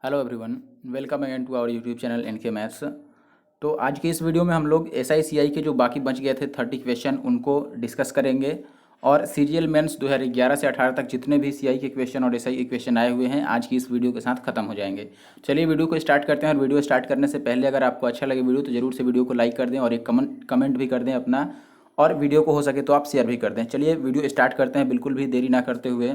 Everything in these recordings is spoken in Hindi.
Hello everyone, welcome again to our YouTube channel NK maths. तो आज के इस वीडियो में हम लोग एसआई सीआई के जो बाकी बच गए थे 30 क्वेश्चन उनको डिस्कस करेंगे। और सीरियल मेंस 2011 से 18 तक जितने भी सीआई के क्वेश्चन और एसआई के क्वेश्चन आए हुए हैं आज की इस वीडियो के साथ खत्म हो जाएंगे। चलिए वीडियो को स्टार्ट करते हैं। और वीडियो स्टार्ट करने से पहले अगर आपको अच्छा लगे वीडियो तो जरूर से वीडियो को लाइक कर दें और एक कमेंट भी कर दें अपना, और वीडियो को हो सके तो आप शेयर भी कर दें। चलिए वीडियो स्टार्ट करते हैं बिल्कुल भी देरी ना करते हुए।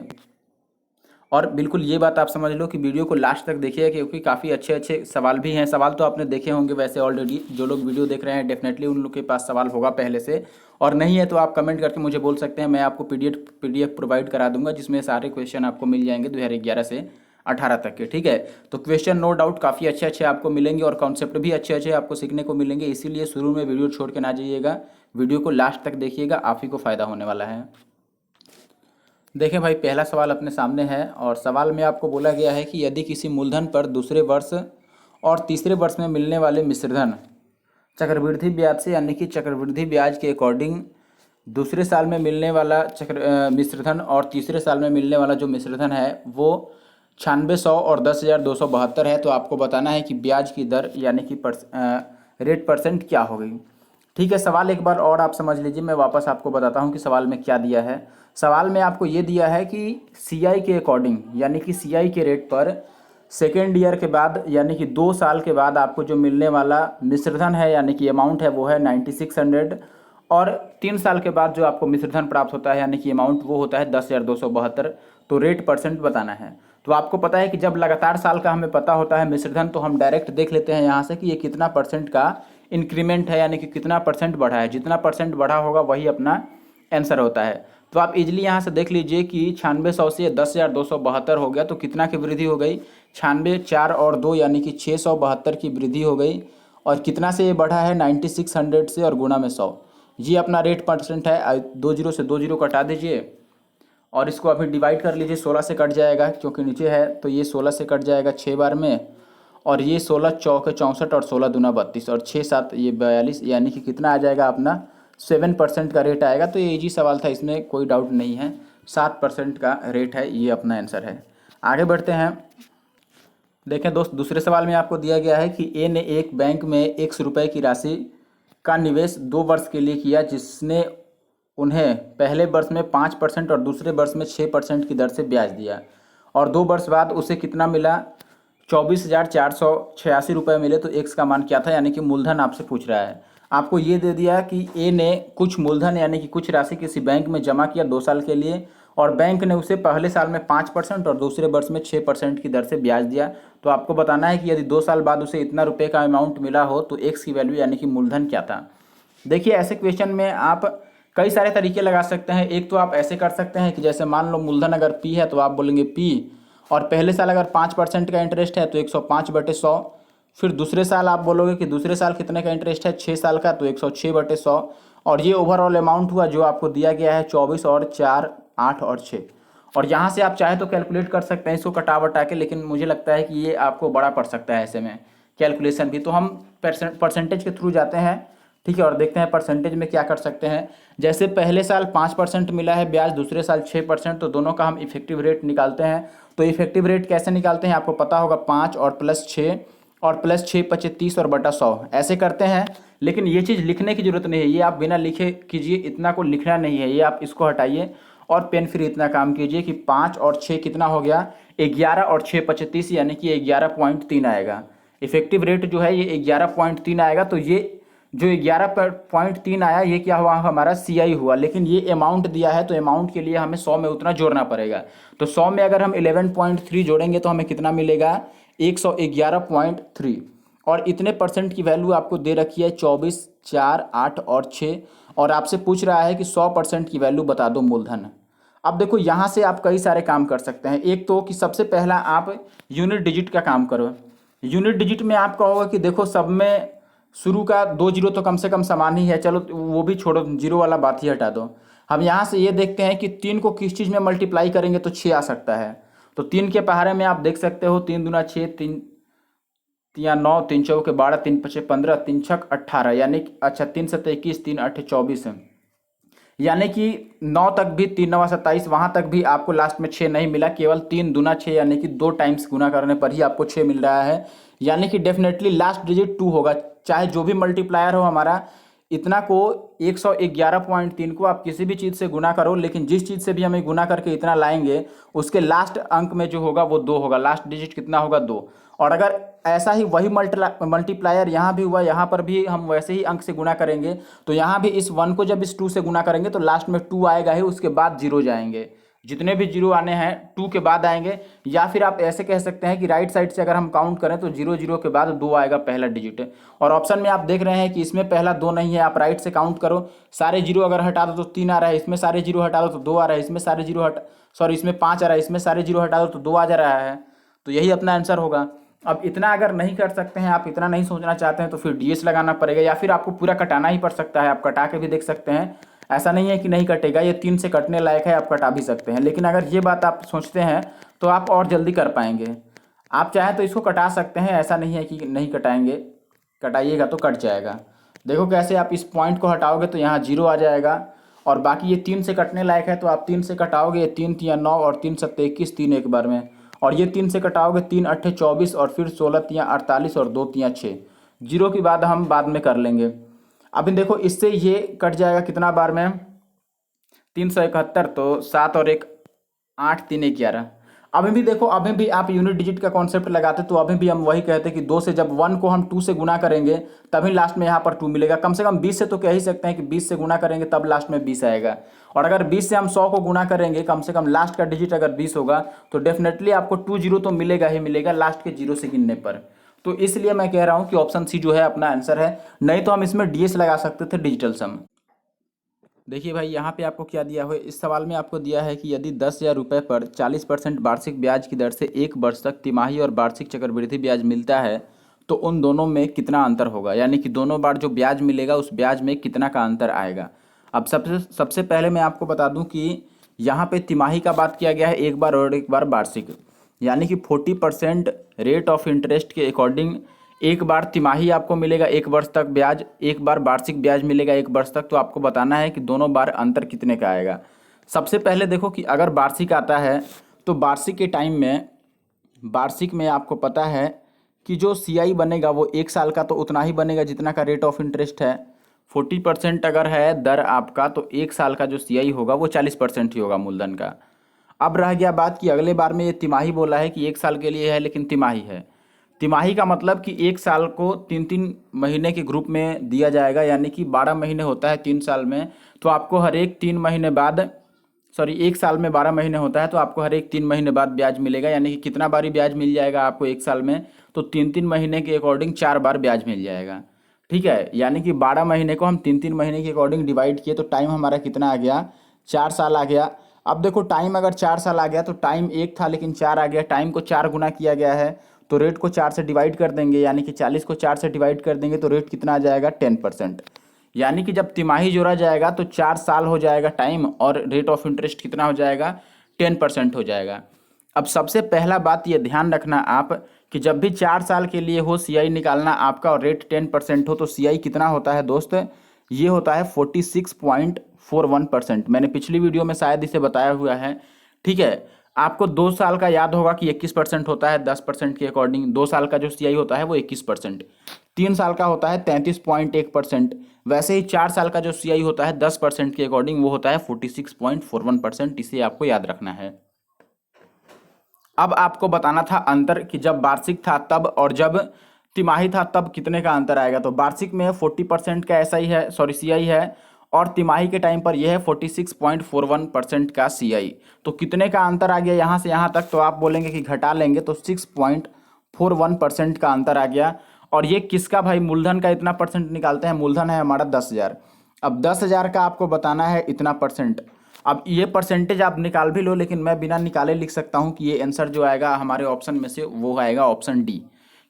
और बिल्कुल ये बात आप समझ लो कि वीडियो को लास्ट तक देखिए, क्योंकि काफ़ी अच्छे अच्छे सवाल भी हैं। सवाल तो आपने देखे होंगे वैसे ऑलरेडी, जो लोग वीडियो देख रहे हैं डेफिनेटली उन लोग के पास सवाल होगा पहले से। और नहीं है तो आप कमेंट करके मुझे बोल सकते हैं, मैं आपको पीडीएफ प्रोवाइड करा दूंगा जिसमें सारे क्वेश्चन आपको मिल जाएंगे 2011 से 18 तक के। ठीक है, तो क्वेश्चन नो डाउट काफ़ी अच्छे अच्छे आपको मिलेंगे और कॉन्सेप्ट भी अच्छे अच्छे आपको सीखने को मिलेंगे। इसीलिए शुरू में वीडियो छोड़ के ना जाइएगा, वीडियो को लास्ट तक देखिएगा, आप ही को फ़ायदा होने वाला है। देखें भाई, पहला सवाल अपने सामने है और सवाल में आपको बोला गया है कि यदि किसी मूलधन पर दूसरे वर्ष और तीसरे वर्ष में मिलने वाले मिश्रधन चक्रवृद्धि ब्याज से यानी कि चक्रवृद्धि ब्याज के अकॉर्डिंग दूसरे साल में मिलने वाला मिश्रधन और तीसरे साल में मिलने वाला जो मिश्रधन है वो 9600 और 10,272 है, तो आपको बताना है कि ब्याज की दर यानी कि रेट परसेंट क्या हो गई। ठीक है, सवाल एक बार और आप समझ लीजिए, मैं वापस आपको बताता हूँ कि सवाल में क्या दिया है। सवाल में आपको ये दिया है कि सीआई के अकॉर्डिंग यानी कि सीआई के रेट पर सेकेंड ईयर के बाद यानी कि 2 साल के बाद आपको जो मिलने वाला मिश्रधन है यानी कि अमाउंट है वो है 9600, और 3 साल के बाद जो आपको मिश्रधन प्राप्त होता है यानी कि अमाउंट वो होता है 10,272। तो रेट परसेंट बताना है। तो आपको पता है कि जब लगातार साल का हमें पता होता है मिश्रधन तो हम डायरेक्ट देख लेते हैं यहाँ से कि ये कितना परसेंट का इंक्रीमेंट है यानी कि कितना परसेंट बढ़ा है। जितना परसेंट बढ़ा होगा वही अपना आंसर होता है। तो आप इजीली यहाँ से देख लीजिए कि 9600 से 10,272 हो गया, तो कितना की वृद्धि हो गई? 96, 4 और 2 यानी कि 672 की वृद्धि हो गई। और कितना से ये बढ़ा है? 9600 से और गुणा में 100। ये अपना रेट परसेंट है। 20 से 20 कटा दीजिए और इसको अभी डिवाइड कर लीजिए। 16 से कट जाएगा क्योंकि नीचे है, तो ये 16 से कट जाएगा 6 बार में। और ये 16 चौके 64 और 16 दूना 32 और 6 7 ये 42, यानी कि कितना आ जाएगा अपना 7% का रेट आएगा। तो ये इजी सवाल था, इसमें कोई डाउट नहीं है। 7% का रेट है, ये अपना आंसर है। आगे बढ़ते हैं। देखें दोस्त, दूसरे सवाल में आपको दिया गया है कि ए ने एक बैंक में 100 रुपये की राशि का निवेश 2 वर्ष के लिए किया, जिसने उन्हें पहले वर्ष में 5% और दूसरे वर्ष में 6% की दर से ब्याज दिया, और 2 वर्ष बाद उसे कितना मिला? 24,486 रुपये मिले। तो एक्स का मान क्या था? यानी कि मूलधन आपसे पूछ रहा है। आपको ये दे दिया कि ए ने कुछ मूलधन यानी कि कुछ राशि किसी बैंक में जमा किया 2 साल के लिए, और बैंक ने उसे पहले साल में 5% और दूसरे वर्ष में 6% की दर से ब्याज दिया। तो आपको बताना है कि यदि 2 साल बाद उसे इतना रुपये का अमाउंट मिला हो तो एक्स की वैल्यू यानी कि मूलधन क्या था। देखिए, ऐसे क्वेश्चन में आप कई सारे तरीके लगा सकते हैं। एक तो आप ऐसे कर सकते हैं कि जैसे मान लो मूलधन अगर पी है तो आप बोलेंगे पी, और पहले साल अगर 5% का इंटरेस्ट है तो 105/100। फिर दूसरे साल आप बोलोगे कि दूसरे साल कितने का इंटरेस्ट है? 6 साल का, तो 106/100। और ये ओवरऑल अमाउंट हुआ जो आपको दिया गया है 24 और 4 8 और 6। और यहाँ से आप चाहे तो कैलकुलेट कर सकते हैं इसको कटा वटा के, लेकिन मुझे लगता है कि ये आपको बड़ा पड़ सकता है ऐसे में कैलकुलेशन भी। तो हम परसेंटेज के थ्रू जाते हैं। ठीक है, और देखते हैं परसेंटेज में क्या कर सकते हैं। जैसे पहले साल 5% मिला है ब्याज, दूसरे साल 6%, तो दोनों का हम इफेक्टिव रेट निकालते हैं। तो इफेक्टिव रेट कैसे निकालते हैं आपको पता होगा, 5 और +6 और +6 25 और बटा 100 ऐसे करते हैं। लेकिन ये चीज़ लिखने की जरूरत नहीं है, ये आप बिना लिखे कीजिए, इतना को लिखना नहीं है। ये आप इसको हटाइए और पेन फ्री इतना काम कीजिए कि 5 और 6 कितना हो गया? 11 और 6 25 यानी कि 11.3 आएगा। इफेक्टिव रेट जो है ये 11.3 आएगा। तो ये जो 11.3 आया ये क्या हुआ? हमारा सीआई हुआ। लेकिन ये अमाउंट दिया है तो अमाउंट के लिए हमें 100 में उतना जोड़ना पड़ेगा। तो 100 में अगर हम 11.3 जोड़ेंगे तो हमें कितना मिलेगा? 111.3। और इतने परसेंट की वैल्यू आपको दे रखी है 24 4 8 और 6, और आपसे पूछ रहा है कि 100% की वैल्यू बता दो मूलधन। अब देखो, यहाँ से आप कई सारे काम कर सकते हैं। एक तो कि सबसे पहला आप यूनिट डिजिट का काम करो। यूनिट डिजिट में आप कहोगे कि देखो सब में शुरू का 2 जीरो तो कम से कम समान ही है, चलो वो भी छोड़ो, जीरो वाला बात ही हटा दो। हम यहाँ से ये देखते हैं कि 3 को किस चीज़ में मल्टीप्लाई करेंगे तो 6 आ सकता है। तो 3 के पहाड़े में आप देख सकते हो 3 दूना 6, 3 तिया 9, 3 चौके 12, 3 पचे 15, 3 छक 18, यानी अच्छा 3 7 21, 3 8 24 है। यानी कि 9 तक भी 3 9 27 वहाँ तक भी आपको लास्ट में 6 नहीं मिला, केवल 3 दूना 6 यानी कि 2 टाइम्स गुना करने पर ही आपको 6 मिल रहा है। यानी कि डेफिनेटली लास्ट डिजिट 2 होगा, चाहे जो भी मल्टीप्लायर हो हमारा। इतना को 111.3 को आप किसी भी चीज़ से गुना करो, लेकिन जिस चीज़ से भी हमें गुना करके इतना लाएंगे उसके लास्ट अंक में जो होगा वो 2 होगा, लास्ट डिजिट कितना होगा 2। और अगर ऐसा ही वही मल्टीप्लायर यहाँ भी हुआ, यहाँ पर भी हम वैसे ही अंक से गुना करेंगे, तो यहाँ भी इस 1 को जब इस 2 से गुना करेंगे तो लास्ट में 2 आएगा ही, उसके बाद 0 जाएंगे। जितने भी 0 आने हैं 2 के बाद आएंगे। या फिर आप ऐसे कह सकते हैं कि राइट साइड से अगर हम काउंट करें तो 0 0 के बाद 2 आएगा पहला डिजिट। और ऑप्शन में आप देख रहे हैं कि इसमें पहला 2 नहीं है, आप राइट से काउंट करो, सारे 0 अगर हटा दो तो 3 आ रहा है, इसमें सारे 0 हटा दो तो 2 आ रहा है, इसमें सारे 0 इसमें 5 आ रहा है, इसमें सारे 0 हटा दो तो 2 आ जा रहा है। तो यही अपना आंसर होगा। अब इतना अगर नहीं कर सकते हैं, आप इतना नहीं सोचना चाहते हैं, तो फिर डीएस लगाना पड़ेगा, या फिर आपको पूरा कटाना ही पड़ सकता है। आप कटा के भी देख सकते हैं, ऐसा नहीं है कि नहीं कटेगा, ये 3 से कटने लायक है, आप कटा भी सकते हैं। लेकिन अगर ये बात आप सोचते हैं तो आप और जल्दी कर पाएंगे। आप चाहें तो इसको कटा सकते हैं, ऐसा नहीं है कि नहीं कटाएंगे, कटाइएगा तो कट जाएगा। देखो कैसे, आप इस पॉइंट को हटाओगे तो यहाँ 0 आ जाएगा, और बाकी ये 3 से कटने लायक है तो आप 3 से कटाओगे, ये 3 तिया 9 और 3 सत्ते 21, 3 एक बार में। और ये 3 से कटाओगे, 3 अट्ठे 24 और फिर 16 तिया 48 और 2 तिया 6। 0 की बात हम बाद में कर लेंगे। अभी देखो इससे ये कट जाएगा कितना बार में, 371, तो 7 और 1 8 3 11। अभी भी देखो, अभी भी आप यूनिट डिजिट का कॉन्सेप्ट लगाते तो अभी भी हम वही कहते कि 2 से जब 1 को हम 2 से गुना करेंगे तभी लास्ट में यहाँ पर 2 मिलेगा। कम से कम 20 से तो कह ही सकते हैं कि 20 से गुना करेंगे तब लास्ट में 20 आएगा। और अगर 20 से हम 100 को गुना करेंगे, कम से कम लास्ट का डिजिट अगर 20 होगा तो डेफिनेटली आपको 2 0 तो मिलेगा ही मिलेगा लास्ट के 0 से गिनने पर। तो इसलिए मैं कह रहा हूँ कि ऑप्शन सी जो है अपना आंसर है। नहीं तो हम इसमें डीएस लगा सकते थे, डिजिटल सम। देखिए भाई, यहाँ पे आपको क्या दिया हुआ है, इस सवाल में आपको दिया है कि यदि 10,000 रुपये पर 40% वार्षिक ब्याज की दर से 1 वर्ष तक तिमाही और वार्षिक चक्रवृद्धि ब्याज मिलता है तो उन दोनों में कितना अंतर होगा, यानी कि दोनों बार जो ब्याज मिलेगा उस ब्याज में कितना का अंतर आएगा। अब सबसे पहले मैं आपको बता दूं कि यहाँ पे तिमाही का बात किया गया है एक बार और एक बार वार्षिक, यानी कि 40% रेट ऑफ इंटरेस्ट के अकॉर्डिंग एक बार तिमाही आपको मिलेगा 1 वर्ष तक ब्याज, एक बार वार्षिक ब्याज मिलेगा 1 वर्ष तक। तो आपको बताना है कि दोनों बार अंतर कितने का आएगा। सबसे पहले देखो कि अगर वार्षिक आता है तो वार्षिक के टाइम में, वार्षिक में आपको पता है कि जो सीआई बनेगा वो 1 साल का तो उतना ही बनेगा जितना का रेट ऑफ इंटरेस्ट है। 40% अगर है दर आपका तो 1 साल का जो सीआई होगा वो 40% ही होगा मूलधन का। अब रह गया बात कि अगले बार में ये तिमाही बोला है कि 1 साल के लिए है, लेकिन तिमाही है। तिमाही का मतलब कि 1 साल को 3-3 महीने के ग्रुप में दिया जाएगा, यानी कि 12 महीने होता है 3 साल में। तो आपको हर एक 3 महीने बाद, 1 साल में 12 महीने होता है तो आपको हर एक 3 महीने बाद ब्याज मिलेगा। यानी कि कितना बारी ब्याज मिल जाएगा आपको 1 साल में, तो 3-3 महीने के अकॉर्डिंग 4 बार ब्याज मिल जाएगा। ठीक है, यानी कि 12 महीने को हम 3-3 महीने के अकॉर्डिंग डिवाइड किए तो टाइम हमारा कितना आ गया, 4 साल आ गया। अब देखो टाइम अगर 4 साल आ गया तो टाइम 1 था लेकिन 4 आ गया, टाइम को 4 गुना किया गया है तो रेट को 4 से डिवाइड कर देंगे, यानी कि 40 को 4 से डिवाइड कर देंगे तो रेट कितना आ जाएगा, 10%। यानी कि जब तिमाही जोड़ा जाएगा तो 4 साल हो जाएगा टाइम और रेट ऑफ इंटरेस्ट कितना हो जाएगा, 10% हो जाएगा। अब सबसे पहला बात ये ध्यान रखना आप कि जब भी 4 साल के लिए हो सीआई निकालना आपका और रेट 10% हो तो सीआई कितना होता है दोस्त, ये होता है 46.41%। मैंने पिछली वीडियो में शायद इसे बताया हुआ है। ठीक है, आपको 2 साल का याद होगा कि 21% होता है 10% के अकॉर्डिंग, 2 साल का जो सीआई होता है वो 21%, 3 साल का होता है 33.1%, वैसे ही 4 साल का जो सीआई होता है 10% के अकॉर्डिंग वो होता है 46.41%। इसे आपको याद रखना है। अब आपको बताना था अंतर कि जब वार्षिक था तब और जब तिमाही था तब कितने का अंतर आएगा। तो वार्षिक में 40% का ऐसा ही है, सीआई है, और तिमाही के टाइम पर यह है 46.41% का सीआई। तो कितने का अंतर आ गया यहाँ से यहाँ तक, तो आप बोलेंगे कि घटा लेंगे तो 6.41% का अंतर आ गया। और ये किसका भाई, मूलधन का इतना परसेंट निकालते हैं, मूलधन है हमारा 10,000। अब 10,000 का आपको बताना है इतना परसेंट। अब ये परसेंटेज आप निकाल भी लो, लेकिन मैं बिना निकाले लिख सकता हूँ कि ये आंसर जो आएगा हमारे ऑप्शन में से वो आएगा ऑप्शन डी,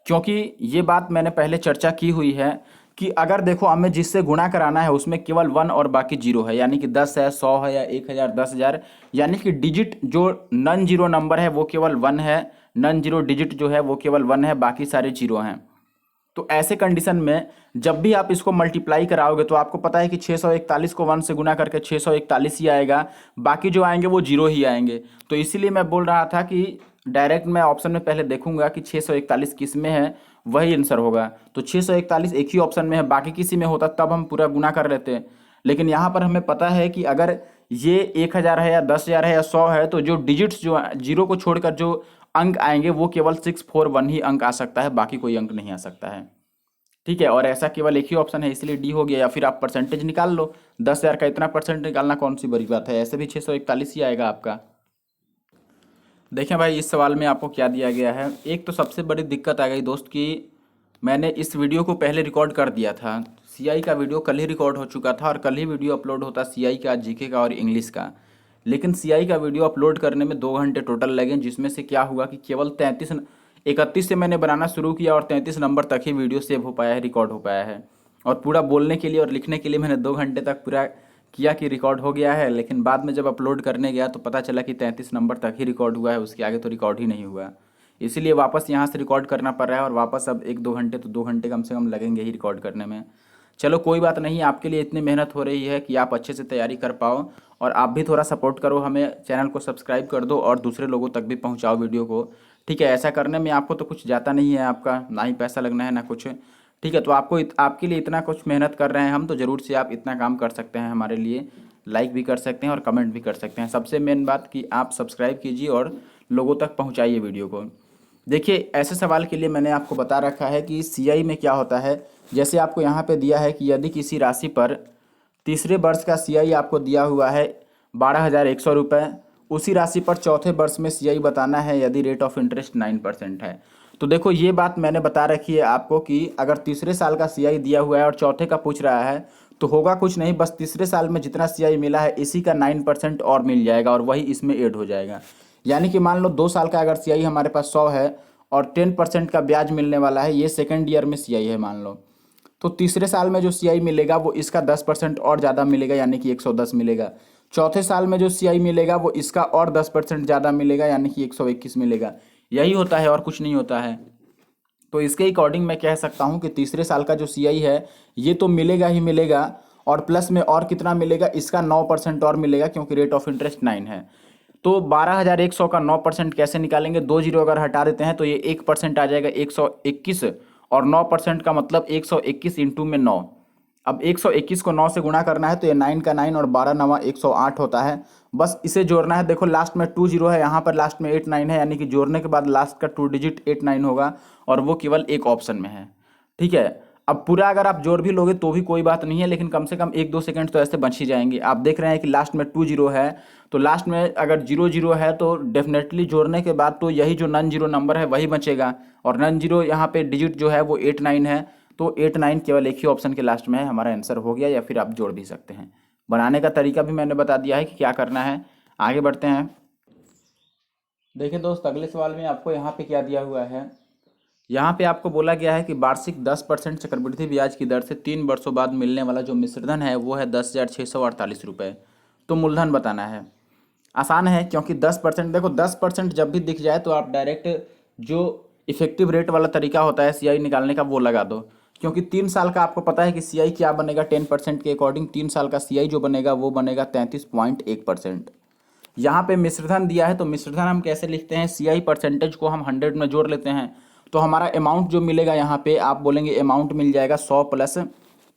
क्योंकि ये बात मैंने पहले चर्चा की हुई है कि अगर देखो हमें जिससे गुणा कराना है उसमें केवल 1 और बाकी 0 है, यानी कि 10 है, 100 है या 1,000, 10,000, यानी कि डिजिट जो नॉन जीरो नंबर है वो केवल 1 है, नॉन जीरो डिजिट जो है वो केवल 1 है, बाकी सारे 0 हैं। तो ऐसे कंडीशन में जब भी आप इसको मल्टीप्लाई कराओगे तो आपको पता है कि 641 को 1 से गुना करके 641 ही आएगा, बाकी जो आएंगे वो जीरो ही आएंगे। तो इसीलिए मैं बोल रहा था कि डायरेक्ट मैं ऑप्शन में पहले देखूंगा कि 641 किस में है, वही आंसर होगा। तो 641 एक ही ऑप्शन में है, बाकी किसी में होता तब हम पूरा गुना कर लेते। लेकिन यहाँ पर हमें पता है कि अगर ये 1000 है या 10,000 है या 100 है, तो जो डिजिट्स जो जीरो को छोड़कर जो अंक आएंगे वो केवल 641 ही अंक आ सकता है, बाकी कोई अंक नहीं आ सकता है। ठीक है, और ऐसा केवल एक ही ऑप्शन है इसलिए डी हो गया। या फिर आप परसेंटेज निकाल लो, 10,000 का इतना परसेंट निकालना कौन सी बड़ी बात है, ऐसे भी 641 ही आएगा आपका। देखें भाई, इस सवाल में आपको क्या दिया गया है। एक तो सबसे बड़ी दिक्कत आ गई दोस्त कि मैंने इस वीडियो को पहले रिकॉर्ड कर दिया था। सीआई का वीडियो कल ही रिकॉर्ड हो चुका था और कल ही वीडियो अपलोड होता सीआई का, जीके का और इंग्लिश का। लेकिन सीआई का वीडियो अपलोड करने में 2 घंटे टोटल लगे, जिसमें से क्या हुआ कि केवल 31 से मैंने बनाना शुरू किया और 33 नंबर तक ही वीडियो सेव हो पाया है, रिकॉर्ड हो पाया है। और पूरा बोलने के लिए और लिखने के लिए मैंने 2 घंटे तक पूरा किया कि रिकॉर्ड हो गया है। लेकिन बाद में जब अपलोड करने गया तो पता चला कि 33 नंबर तक ही रिकॉर्ड हुआ है, उसके आगे तो रिकॉर्ड ही नहीं हुआ। इसीलिए वापस यहाँ से रिकॉर्ड करना पड़ रहा है और वापस अब 1-2 घंटे, तो 2 घंटे कम से कम लगेंगे ही रिकॉर्ड करने में। चलो कोई बात नहीं, आपके लिए इतनी मेहनत हो रही है कि आप अच्छे से तैयारी कर पाओ। और आप भी थोड़ा सपोर्ट करो हमें, चैनल को सब्सक्राइब कर दो और दूसरे लोगों तक भी पहुंचाओ वीडियो को। ठीक है, ऐसा करने में आपको तो कुछ जाता नहीं है, आपका ना ही पैसा लगना है ना कुछ। ठीक है, तो आपके लिए इतना कुछ मेहनत कर रहे हैं हम, तो ज़रूर से आप इतना काम कर सकते हैं हमारे लिए। लाइक भी कर सकते हैं और कमेंट भी कर सकते हैं। सबसे मेन बात कि आप सब्सक्राइब कीजिए और लोगों तक पहुंचाइए वीडियो को। देखिए, ऐसे सवाल के लिए मैंने आपको बता रखा है कि सीआई में क्या होता है। जैसे आपको यहाँ पे दिया है कि यदि किसी राशि पर तीसरे वर्ष का सीआई आपको दिया हुआ है 12,100 रुपये, उसी राशि पर चौथे वर्ष में सीआई बताना है यदि रेट ऑफ इंटरेस्ट 9% है। तो देखो, ये बात मैंने बता रखी है आपको कि अगर तीसरे साल का सीआई दिया हुआ है और चौथे का पूछ रहा है तो होगा कुछ नहीं, बस तीसरे साल में जितना सीआई मिला है इसी का 9% और मिल जाएगा और वही इसमें ऐड हो जाएगा। यानी कि मान लो 2 साल का अगर सीआई हमारे पास 100 है और 10% का ब्याज मिलने वाला है, ये सेकेंड ईयर में सीआई है मान लो, तो तीसरे साल में जो सीआई मिलेगा वो इसका 10% और ज़्यादा मिलेगा, यानी कि 110 मिलेगा। चौथे साल में जो सीआई मिलेगा वो इसका और 10% ज़्यादा मिलेगा, यानी कि 121 मिलेगा। यही होता है और कुछ नहीं होता है। तो इसके अकॉर्डिंग मैं कह सकता हूँ कि तीसरे साल का जो सीआई है ये तो मिलेगा ही मिलेगा, और प्लस में और कितना मिलेगा, इसका 9% और मिलेगा, क्योंकि रेट ऑफ इंटरेस्ट 9 है। तो 12,100 का 9% कैसे निकालेंगे, 2 जीरो अगर हटा देते हैं तो ये 1% आ जाएगा 121, और 9% का मतलब 121 इंटू में 9। अब 121 को 9 से गुणा करना है तो ये 9 का 9 और 12 9 108 होता है। बस इसे जोड़ना है। देखो लास्ट में 2 जीरो है, यहाँ पर लास्ट में 8 9 है, यानी कि जोड़ने के बाद लास्ट का 2 डिजिट 8 9 होगा, और वो केवल एक ऑप्शन में है। ठीक है, अब पूरा अगर आप जोड़ भी लोगे तो भी कोई बात नहीं है, लेकिन कम से कम 1-2 सेकंड तो ऐसे बच ही जाएंगे। आप देख रहे हैं कि लास्ट में 2 जीरो है, तो लास्ट में अगर 0 0 है तो डेफिनेटली जोड़ने के बाद तो यही जो नॉन जीरो नंबर है वही बचेगा, और नॉन जीरो यहाँ पे डिजिट जो है वो 8 9 है, तो 8 9 केवल एक ही ऑप्शन के लास्ट में है, हमारा आंसर हो गया। या फिर आप जोड़ भी सकते हैं। बनाने का तरीका भी मैंने बता दिया है कि क्या करना है। आगे बढ़ते हैं। देखिए दोस्त, अगले सवाल में आपको यहाँ पे क्या दिया हुआ है। यहाँ पे आपको बोला गया है कि वार्षिक 10% चक्रवृद्धि ब्याज की दर से 3 वर्षों बाद मिलने वाला जो मिश्रधन है वो है 10,648 रुपये। तो मूलधन बताना है। आसान है, क्योंकि 10%, देखो 10% जब भी दिख जाए तो आप डायरेक्ट जो इफेक्टिव रेट वाला तरीका होता है सीआई निकालने का वो लगा दो, क्योंकि 3 साल का आपको पता है कि सीआई क्या बनेगा। 10% के अकॉर्डिंग 3 साल का सीआई जो बनेगा वो बनेगा 33.1%। यहाँ पे मिश्रधन दिया है तो मिश्रधन हम कैसे लिखते हैं, सीआई परसेंटेज को हम 100 में जोड़ लेते हैं, तो हमारा अमाउंट जो मिलेगा यहाँ पे आप बोलेंगे अमाउंट मिल जाएगा 100 प्लस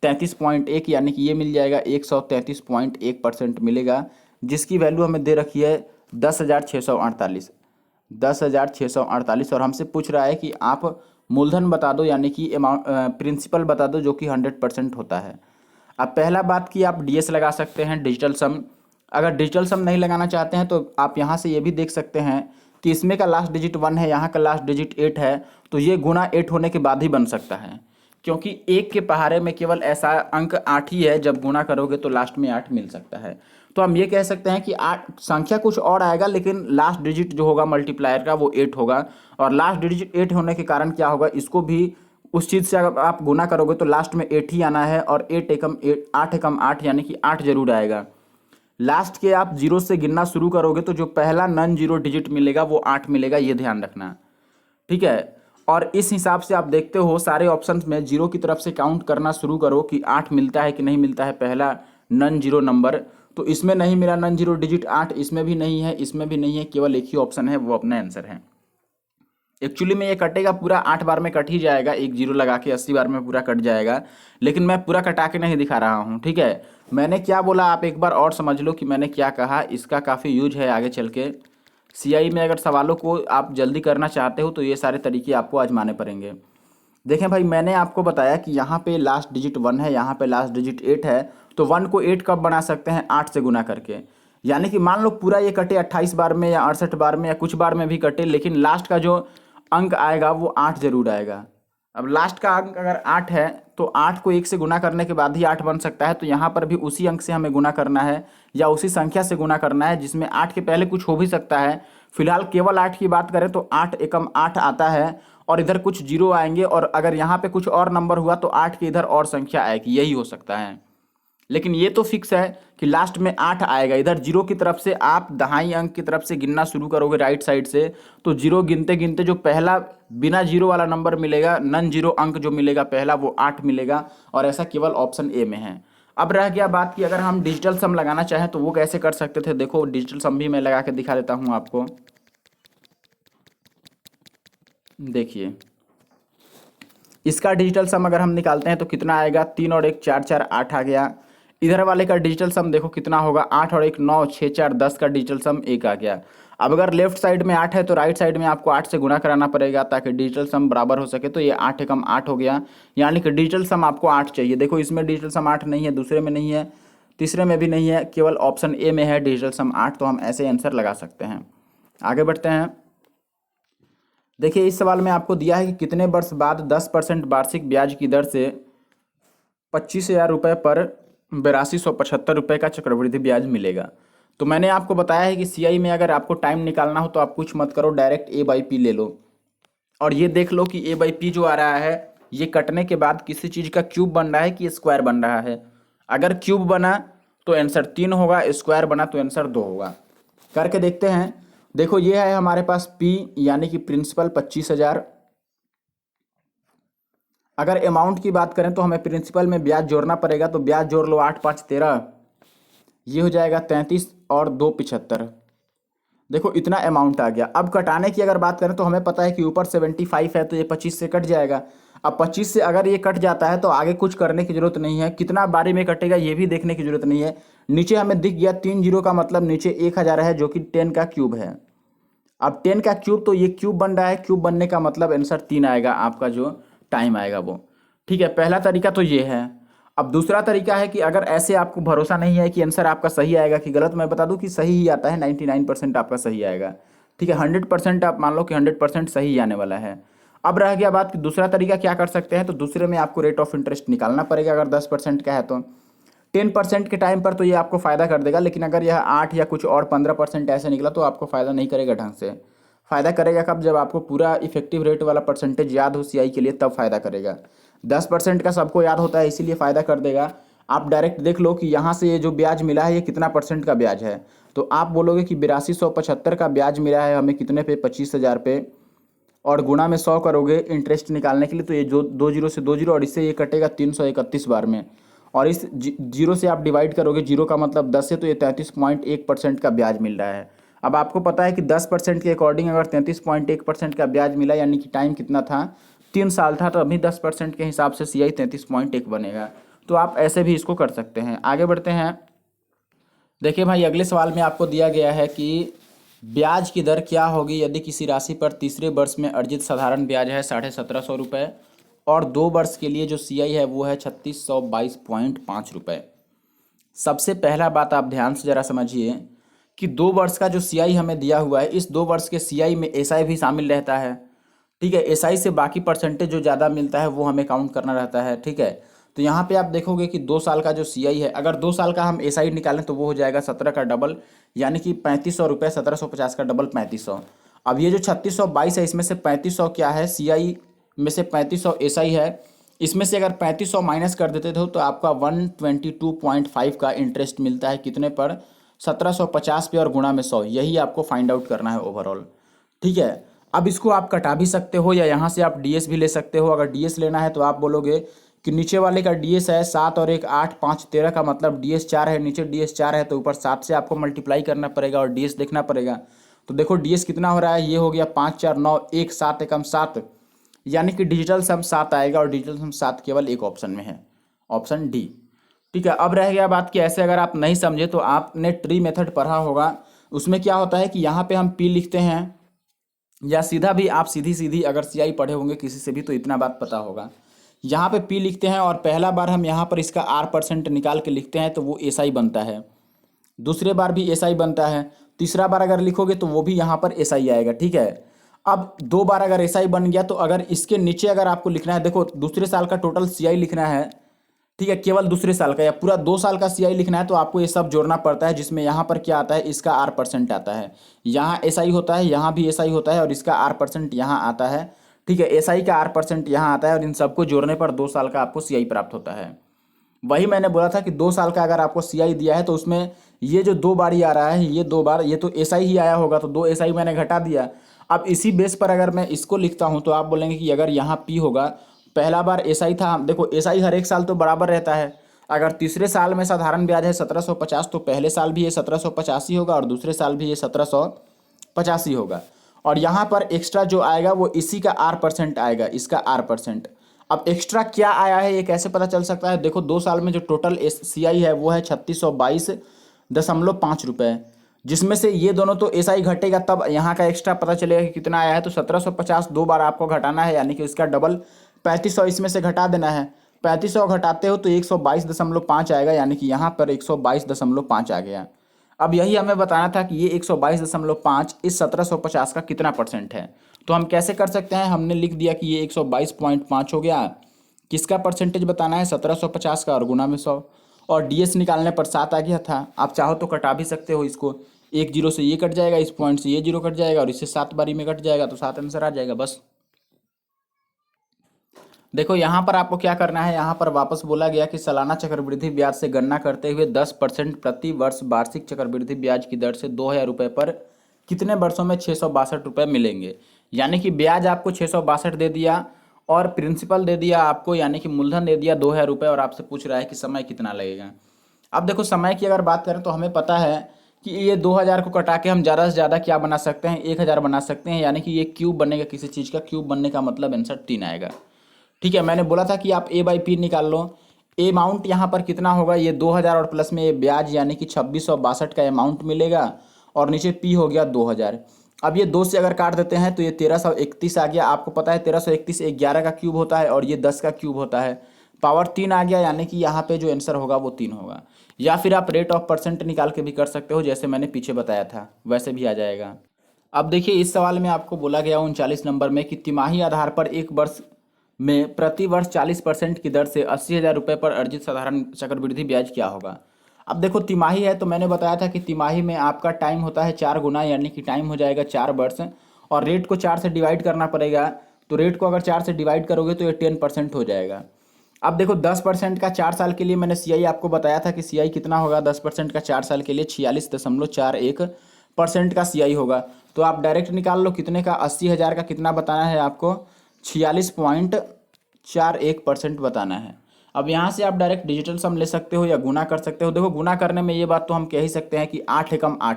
33.1, यानी कि ये मिल जाएगा 133.1% मिलेगा, जिसकी वैल्यू हमें दे रखी है 10,648। 10,648, और हमसे पूछ रहा है कि आप मूलधन बता दो, यानी कि अमाउंट प्रिंसिपल बता दो, जो कि 100% होता है। अब पहला बात कि आप डीएस लगा सकते हैं, डिजिटल सम। अगर डिजिटल सम नहीं लगाना चाहते हैं तो आप यहाँ से ये भी देख सकते हैं कि इसमें का लास्ट डिजिट 1 है, यहाँ का लास्ट डिजिट 8 है, तो ये गुना 8 होने के बाद ही बन सकता है, क्योंकि 1 के पहाड़े में केवल ऐसा अंक 8 ही है, जब गुना करोगे तो लास्ट में 8 मिल सकता है। तो हम ये कह सकते हैं कि 8 संख्या कुछ और आएगा, लेकिन लास्ट डिजिट जो होगा मल्टीप्लायर का वो 8 होगा, और लास्ट डिजिट 8 होने के कारण क्या होगा, इसको भी उस चीज़ से अगर आप गुना करोगे तो लास्ट में 8 ही आना है, और 8 एकम 8 एकम 8, यानी कि 8 जरूर आएगा। लास्ट के आप जीरो से गिनना शुरू करोगे तो जो पहला नॉन जीरो डिजिट मिलेगा वो 8 मिलेगा, ये ध्यान रखना। ठीक है, और इस हिसाब से आप देखते हो सारे ऑप्शंस में जीरो की तरफ से काउंट करना शुरू करो कि 8 मिलता है कि नहीं मिलता है, पहला नन जीरो नंबर। तो इसमें नहीं मिला नन जीरो डिजिट 8, इसमें भी नहीं है, इसमें भी नहीं है, केवल एक ही ऑप्शन है, वो अपना आंसर है। एक्चुअली में ये कटेगा पूरा 8 बार में कट ही जाएगा, एक जीरो लगा के 80 बार में पूरा कट जाएगा, लेकिन मैं पूरा कटा के नहीं दिखा रहा हूँ, ठीक है। मैंने क्या बोला आप एक बार और समझ लो कि मैंने क्या कहा, इसका काफ़ी यूज है आगे चल के। सीआई में अगर सवालों को आप जल्दी करना चाहते हो तो ये सारे तरीके आपको आजमाने पड़ेंगे। देखें भाई, मैंने आपको बताया कि यहाँ पे लास्ट डिजिट 1 है, यहाँ पे लास्ट डिजिट 8 है, तो 1 को 8 कब बना सकते हैं, 8 से गुना करके। यानी कि मान लो पूरा ये कटे 28 बार में या 68 बार में या कुछ बार में भी कटे, लेकिन लास्ट का जो अंक आएगा वो 8 जरूर आएगा। अब लास्ट का अंक अगर 8 है तो 8 को 1 से गुना करने के बाद ही 8 बन सकता है, तो यहाँ पर भी उसी अंक से हमें गुना करना है या उसी संख्या से गुना करना है जिसमें 8 के पहले कुछ हो भी सकता है। फिलहाल केवल 8 की बात करें तो 8 एकम 8 आता है और इधर कुछ जीरो आएंगे, और अगर यहाँ पे कुछ और नंबर हुआ तो 8 के इधर और संख्या आएगी, यही हो सकता है। लेकिन ये तो फिक्स है कि लास्ट में 8 आएगा। इधर जीरो की तरफ से आप दहाई अंक की तरफ से गिनना शुरू करोगे राइट साइड से, तो जीरो गिनते गिनते जो पहला बिना जीरो वाला नंबर मिलेगा, नन जीरो अंक जो मिलेगा पहला, वो 8 मिलेगा, और ऐसा केवल ऑप्शन ए में है। अब रह गया बात कि अगर हम डिजिटल सम लगाना चाहें तो वो कैसे कर सकते थे। देखो डिजिटल सम भी मैं लगा के दिखा देता हूँ आपको। देखिए इसका डिजिटल सम अगर हम निकालते हैं तो कितना आएगा, 3 और 1 4 4 8 आ गया। इधर वाले का डिजिटल सम देखो कितना होगा, 8 और 1 9 6 4 10 का डिजिटल सम 1 आ गया। अब अगर लेफ्ट साइड में 8 है तो राइट साइड में आपको 8 से गुना कराना पड़ेगा ताकि डिजिटल सम बराबर हो सके, तो ये 8 एकम 8 हो गया, यानी कि डिजिटल सम आपको 8 चाहिए। देखो इसमें डिजिटल सम 8 नहीं है, दूसरे में नहीं है, तीसरे में भी नहीं है, केवल ऑप्शन ए में है डिजिटल सम 8, तो हम ऐसे आंसर लगा सकते हैं। आगे बढ़ते हैं। देखिए इस सवाल में आपको दिया है कि कितने वर्ष बाद 10% वार्षिक ब्याज की दर से 25,000 रुपये पर 8275 रुपये का चक्रवृद्धि ब्याज मिलेगा। तो मैंने आपको बताया है कि सीआई में अगर आपको टाइम निकालना हो तो आप कुछ मत करो, डायरेक्ट ए बाई पी ले लो, और ये देख लो कि ए बाई पी जो आ रहा है ये कटने के बाद किसी चीज़ का क्यूब बन रहा है कि स्क्वायर बन रहा है। अगर क्यूब बना तो आंसर 3 होगा, स्क्वायर बना तो आंसर 2 होगा। करके देखते हैं। देखो ये है हमारे पास पी यानी कि प्रिंसिपल 25,000। अगर अमाउंट की बात करें तो हमें प्रिंसिपल में ब्याज जोड़ना पड़ेगा, तो ब्याज जोड़ लो, 8 5 13, ये हो जाएगा 33 और 2 75। देखो इतना अमाउंट आ गया। अब कटाने की अगर बात करें तो हमें पता है कि ऊपर 75 है तो ये 25 से कट जाएगा। अब 25 से अगर ये कट जाता है तो आगे कुछ करने की जरूरत नहीं है, कितना बारी में कटेगा ये भी देखने की जरूरत नहीं है। नीचे हमें दिख गया 3 जीरो का मतलब नीचे 1000 है जो कि 10 का क्यूब है। अब 10 का क्यूब तो ये क्यूब बन रहा है, क्यूब बनने का मतलब आंसर 3 आएगा, आपका जो टाइम आएगा वो। ठीक है, पहला तरीका तो ये है। अब दूसरा तरीका है कि अगर ऐसे आपको भरोसा नहीं है कि आंसर आपका सही आएगा कि गलत, मैं बता दूं कि सही ही आता है, 99% आपका सही आएगा। ठीक है, 100% आप मान लो कि 100% सही ही आने वाला है। अब रह गया बात कि दूसरा तरीका क्या कर सकते हैं, तो दूसरे में आपको रेट ऑफ इंटरेस्ट निकालना पड़ेगा। अगर 10% का है तो 10% के टाइम पर तो ये आपको फ़ायदा कर देगा, लेकिन अगर यह 8 या कुछ और 15% ऐसे निकला तो आपको फ़ायदा नहीं करेगा ढंग से। फ़ायदा करेगा कब, जब आपको पूरा इफेक्टिव रेट वाला परसेंटेज याद हो सीआई के लिए, तब फ़ायदा करेगा। 10% का सबको याद होता है इसीलिए फ़ायदा कर देगा। आप डायरेक्ट देख लो कि यहाँ से ये जो ब्याज मिला है ये कितना परसेंट का ब्याज है, तो आप बोलोगे कि 8275 का ब्याज मिला है हमें कितने पे, 25,000 पे, और गुणा में 100 करोगे इंटरेस्ट निकालने के लिए, तो ये जो 2 जीरो से 2 जीरो और इससे ये कटेगा 331 बार में, और इस जीरो से आप डिवाइड करोगे, जीरो का मतलब 10 है, तो ये 33.1% का ब्याज मिल रहा है। अब आपको पता है कि 10% के अकॉर्डिंग अगर 33.1% का ब्याज मिला, यानी कि टाइम कितना था, 3 साल था, तो अभी 10% के हिसाब से सीआई 33.1 बनेगा। तो आप ऐसे भी इसको कर सकते हैं। आगे बढ़ते हैं। देखिए भाई अगले सवाल में आपको दिया गया है कि ब्याज की दर क्या होगी यदि किसी राशि पर तीसरे वर्ष में अर्जित साधारण ब्याज है 1750 रुपये, और 2 वर्ष के लिए जो सीआई है वो है 3622.5 रुपये। सबसे पहला बात आप ध्यान से ज़रा समझिए कि 2 वर्ष का जो सीआई हमें दिया हुआ है, इस 2 वर्ष के सीआई में एसआई भी शामिल रहता है। ठीक है, एसआई से बाकी परसेंटेज जो ज़्यादा मिलता है वो हमें काउंट करना रहता है। ठीक है, तो यहाँ पे आप देखोगे कि 2 साल का जो सीआई है, अगर 2 साल का हम एसआई निकालें तो वो हो जाएगा 17 का डबल, यानी कि 3500 रुपये, 1750 का डबल 3500। अब ये जो 3622 है इसमें से 3500 क्या है, सीआई में से 3500 एसआई है, इसमें से अगर 3500 माइनस कर देते थे तो आपका 122.5 का इंटरेस्ट मिलता है, कितने पर, 1750 पे, और गुणा में 100, यही आपको फाइंड आउट करना है ओवरऑल। ठीक है, अब इसको आप कटा भी सकते हो या यहाँ से आप डीएस भी ले सकते हो। अगर डीएस लेना है तो आप बोलोगे कि नीचे वाले का डीएस है 7 और 1 8 5 13 का मतलब डीएस 4 है, नीचे डीएस 4 है तो ऊपर 7 से आपको मल्टीप्लाई करना पड़ेगा और डीएस देखना पड़ेगा। तो देखो डीएस कितना हो रहा है, ये हो गया 5 4 9 1 7 एकम 7, यानी कि डिजिटल सम 7 आएगा और डिजिटल सम 7 केवल एक ऑप्शन में है, ऑप्शन डी। ठीक है, अब रह गया बात कि ऐसे अगर आप नहीं समझे तो आपने ट्री मेथड पढ़ा होगा, उसमें क्या होता है कि यहाँ पे हम पी लिखते हैं या सीधा भी आप सीधी सीधी अगर सीआई पढ़े होंगे किसी से भी तो इतना बात पता होगा। यहाँ पे पी लिखते हैं और पहला बार हम यहाँ पर इसका R% निकाल के लिखते हैं तो वो एसआई बनता है, दूसरे बार भी एसआई बनता है, तीसरा बार अगर लिखोगे तो वो भी यहाँ पर एसआई आएगा। ठीक है, अब 2 बार अगर एसआई बन गया तो अगर इसके नीचे अगर आपको लिखना है, देखो दूसरे साल का टोटल सीआई लिखना है, ठीक है, केवल दूसरे साल का या पूरा 2 साल का सीआई लिखना है तो आपको ये सब जोड़ना पड़ता है, जिसमें यहाँ पर क्या आता है, इसका R% आता है, यहाँ एसआई होता है, यहाँ भी एसआई होता है और इसका R% यहाँ आता है। ठीक है, एसआई का R% यहाँ आता है और इन सबको जोड़ने पर 2 साल का आपको सीआई प्राप्त होता है। वही मैंने बोला था कि 2 साल का अगर आपको सीआई दिया है तो उसमें ये जो 2 बार ही आ रहा है, ये 2 बार ये तो एसआई ही आया होगा तो 2 एसआई मैंने घटा दिया। अब इसी बेस पर अगर मैं इसको लिखता हूँ तो आप बोलेंगे कि अगर यहाँ पी होगा, पहला बार एसआई था, देखो एसआई हर एक साल तो बराबर रहता है। अगर तीसरे साल में साधारण ब्याज है 1750 तो पहले साल भी ये 1785 होगा और दूसरे साल भी ये 1785 होगा। और यहाँ पर एक्स्ट्रा जो आएगा वो इसी का R% आएगा, इसका R%। अब एक्स्ट्रा क्या आया है ये कैसे पता चल सकता है, देखो 2 साल में जो टोटल सीआई है वो है 3622.5 रुपये, जिसमें से ये दोनों तो एसआई घटेगा तब यहाँ का एक्स्ट्रा पता चलेगा कि कितना आया है। तो 1750 2 बार आपको घटाना है, यानी कि इसका डबल 3500 इसमें से घटा देना है। 3500 घटाते हो तो 122.5 आएगा, यानी कि यहाँ पर 122.5 आ गया। अब यही हमें बताना था कि ये 122.5 इस 1750 का कितना % है। तो हम कैसे कर सकते हैं, हमने लिख दिया कि ये 122.5 हो गया, किसका परसेंटेज बताना है 1750 का और गुना में 100, और डीएस निकालने पर 7 आ गया था। आप चाहो तो कटा भी सकते हो इसको, 1 जीरो से ये कट जाएगा, इस पॉइंट से ये जीरो कट जाएगा और इससे 7 बारी में कट जाएगा तो 7 आंसर आ जाएगा बस। देखो यहाँ पर आपको क्या करना है, यहाँ पर वापस बोला गया कि सालाना चक्रवृद्धि ब्याज से गणना करते हुए 10% प्रति वर्ष वार्षिक चक्रवृद्धि ब्याज की दर से 2000 रुपये पर कितने वर्षों में 662 रुपये मिलेंगे। यानी कि ब्याज आपको 662 दे दिया और प्रिंसिपल दे दिया आपको, यानी कि मूलधन दे दिया 2000 रुपये और आपसे पूछ रहा है कि समय कितना लगेगा। अब देखो समय की अगर बात करें तो हमें पता है कि ये 2000 को कटा के हम ज़्यादा से ज़्यादा क्या बना सकते हैं, 1000 बना सकते हैं, यानी कि ये क्यूब बनेगा किसी चीज़ का, क्यूब बनने का मतलब आंसर 3 आएगा। ठीक है, मैंने बोला था कि आप ए बाई पी निकाल लो। अमाउंट यहाँ पर कितना होगा, ये 2000 और प्लस में ये ब्याज यानी कि 2662 का अमाउंट मिलेगा और नीचे पी हो गया 2000। अब ये 2 से अगर काट देते हैं तो ये 1331 आ गया। आपको पता है 1331 11 का क्यूब होता है और ये 10 का क्यूब होता है, पावर 3 आ गया, यानी कि यहाँ पे जो आंसर होगा वो 3 होगा। या फिर आप रेट ऑफ परसेंट निकाल के भी कर सकते हो, जैसे मैंने पीछे बताया था वैसे भी आ जाएगा। अब देखिए इस सवाल में आपको बोला गया 39 नंबर में कि तिमाही आधार पर एक वर्ष में प्रति वर्ष 40% की दर से 80,000 रुपये पर अर्जित साधारण चक्रवृद्धि ब्याज क्या होगा। अब देखो तिमाही है तो मैंने बताया था कि तिमाही में आपका टाइम होता है 4 गुना, यानी कि टाइम हो जाएगा 4 वर्ष और रेट को 4 से डिवाइड करना पड़ेगा। तो रेट को अगर 4 से डिवाइड करोगे तो ये 10% हो जाएगा। अब देखो 10% का 4 साल के लिए मैंने सीआई आपको बताया था कि सीआई कितना होगा, 10% का 4 साल के लिए 46.41% का सीआई होगा। तो आप डायरेक्ट निकाल लो कितने का, 80,000 का कितना बताना है आपको, 46.41% बताना है। अब यहाँ से आप डायरेक्ट डिजिटल सम ले सकते हो या गुना कर सकते हो। देखो गुना करने में ये बात तो हम कह ही सकते हैं कि 8 एकम 8,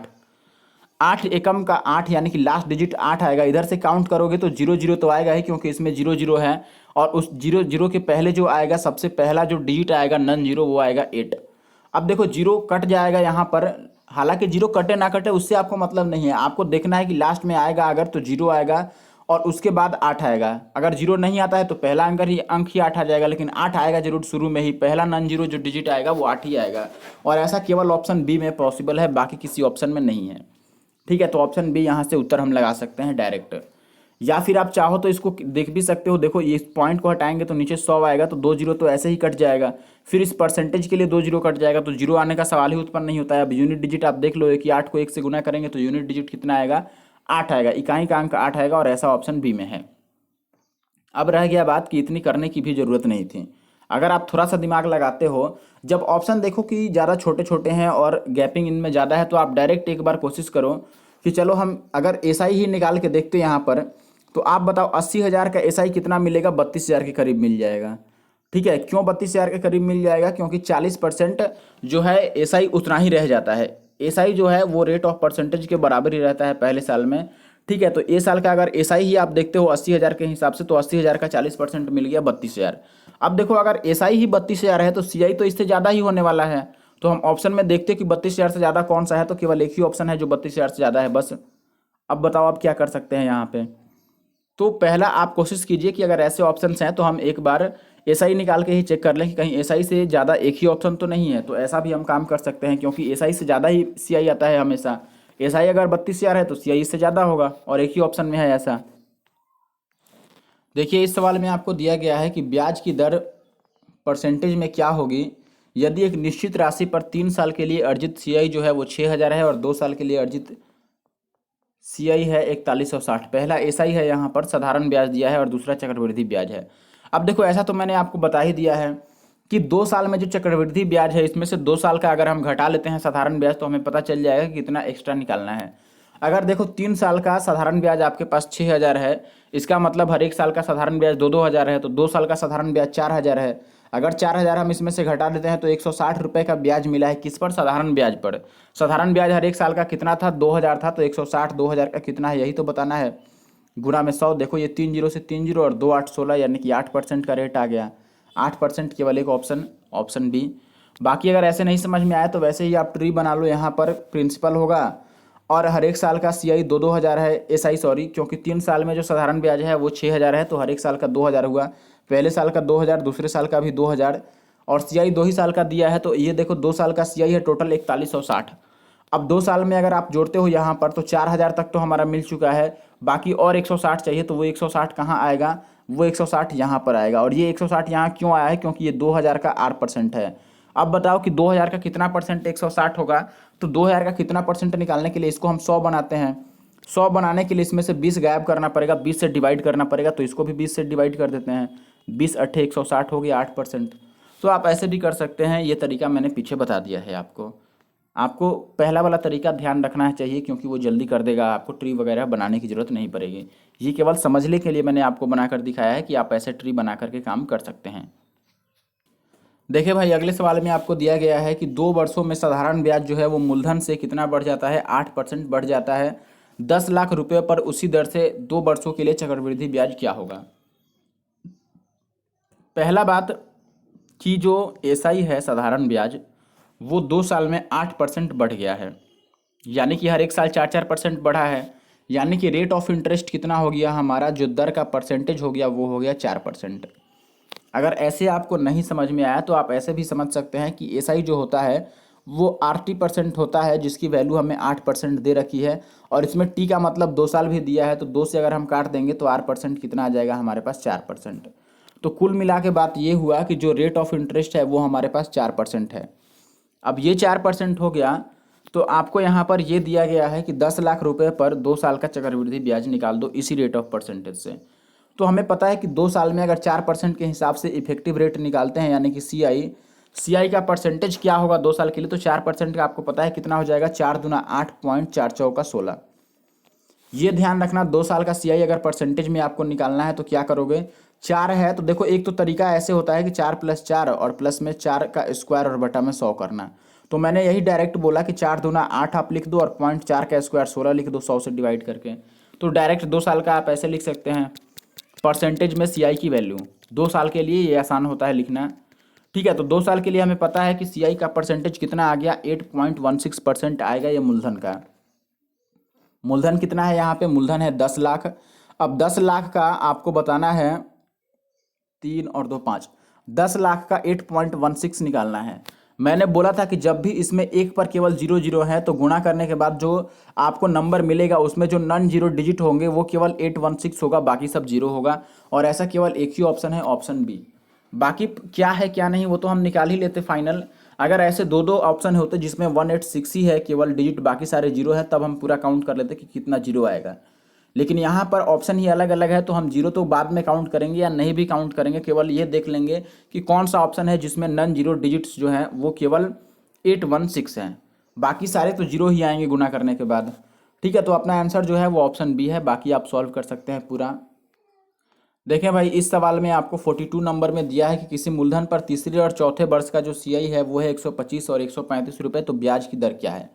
8 एकम का 8 यानी कि लास्ट डिजिट 8 आएगा। इधर से काउंट करोगे तो 0 0 तो आएगा ही, क्योंकि इसमें 0 0 है और उस 0 0 के पहले जो आएगा सबसे पहला जो डिजिट आएगा नन जीरो वो आएगा 8। अब देखो 0 कट जाएगा यहाँ पर, हालांकि 0 कटे ना कटे उससे आपको मतलब नहीं है, आपको देखना है कि लास्ट में आएगा अगर तो 0 आएगा और उसके बाद 8 आएगा। अगर 0 नहीं आता है तो पहला अंक ही 8 आ जाएगा, लेकिन 8 आएगा जरूर शुरू में ही, पहला नॉन जीरो जो डिजिट आएगा वो 8 ही आएगा। और ऐसा केवल ऑप्शन बी में पॉसिबल है, बाकी किसी ऑप्शन में नहीं है। ठीक है, तो ऑप्शन बी यहाँ से उत्तर हम लगा सकते हैं डायरेक्ट। या फिर आप चाहो तो इसको देख भी सकते हो, देखो इस पॉइंट को हटाएंगे तो नीचे 100 आएगा तो 2 जीरो तो ऐसे ही कट जाएगा, फिर इस परसेंटेज के लिए 2 जीरो कट जाएगा तो 0 आने का सवाल ही उत्पन्न नहीं होता है। अब यूनिट डिजिट आप देख लो कि 8 को 1 से गुना करेंगे तो यूनिट डिजिट कितना आएगा, 8 आएगा, इकाई का अंक 8 आएगा और ऐसा ऑप्शन बी में है। अब रह गया बात कि इतनी करने की भी जरूरत नहीं थी, अगर आप थोड़ा सा दिमाग लगाते हो, जब ऑप्शन देखो कि ज़्यादा छोटे छोटे हैं और गैपिंग इनमें ज़्यादा है तो आप डायरेक्ट एक बार कोशिश करो कि चलो हम अगर एसआई ही निकाल के देखते हैं यहाँ पर तो आप बताओ 80,000 का एसआई कितना मिलेगा? 32,000 के करीब मिल जाएगा। ठीक है, क्यों 32,000 के करीब मिल जाएगा? क्योंकि 40% जो है एसआई उतना ही रह जाता है। एसआई जो है वो रेट ऑफ परसेंटेज के बराबर ही रहता है पहले साल में। ठीक है, तो ए साल का अगर एसआई ही आप देखते हो 80,000 के हिसाब से, तो 80,000 का 40% मिल गया 32,000। अब देखो अगर एसआई ही 32,000 है तो सीआई तो इससे ज़्यादा ही होने वाला है। तो हम ऑप्शन में देखते हैं कि 32,000 से ज़्यादा कौन सा है, तो केवल एक ही ऑप्शन है जो 32,000 से ज़्यादा है बस। अब बताओ आप क्या कर सकते हैं यहाँ पे? तो पहला आप कोशिश कीजिए कि अगर ऐसे ऑप्शंस हैं तो हम एक बार एसआई निकाल के ही चेक कर लें कि कहीं एसआई से ज़्यादा एक ही ऑप्शन तो नहीं है। तो ऐसा भी हम काम कर सकते हैं, क्योंकि एसआई से ज़्यादा ही सीआई आता है हमेशा। एसआई अगर 32,000 है तो सीआई इससे ज़्यादा होगा, और एक ही ऑप्शन में है ऐसा। देखिए इस सवाल में आपको दिया गया है कि ब्याज की दर परसेंटेज में क्या होगी यदि एक निश्चित राशि पर 3 साल के लिए अर्जित सीआई जो है वो 6,000 है और 2 साल के लिए अर्जित सीआई है 4160। पहला एसआई है, यहाँ पर साधारण ब्याज दिया है, और दूसरा चक्रवृद्धि ब्याज है। अब देखो ऐसा तो मैंने आपको बता ही दिया है कि 2 साल में जो चक्रवृद्धि ब्याज है इसमें से 2 साल का अगर हम घटा लेते हैं साधारण ब्याज तो हमें पता चल जाएगा कि कितना एक्स्ट्रा निकालना है। अगर देखो 3 साल का साधारण ब्याज आपके पास 6,000 है, इसका मतलब हर एक साल का साधारण ब्याज 2-2 हज़ार है, तो 2 साल का साधारण ब्याज 4,000 है। अगर 4,000 हम इसमें से घटा देते हैं तो 160 रुपये का ब्याज मिला है। किस पर? साधारण ब्याज पर। साधारण ब्याज हर एक साल का कितना था? 2,000 था, तो 160 2,000 का कितना है यही तो बताना है। गुणा में 100, देखो ये 3 जीरो से 3 जीरो और 2 8 16, यानी कि 8% का रेट आ गया। 8% केवल एक ऑप्शन, ऑप्शन बी। बाकी अगर ऐसे नहीं समझ में आया तो वैसे ही आप ट्री बना लो। यहाँ पर प्रिंसिपल होगा और हर एक साल का सीआई 2-2 हज़ार है, एसआई सॉरी, क्योंकि 3 साल में जो साधारण ब्याज है वो 6,000 है, तो हर एक साल का 2,000 हुआ। पहले साल का 2,000, दूसरे साल का भी 2,000, और सीआई 2 ही साल का दिया है, तो ये देखो 2 साल का सीआई है टोटल 4160। अब 2 साल में अगर आप जोड़ते हो यहाँ पर तो 4,000 तक तो हमारा मिल चुका है। बाकी और 160 चाहिए, तो वो 160 कहाँ आएगा? वो 160 यहाँ पर आएगा। और ये 160 यहाँ क्यों आया है? क्योंकि ये 2,000 का 8% है। अब बताओ कि 2,000 का कितना परसेंट 160 होगा? तो 2,000 का कितना परसेंट निकालने के लिए इसको हम 100 बनाते हैं। 100 बनाने के लिए इसमें से 20 गायब करना पड़ेगा, 20 से डिवाइड करना पड़ेगा, तो इसको भी 20 से डिवाइड कर देते हैं। 20 अट्ठे 160 हो गया 8%। तो आप ऐसे भी कर सकते हैं, ये तरीका मैंने पीछे बता दिया है आपको। आपको पहला वाला तरीका ध्यान रखना है चाहिए, क्योंकि वो जल्दी कर देगा, आपको ट्री वगैरह बनाने की ज़रूरत नहीं पड़ेगी। ये केवल समझने के लिए मैंने आपको बनाकर दिखाया है कि आप ऐसे ट्री बना करके काम कर सकते हैं। देखिए भाई अगले सवाल में आपको दिया गया है कि 2 वर्षों में साधारण ब्याज जो है वो मूलधन से कितना बढ़ जाता है? 8% बढ़ जाता है। 10 लाख रुपये पर उसी दर से 2 वर्षों के लिए चक्रवृद्धि ब्याज क्या होगा? पहला बात कि जो एसआई है साधारण ब्याज वो 2 साल में 8% बढ़ गया है, यानी कि हर एक साल 4-4% बढ़ा है। यानी कि रेट ऑफ इंटरेस्ट कितना हो गया हमारा? जो दर का परसेंटेज हो गया वो हो गया 4%। अगर ऐसे आपको नहीं समझ में आया तो आप ऐसे भी समझ सकते हैं कि एसआई जो होता है वो RT% होता है, जिसकी वैल्यू हमें 8% दे रखी है, और इसमें टी का मतलब 2 साल भी दिया है, तो 2 से अगर हम काट देंगे तो R% कितना आ जाएगा हमारे पास? 4%। तो कुल मिला के बात ये हुआ कि जो रेट ऑफ इंटरेस्ट है वो हमारे पास 4% है। अब ये 4% हो गया, तो आपको यहाँ पर ये दिया गया है कि 10 लाख रुपए पर 2 साल का चक्रवृद्धि ब्याज निकाल दो इसी रेट ऑफ परसेंटेज से। तो हमें पता है कि 2 साल में अगर 4% के हिसाब से इफेक्टिव रेट निकालते हैं, यानी कि सीआई का परसेंटेज क्या होगा 2 साल के लिए? तो 4% का आपको पता है कितना हो जाएगा? 4 दूना 8, पॉइंट 4 चौका 16। ये ध्यान रखना, 2 साल का सीआई अगर परसेंटेज में आपको निकालना है तो क्या करोगे? 4 है तो देखो एक तो तरीका ऐसे होता है कि 4 + 4 और प्लस में 4 का स्क्वायर और बटा में 100 करना। तो मैंने यही डायरेक्ट बोला कि 4 दूना 8 आप लिख दो और पॉइंट 4 का स्क्वायर 16 लिख दो 100 से डिवाइड करके। तो डायरेक्ट 2 साल का आप ऐसे लिख सकते हैं, परसेंटेज में सीआई की वैल्यू 2 साल के लिए ये आसान होता है लिखना। ठीक है, तो 2 साल के लिए हमें पता है कि सीआई का परसेंटेज कितना आ गया? 8.16% आएगा ये मूलधन का। मूलधन कितना है यहाँ पे? मूलधन है 10 लाख। अब 10 लाख का आपको बताना है 3 और 2 5, 10 लाख का 8.16 निकालना है। मैंने बोला था कि जब भी इसमें एक पर केवल 0 0 है तो गुणा करने के बाद जो आपको नंबर मिलेगा उसमें जो नॉन जीरो डिजिट होंगे वो केवल 816 होगा, बाकी सब जीरो होगा। और ऐसा केवल एक ही ऑप्शन है, ऑप्शन बी। बाकी क्या है क्या नहीं वो तो हम निकाल ही लेते फाइनल। अगर ऐसे 2-2 ऑप्शन होते जिसमें 186 ही है केवल डिजिट, बाकी सारे जीरो है, तब हम पूरा काउंट कर लेते कि कितना जीरो आएगा। लेकिन यहाँ पर ऑप्शन ही अलग अलग है, तो हम जीरो तो बाद में काउंट करेंगे या नहीं भी काउंट करेंगे, केवल ये देख लेंगे कि कौन सा ऑप्शन है जिसमें नॉन जीरो डिजिट्स जो हैं वो केवल 816 हैं। बाकी सारे तो जीरो ही आएंगे गुना करने के बाद। ठीक है, तो अपना आंसर जो है वो ऑप्शन बी है, बाकी आप सॉल्व कर सकते हैं पूरा। देखें भाई, इस सवाल में आपको 42 नंबर में दिया है कि किसी मूलधन पर तीसरे और चौथे वर्ष का जो सीआई है वो है 125 और 135 रुपये, तो ब्याज की दर क्या है।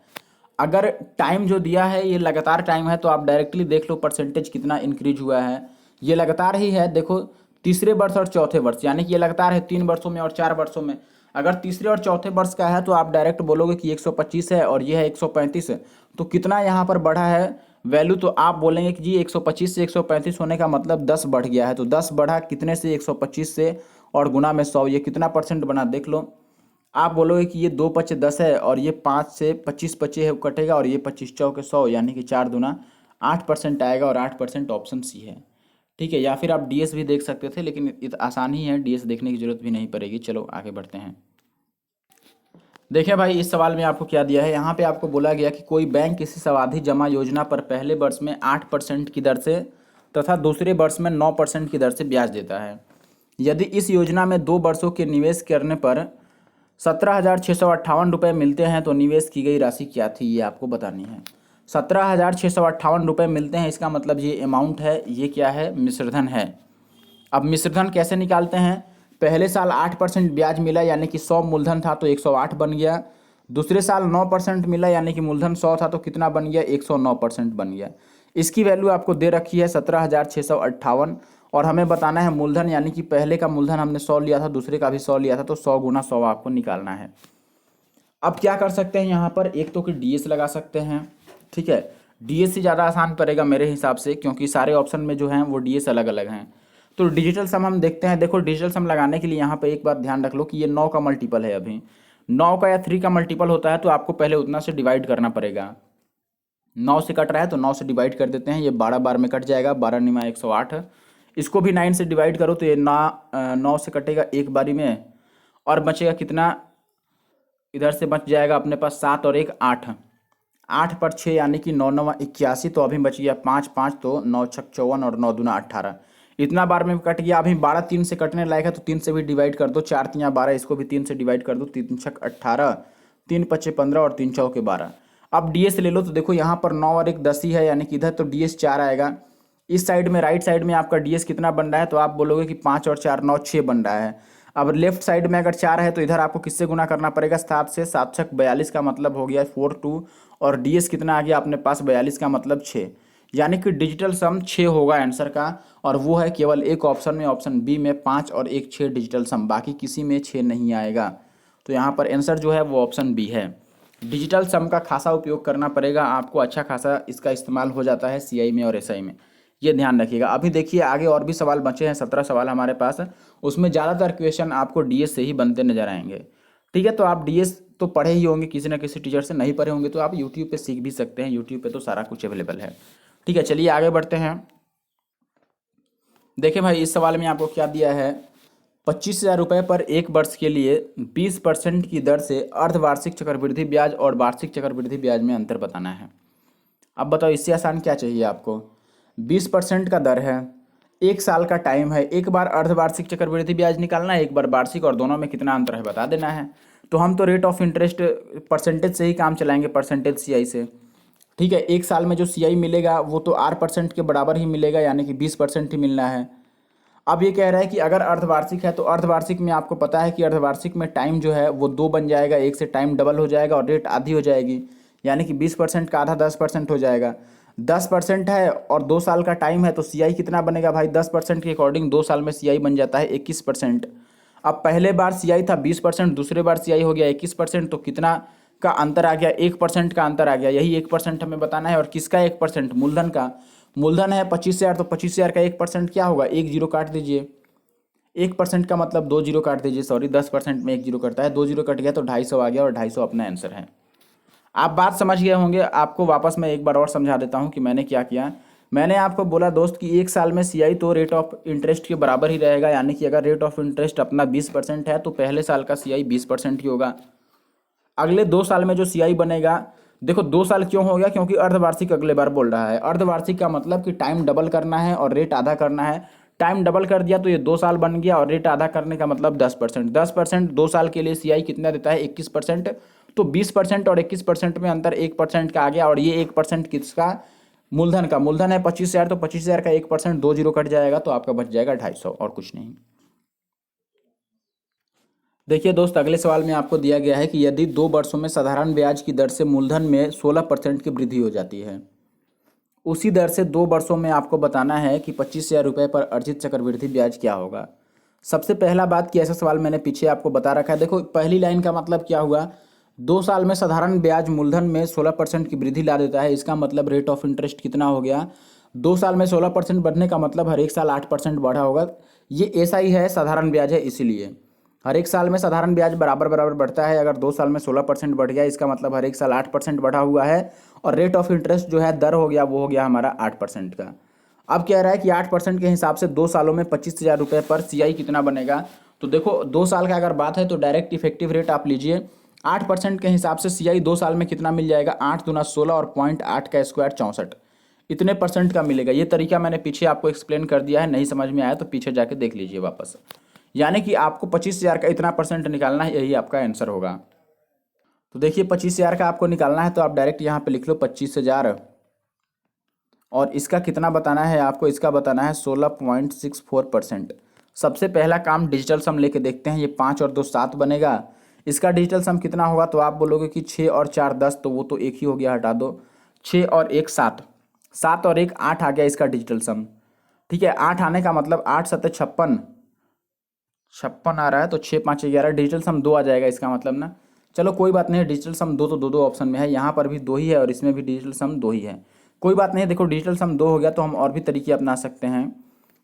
अगर टाइम जो दिया है ये लगातार टाइम है तो आप डायरेक्टली देख लो परसेंटेज कितना इंक्रीज हुआ है। ये लगातार ही है, देखो तीसरे वर्ष और चौथे वर्ष, यानी कि ये लगातार है 3 वर्षों में और 4 वर्षों में। अगर तीसरे और चौथे वर्ष का है तो आप डायरेक्ट बोलोगे कि 125 है और ये है 135 है, तो कितना यहाँ पर बढ़ा है वैल्यू, तो आप बोलेंगे कि जी 125 से 135 होने का मतलब 10 बढ़ गया है। तो 10 बढ़ा कितने से, 125 से, और गुना में 100, ये कितना परसेंट बना देख लो। आप बोलोगे कि ये 2 पचे 10 है और ये 5 से 25 बचे है कटेगा और ये 25 चौके 100, यानी कि 4 दूना 8% आएगा और 8% ऑप्शन सी है। ठीक है, या फिर आप डीएस भी देख सकते थे, लेकिन आसान ही है, डीएस देखने की जरूरत भी नहीं पड़ेगी। चलो आगे बढ़ते हैं। देखिए भाई, इस सवाल में आपको क्या दिया है, यहाँ पे आपको बोला गया कि कोई बैंक किसी सावधि जमा योजना पर पहले वर्ष में 8% की दर से तथा दूसरे वर्ष में 9% की दर से ब्याज देता है। यदि इस योजना में 2 वर्षों के निवेश करने पर 17,658 रुपये मिलते हैं तो निवेश की गई राशि क्या थी, ये आपको बतानी है। 17,658 रुपये मिलते हैं, इसका मतलब ये अमाउंट है, ये क्या है, मिश्रधन है। अब मिश्रधन कैसे निकालते हैं, पहले साल 8% ब्याज मिला यानी कि 100 मूलधन था तो 108 बन गया। दूसरे साल 9% मिला यानी कि मूलधन 100 था तो कितना बन गया, 109% बन गया। इसकी वैल्यू आपको दे रखी है 17,658, और हमें बताना है मूलधन, यानी कि पहले का मूलधन हमने 100 लिया था, दूसरे का भी 100 लिया था, तो 100 गुना 100 आपको निकालना है। अब क्या कर सकते हैं यहाँ पर, एक तो कि डीएस लगा सकते हैं। ठीक है, डीएस से ज़्यादा आसान पड़ेगा मेरे हिसाब से, क्योंकि सारे ऑप्शन में जो हैं वो डीएस अलग अलग हैं। तो डिजिटल सम हम देखते हैं। देखो डिजिटल सम लगाने के लिए यहाँ पे एक बात ध्यान रख लो कि ये 9 का मल्टीपल है, अभी 9 का या 3 का मल्टीपल होता है तो आपको पहले उतना से डिवाइड करना पड़ेगा। 9 से कट रहा है तो 9 से डिवाइड कर देते हैं, ये 12 बार में कट जाएगा, 12 निमा 108। इसको भी 9 से डिवाइड करो तो ये 9 से कटेगा एक बारी में, और बचेगा कितना, इधर से बच जाएगा अपने पास 7 और 1 8, 8 पर 6 यानी कि 9 9 81, तो अभी बच गया 5 5, तो 9 6 54 और 9 दूना 18, इतना बार में कट गया। अभी 12 3 से कटने लायक है तो 3 से भी डिवाइड कर दो, 4 3 12, इसको भी 3 से डिवाइड कर दो, 3 6 18, 3 5 15 और 3 6 12। अब डीएस ले लो तो देखो यहाँ पर 9 और 1 10 ही है, यानी कि इधर तो डीएस 4 आएगा। इस साइड में राइट साइड में आपका डीएस कितना बन रहा है, तो आप बोलोगे कि 5 और 4 9 6 बन रहा है। अब लेफ्ट साइड में अगर 4 है तो इधर आपको किससे गुना करना पड़ेगा, 7 से, 7 6 42 का मतलब हो गया 4 2, और डीएस कितना आ गया अपने पास 42 का मतलब 6, यानी कि डिजिटल सम 6 होगा आंसर का, और वो है केवल एक ऑप्शन में, ऑप्शन बी में 5 और 1 6 डिजिटल सम, बाकी किसी में 6 नहीं आएगा। तो यहाँ पर आंसर जो है वो ऑप्शन बी है। डिजिटल सम का खासा उपयोग करना पड़ेगा आपको, अच्छा खासा इसका इस्तेमाल हो जाता है सीआई में और एसआई में, ये ध्यान रखिएगा। अभी देखिए आगे और भी सवाल बचे हैं, 17 सवाल हमारे पास, उसमें ज़्यादातर क्वेश्चन आपको डीएस से ही बनते नजर आएंगे। ठीक है, तो आप डीएस तो पढ़े ही होंगे किसी ना किसी टीचर से, नहीं पढ़े होंगे तो आप यूट्यूब पे सीख भी सकते हैं, यूट्यूब पे तो सारा कुछ अवेलेबल है। ठीक है, चलिए आगे बढ़ते हैं। देखिए भाई, इस सवाल में आपको क्या दिया है, 25,000 रुपये पर एक वर्ष के लिए 20% की दर से अर्धवार्षिक चक्रवृद्धि ब्याज और वार्षिक चक्रवृद्धि ब्याज में अंतर बताना है। अब बताओ इससे आसान क्या चाहिए आपको, 20% का दर है, 1 साल का टाइम है, एक बार अर्धवार्षिक चक्रवृद्धि ब्याज निकालना है, एक बार वार्षिक, और दोनों में कितना अंतर है बता देना है। तो हम तो रेट ऑफ इंटरेस्ट परसेंटेज से ही काम चलाएंगे, परसेंटेज सीआई से। ठीक है, 1 साल में जो सीआई मिलेगा वो तो 8% के बराबर ही मिलेगा, यानी कि 20% ही मिलना है। अब ये कह रहा है कि अगर अर्धवार्षिक है तो अर्धवार्षिक में आपको पता है कि अर्धवार्षिक में टाइम जो है वो 2 बन जाएगा, 1 से टाइम डबल हो जाएगा और रेट आधी हो जाएगी, यानी कि 20% का आधा 10% हो जाएगा। 10% है और 2 साल का टाइम है तो सीआई कितना बनेगा भाई, 10% के अकॉर्डिंग 2 साल में सीआई बन जाता है 21%। अब पहले बार सीआई था 20%, दूसरे बार सीआई हो गया 21%, तो कितना का अंतर आ गया, 1% का अंतर आ गया। यही 1% हमें बताना है, और किसका 1%, मूलधन का। मूलधन है 25,000, तो 25,000 का 1% क्या होगा, 1 जीरो काट दीजिए, 1% का मतलब 2 जीरो काट दीजिए, सॉरी 10% में 1 जीरो कटता है, 2 जीरो कट गया तो 250 आ गया, और 250 अपना आंसर है। आप बात समझ गए होंगे, आपको वापस मैं एक बार और समझा देता हूँ कि मैंने क्या किया। मैंने आपको बोला दोस्त कि 1 साल में सीआई तो रेट ऑफ इंटरेस्ट के बराबर ही रहेगा, यानी कि अगर रेट ऑफ इंटरेस्ट अपना 20% है तो पहले साल का सीआई 20% ही होगा। अगले 2 साल में जो सीआई बनेगा, देखो 2 साल क्यों हो गया, क्योंकि अर्धवार्षिक अगले बार बोल रहा है। अर्धवार्षिक का मतलब कि टाइम डबल करना है और रेट आधा करना है। टाइम डबल कर दिया तो ये 2 साल बन गया, और रेट आधा करने का मतलब 10%। 10% 2 साल के लिए सीआई कितना देता है, 21%। तो 20% और 21% में अंतर 1% का आ गया। और ये 1% किसका? मूलधन का। मूलधन है 25,000, तो 25,000 का 1% 2 जीरो कट जाएगा, तो आपका बच जाएगा 250 और कुछ नहीं। देखिए दोस्त, अगले सवाल में आपको दिया गया है कि यदि 2 वर्षों में साधारण ब्याज की दर से मूलधन में 16% की वृद्धि हो जाती है, उसी दर से 2 वर्षों में आपको बताना है कि 25,000 रुपये पर अर्जित चक्रवृद्धि ब्याज क्या होगा। सबसे पहला बात कि ऐसा सवाल मैंने पीछे आपको बता रखा है। देखो, पहली लाइन का मतलब क्या हुआ? 2 साल में साधारण ब्याज मूलधन में 16% की वृद्धि ला देता है। इसका मतलब रेट ऑफ इंटरेस्ट कितना हो गया? 2 साल में 16% बढ़ने का मतलब हर एक साल 8% बढ़ा होगा। ये ऐसा ही है, साधारण ब्याज है, इसीलिए हर एक साल में साधारण ब्याज बराबर बराबर बढ़ता है। अगर 2 साल में 16% बढ़ गया, इसका मतलब हर एक साल 8% बढ़ा हुआ है। और रेट ऑफ इंटरेस्ट जो है, दर हो गया, वो हो गया हमारा 8% का। अब कह रहा है कि 8% के हिसाब से 2 सालों में 25,000 रुपये पर सीआई कितना बनेगा। तो देखो, 2 साल का अगर बात है तो डायरेक्ट इफेक्टिव रेट आप लीजिए। 8% के हिसाब से सीआई 2 साल में कितना मिल जाएगा? 8 दूना 16 और 0.8 का स्क्वायर 64, इतने परसेंट का मिलेगा। ये तरीका मैंने पीछे आपको एक्सप्लेन कर दिया है, नहीं समझ में आया तो पीछे जाके देख लीजिए वापस। यानी कि आपको 25,000 का इतना परसेंट निकालना है, यही आपका आंसर होगा। तो देखिए, 25,000 का आपको निकालना है तो आप डायरेक्ट यहाँ पे लिख लो 25,000, और इसका कितना बताना है आपको? इसका बताना है 16.64%। सबसे पहला काम डिजिटल सम लेके देखते हैं। ये 5 और 2 7 बनेगा। इसका डिजिटल सम कितना होगा? तो आप बोलोगे कि 6 और 4 10, तो वो तो एक ही हो गया, हटा दो। 6 और 1 7, 7 और 1 8 आ गया इसका डिजिटल सम। ठीक है, 8 आने का मतलब 8 7 56, 56 आ रहा है, तो 6 5 11, डिजिटल सम 2 आ जाएगा इसका मतलब ना। चलो कोई बात नहीं, डिजिटल सम 2 तो 2 2 ऑप्शन में है, यहाँ पर भी 2 ही है और इसमें भी डिजिटल सम 2 ही है। कोई बात नहीं, देखो डिजिटल सम 2 हो गया तो हम और भी तरीके अपना सकते हैं।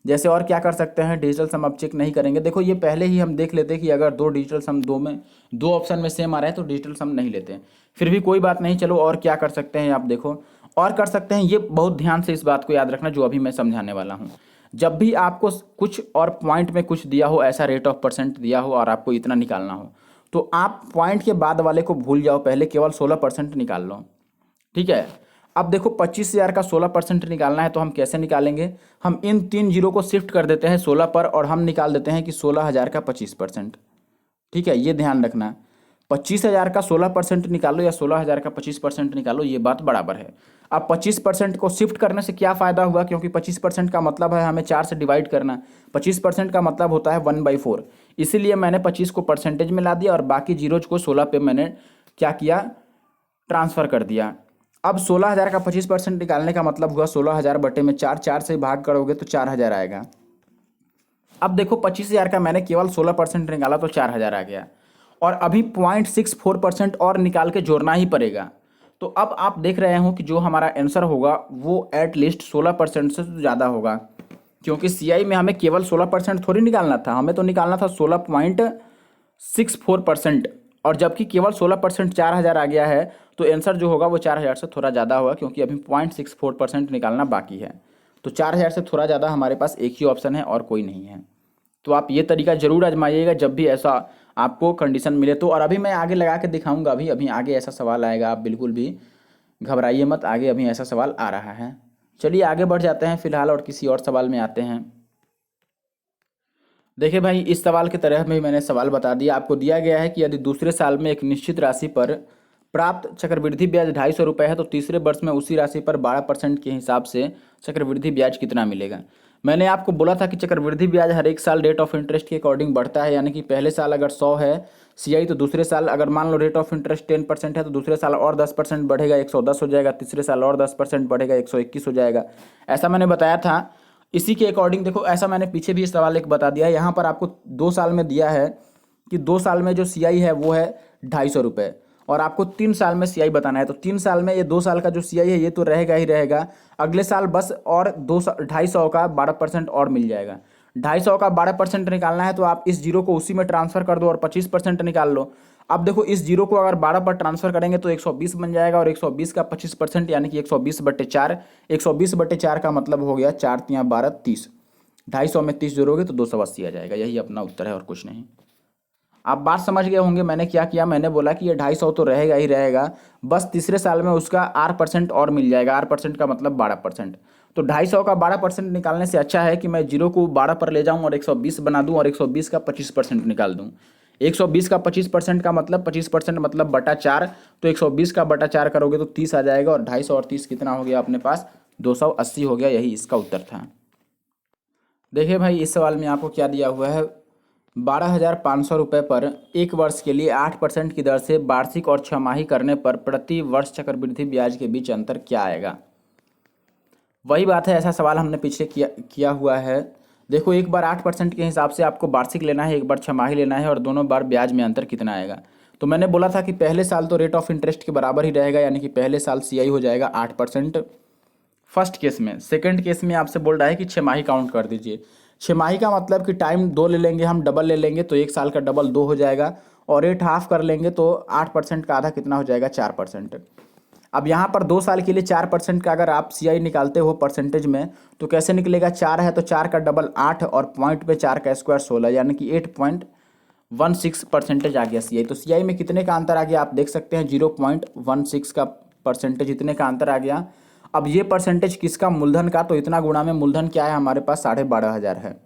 जैसे और क्या कर सकते हैं? डिजिटल सम अब चेक नहीं करेंगे। देखो, ये पहले ही हम देख लेते कि अगर 2 डिजिटल सम 2 में 2 ऑप्शन में सेम आ रहा है तो डिजिटल सम नहीं लेते। फिर भी कोई बात नहीं, चलो और क्या कर सकते हैं आप देखो। और कर सकते हैं, ये बहुत ध्यान से इस बात को याद रखना जो अभी मैं समझाने वाला हूँ। जब भी आपको कुछ और पॉइंट में कुछ दिया हो, ऐसा रेट ऑफ परसेंट दिया हो और आपको इतना निकालना हो, तो आप पॉइंट के बाद वाले को भूल जाओ, पहले केवल 16% निकाल लो। ठीक है, अब देखो 25,000 का 16% निकालना है तो हम कैसे निकालेंगे? हम इन 3 जीरो को शिफ्ट कर देते हैं 16 पर और हम निकाल देते हैं कि 16,000 का 25%। ठीक है, ये ध्यान रखना। 25,000 का 16% निकालो या 16,000 का 25% निकालो, ये बात बराबर है। अब 25% को शिफ्ट करने से क्या फ़ायदा हुआ? क्योंकि 25% का मतलब है हमें 4 से डिवाइड करना। 25% का मतलब होता है 1/4, इसीलिए मैंने 25 को परसेंटेज में ला दिया और बाकी जीरोज को 16 पे मैंने क्या किया? ट्रांसफ़र कर दिया। अब 16,000 का 25% निकालने का मतलब हुआ 16,000 बटे में 4, 4 से भाग करोगे तो 4,000 आएगा। अब देखो 25,000 का मैंने केवल 16% निकाला तो 4,000 आ गया, और अभी 0.64% और निकाल के जोड़ना ही पड़ेगा। तो अब आप देख रहे हो कि जो हमारा आंसर होगा वो एटलीस्ट 16% से ज़्यादा होगा, क्योंकि सीआई में हमें केवल 16% थोड़ी निकालना था, हमें तो निकालना था 16.64%। और जबकि केवल 16% 4,000 आ गया है, तो आंसर जो होगा वो 4,000 से थोड़ा ज़्यादा होगा, क्योंकि अभी 0.64% निकालना बाकी है। तो 4,000 से थोड़ा ज़्यादा हमारे पास एक ही ऑप्शन है और कोई नहीं है। तो आप ये तरीका ज़रूर आजमाइएगा जब भी ऐसा आपको कंडीशन मिले तो। और अभी मैं आगे लगा के दिखाऊंगा, अभी अभी आगे ऐसा सवाल आएगा, आप बिल्कुल भी घबराइए मत, आगे अभी ऐसा सवाल आ रहा है। चलिए आगे बढ़ जाते हैं फिलहाल और किसी और सवाल में आते हैं। देखिए भाई, इस सवाल की तरह में मैंने सवाल बता दिया। आपको दिया गया है कि यदि दूसरे साल में एक निश्चित राशि पर प्राप्त चक्रवृद्धि ब्याज 250 रुपये है तो तीसरे वर्ष में उसी राशि पर 12% के हिसाब से चक्रवृद्धि ब्याज कितना मिलेगा। मैंने आपको बोला था कि चक्रवृद्धि ब्याज हर एक साल रेट ऑफ इंटरेस्ट के अकॉर्डिंग बढ़ता है, यानी कि पहले साल अगर 100 है सीआई तो दूसरे साल अगर मान लो रेट ऑफ इंटरेस्ट 10% है तो दूसरे साल और 10% बढ़ेगा, 110 हो जाएगा। तीसरे साल और 10% बढ़ेगा, 121 हो जाएगा। ऐसा मैंने बताया था। इसी के अकॉर्डिंग देखो, ऐसा मैंने पीछे भी सवाल एक बता दिया है। यहाँ पर आपको 2 साल में दिया है कि 2 साल में जो सीआई है वो है 250 रुपये, और आपको 3 साल में सीआई बताना है। तो 3 साल में ये 2 साल का जो सीआई है ये तो रहेगा ही रहेगा, अगले साल बस और 250 का 12% और मिल जाएगा। 250 का 12% निकालना है तो आप इस जीरो को उसी में ट्रांसफर कर दो और 25% निकाल लो। अब देखो, इस जीरो को अगर 12 पर ट्रांसफर करेंगे तो 120 बन जाएगा, और 120 का 25% यानी कि 120/4। 120/4 का मतलब हो गया 4 तियाँ 12 30। 250 में 30 जोड़ोगे तो 280 आ जाएगा। यही अपना उत्तर है और कुछ नहीं। आप बात समझ गए होंगे मैंने क्या किया। मैंने बोला कि ये 250 तो रहेगा ही रहेगा, बस तीसरे साल में उसका R% और मिल जाएगा। R% का मतलब 12%। तो 250 का 12% निकालने से अच्छा है कि मैं जीरो को 12 पर ले जाऊं और 120 बना दूं और 120 का 25% निकाल दूं। 120 का 25% का मतलब 25% मतलब बटा 4, तो 120 का बटा 4 करोगे तो 30 आ जाएगा, और 250 और 30 कितना हो गया अपने पास, 280 हो गया। यही इसका उत्तर था। देखिए भाई, इस सवाल में आपको क्या दिया हुआ है, 12,500 रुपये पर एक वर्ष के लिए 8% की दर से वार्षिक और छमाही करने पर प्रति वर्ष चक्रवृद्धि ब्याज के बीच अंतर क्या आएगा। वही बात है, ऐसा सवाल हमने पीछे किया हुआ है। देखो, एक बार 8% के हिसाब से आपको वार्षिक लेना है, एक बार छमाही लेना है, और दोनों बार ब्याज में अंतर कितना आएगा। तो मैंने बोला था कि पहले साल तो रेट ऑफ इंटरेस्ट के बराबर ही रहेगा, यानी कि पहले साल सीआई हो जाएगा 8% फर्स्ट केस में। सेकंड केस में आपसे बोल रहा है कि छमाही काउंट कर दीजिए। छमाही का मतलब कि टाइम 2 ले लेंगे हम, डबल ले लेंगे तो एक साल का डबल 2 हो जाएगा, और रेट हाफ कर लेंगे तो 8% का आधा कितना हो जाएगा, 4%। अब यहाँ पर 2 साल के लिए 4% का अगर आप सीआई निकालते हो परसेंटेज में, तो कैसे निकलेगा, 4 है तो 4 का डबल 8, और पॉइंट पे 4 का स्क्वायर 16, यानी कि 8.16% आ गया सीआई। तो सीआई में कितने का अंतर आ गया आप देख सकते हैं, 0.16 का परसेंटेज, इतने का अंतर आ गया। अब ये परसेंटेज किसका, मूलधन का, तो इतना गुणा में मूलधन क्या है हमारे पास, 12,500 है।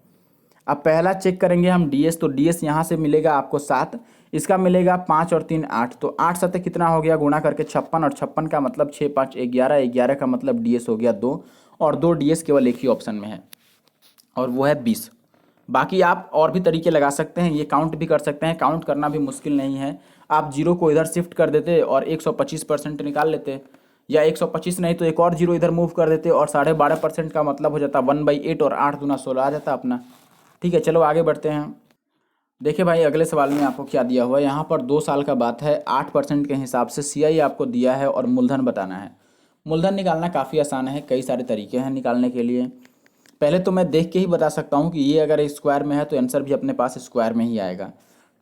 अब पहला चेक करेंगे हम डीएस, तो डीएस यहाँ से मिलेगा आपको 7, इसका मिलेगा 5 और 3 8, तो 8 7 कितना हो गया, गुणा करके 56, और 56 का मतलब 6 5 11, 11 का मतलब डीएस हो गया 2, और 2 डीएस केवल एक ही ऑप्शन में है, और वो है 20। बाकी आप और भी तरीके लगा सकते हैं, ये काउंट भी कर सकते हैं, काउंट करना भी मुश्किल नहीं है। आप जीरो को इधर शिफ्ट कर देते और 125% निकाल लेते, या 125 नहीं तो एक और जीरो इधर मूव कर देते, और 12.5% का मतलब हो जाता 1/8, और 8 दूना 16 आ जाता अपना। ठीक है, चलो आगे बढ़ते हैं। देखिए भाई, अगले सवाल में आपको क्या दिया हुआ है, यहाँ पर 2 साल का बात है, 8% के हिसाब से सीआई आपको दिया है, और मूलधन बताना है। मूलधन निकालना काफ़ी आसान है, कई सारे तरीके हैं निकालने के लिए। पहले तो मैं देख के ही बता सकता हूँ कि ये अगर स्क्वायर में है तो आंसर भी अपने पास स्क्वायर में ही आएगा।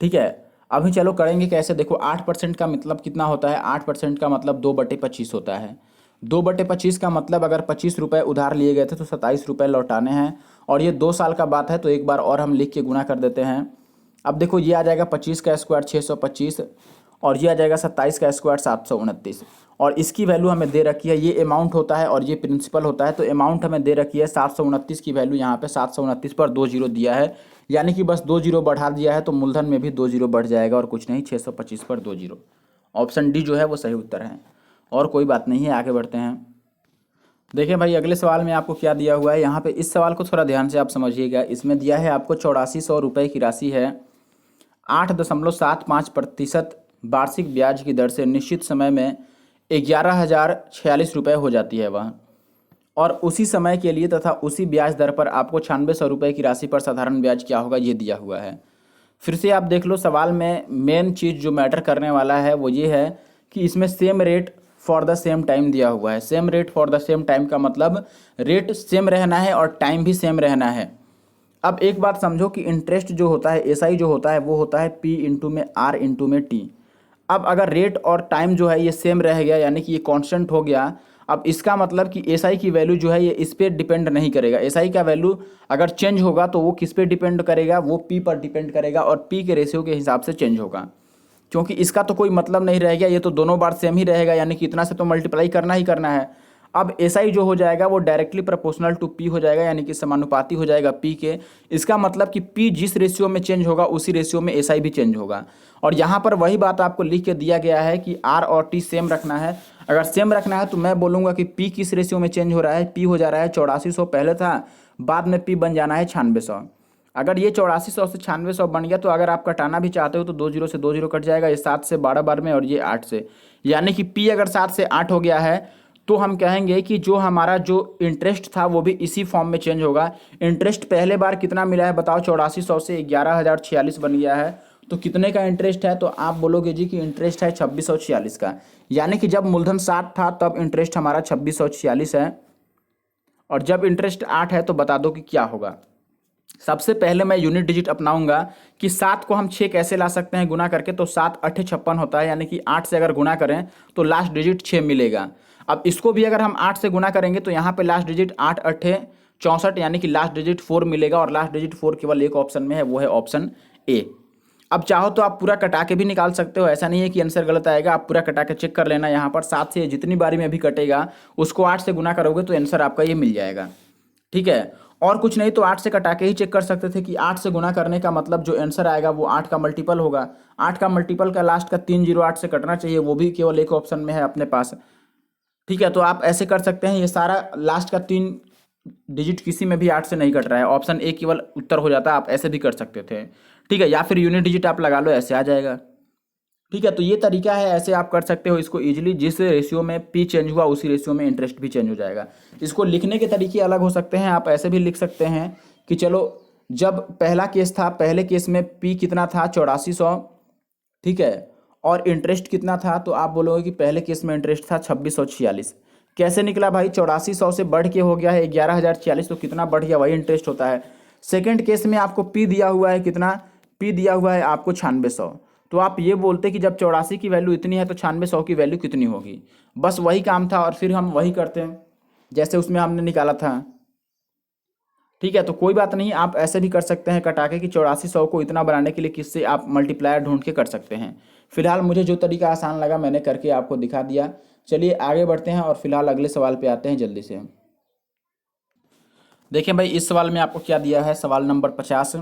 ठीक है, अभी चलो करेंगे कैसे। देखो, 8% का मतलब कितना होता है, 8% का मतलब 2/25 होता है। 2/25 का मतलब अगर 25 रुपये उधार लिए गए थे तो 27 रुपये लौटाने हैं, और ये 2 साल का बात है, तो एक बार और हम लिख के गुना कर देते हैं। अब देखो, ये आ जाएगा 25 का स्क्वायर 625, और ये आ जाएगा 27 का स्क्वायर 729, और इसकी वैल्यू हमें दे रखी है, ये अमाउंट होता है और ये प्रिंसिपल होता है। तो अमाउंट हमें दे रखी है 729 की वैल्यू, यहाँ पे 729 पर 2 जीरो दिया है, यानी कि बस 2 जीरो बढ़ा दिया है, तो मूलधन में भी 2 जीरो बढ़ जाएगा, और कुछ नहीं, 625 पर 2 जीरो। ऑप्शन डी जो है वो सही उत्तर है, और कोई बात नहीं है, आगे बढ़ते हैं। देखिए भाई, अगले सवाल में आपको क्या दिया हुआ है, यहाँ पे इस सवाल को थोड़ा ध्यान से आप समझिएगा। इसमें दिया है आपको 8400 रुपये की राशि है, 8.75% वार्षिक ब्याज की दर से निश्चित समय में 11,046 रुपये हो जाती है वह, और उसी समय के लिए तथा उसी ब्याज दर पर आपको 9600 रुपये की राशि पर साधारण ब्याज क्या होगा, ये दिया हुआ है। फिर से आप देख लो, सवाल में मेन चीज़ जो मैटर करने वाला है वो ये है कि इसमें same rate for the same time दिया हुआ है। Same rate for the same time का मतलब रेट सेम रहना है और टाइम भी सेम रहना है। अब एक बात समझो कि इंटरेस्ट जो होता है, एसआई जो होता है, वो होता है पी इंटू में आर इंटू में टी। अब अगर रेट और टाइम जो है ये सेम रह गया, यानी कि ये कांस्टेंट हो गया, अब इसका मतलब कि एसआई की वैल्यू जो है ये इस पर डिपेंड नहीं करेगा। एसआई का वैल्यू अगर चेंज होगा तो वो किस पे डिपेंड करेगा, वो पी पर डिपेंड करेगा, और पी के रेशियो के हिसाब से चेंज होगा, क्योंकि इसका तो कोई मतलब नहीं रह गया, ये तो दोनों बार सेम ही रहेगा, यानी कि इतना से तो मल्टीप्लाई करना ही करना है। अब एसआई जो हो जाएगा वो डायरेक्टली प्रोपोर्शनल टू पी हो जाएगा, यानी कि समानुपाती हो जाएगा पी के। इसका मतलब कि पी जिस रेशियो में चेंज होगा उसी रेशियो में एसआई भी चेंज होगा। और यहाँ पर वही बात आपको लिख के दिया गया है कि आर और टी सेम रखना है। अगर सेम रखना है तो मैं बोलूँगा कि पी किस रेशियो में चेंज हो रहा है, पी हो जा रहा है 8400, पहले था, बाद में पी बन जाना है 9600। अगर ये 8400 से 9600 बन गया तो अगर आप कटाना भी चाहते हो तो 2 जीरो से 2 जीरो कट जाएगा, ये 7 से 12 बार में, और ये 8 से, यानी कि पी अगर 7 से 8 हो गया है तो हम कहेंगे कि जो हमारा जो इंटरेस्ट था वो भी इसी फॉर्म में चेंज होगा। इंटरेस्ट पहले बार कितना मिला है बताओ, 8400 से 11,046 बन गया है, तो कितने का इंटरेस्ट है, तो आप बोलोगे जी कि इंटरेस्ट है 2646 का, यानी कि जब मूलधन 7 था तब इंटरेस्ट हमारा 2646 है, और जब इंटरेस्ट 8 है तो बता दो कि क्या होगा। सबसे पहले मैं यूनिट डिजिट अपनाऊंगा कि 7 को हम 6 कैसे ला सकते हैं गुना करके, तो 7 8 56 होता है, यानी कि 8 से अगर गुना करें तो लास्ट डिजिट 6 मिलेगा। अब इसको भी अगर हम 8 से गुना करेंगे तो यहाँ पे लास्ट डिजिट 8 8 64, यानी कि लास्ट डिजिट 4 मिलेगा, और लास्ट डिजिट 4 केवल एक ऑप्शन में है, वो है ऑप्शन ए। अब चाहो तो आप पूरा कटा के भी निकाल सकते हो, ऐसा नहीं है कि आंसर गलत आएगा, आप पूरा कटा के चेक कर लेना। यहाँ पर 7 से जितनी बारी में भी कटेगा उसको 8 से गुना करोगे तो आंसर आपका ये मिल जाएगा। ठीक है, और कुछ नहीं तो 8 से कटा के ही चेक कर सकते थे कि 8 से गुना करने का मतलब जो आंसर आएगा वो 8 का मल्टीपल होगा। 8 का मल्टीपल का लास्ट का 3 जीरो 8 से कटना चाहिए, वो भी केवल एक ऑप्शन में है अपने पास। ठीक है, तो आप ऐसे कर सकते हैं, ये सारा लास्ट का 3 डिजिट किसी में भी 8 से नहीं कट रहा है, ऑप्शन ए केवल उत्तर हो जाता है। आप ऐसे भी कर सकते थे। ठीक है, या फिर यूनिट डिजिट आप लगा लो, ऐसे आ जाएगा। ठीक है, तो ये तरीका है, ऐसे आप कर सकते हो इसको इजीली। जिस रेशियो में पी चेंज हुआ उसी रेशियो में इंटरेस्ट भी चेंज हो जाएगा। इसको लिखने के तरीके अलग हो सकते हैं, आप ऐसे भी लिख सकते हैं कि चलो जब पहला केस था, पहले केस में पी कितना था 8400, ठीक है, और इंटरेस्ट कितना था, तो आप बोलोगे कि पहले केस में इंटरेस्ट था 2646। कैसे निकला भाई, 8400 से बढ़ के हो गया है 11046, तो कितना बढ़ गया, वही इंटरेस्ट होता है। सेकेंड केस में आपको पी दिया हुआ है कितना, पी दिया हुआ है आपको 9600, तो आप ये बोलते कि जब 84 की वैल्यू इतनी है तो 9600 की वैल्यू कितनी होगी। बस वही काम था और फिर हम वही करते हैं जैसे उसमें हमने निकाला था। ठीक है, तो कोई बात नहीं, आप ऐसे भी कर सकते हैं कटाके कि 8400 को इतना बनाने के लिए किससे आप मल्टीप्लायर ढूंढ के कर सकते हैं। फिलहाल मुझे जो तरीका आसान लगा मैंने करके आपको दिखा दिया। चलिए आगे बढ़ते हैं और फिलहाल अगले सवाल पे आते हैं जल्दी से। देखिए भाई, इस सवाल में आपको क्या दिया है, सवाल नंबर 50।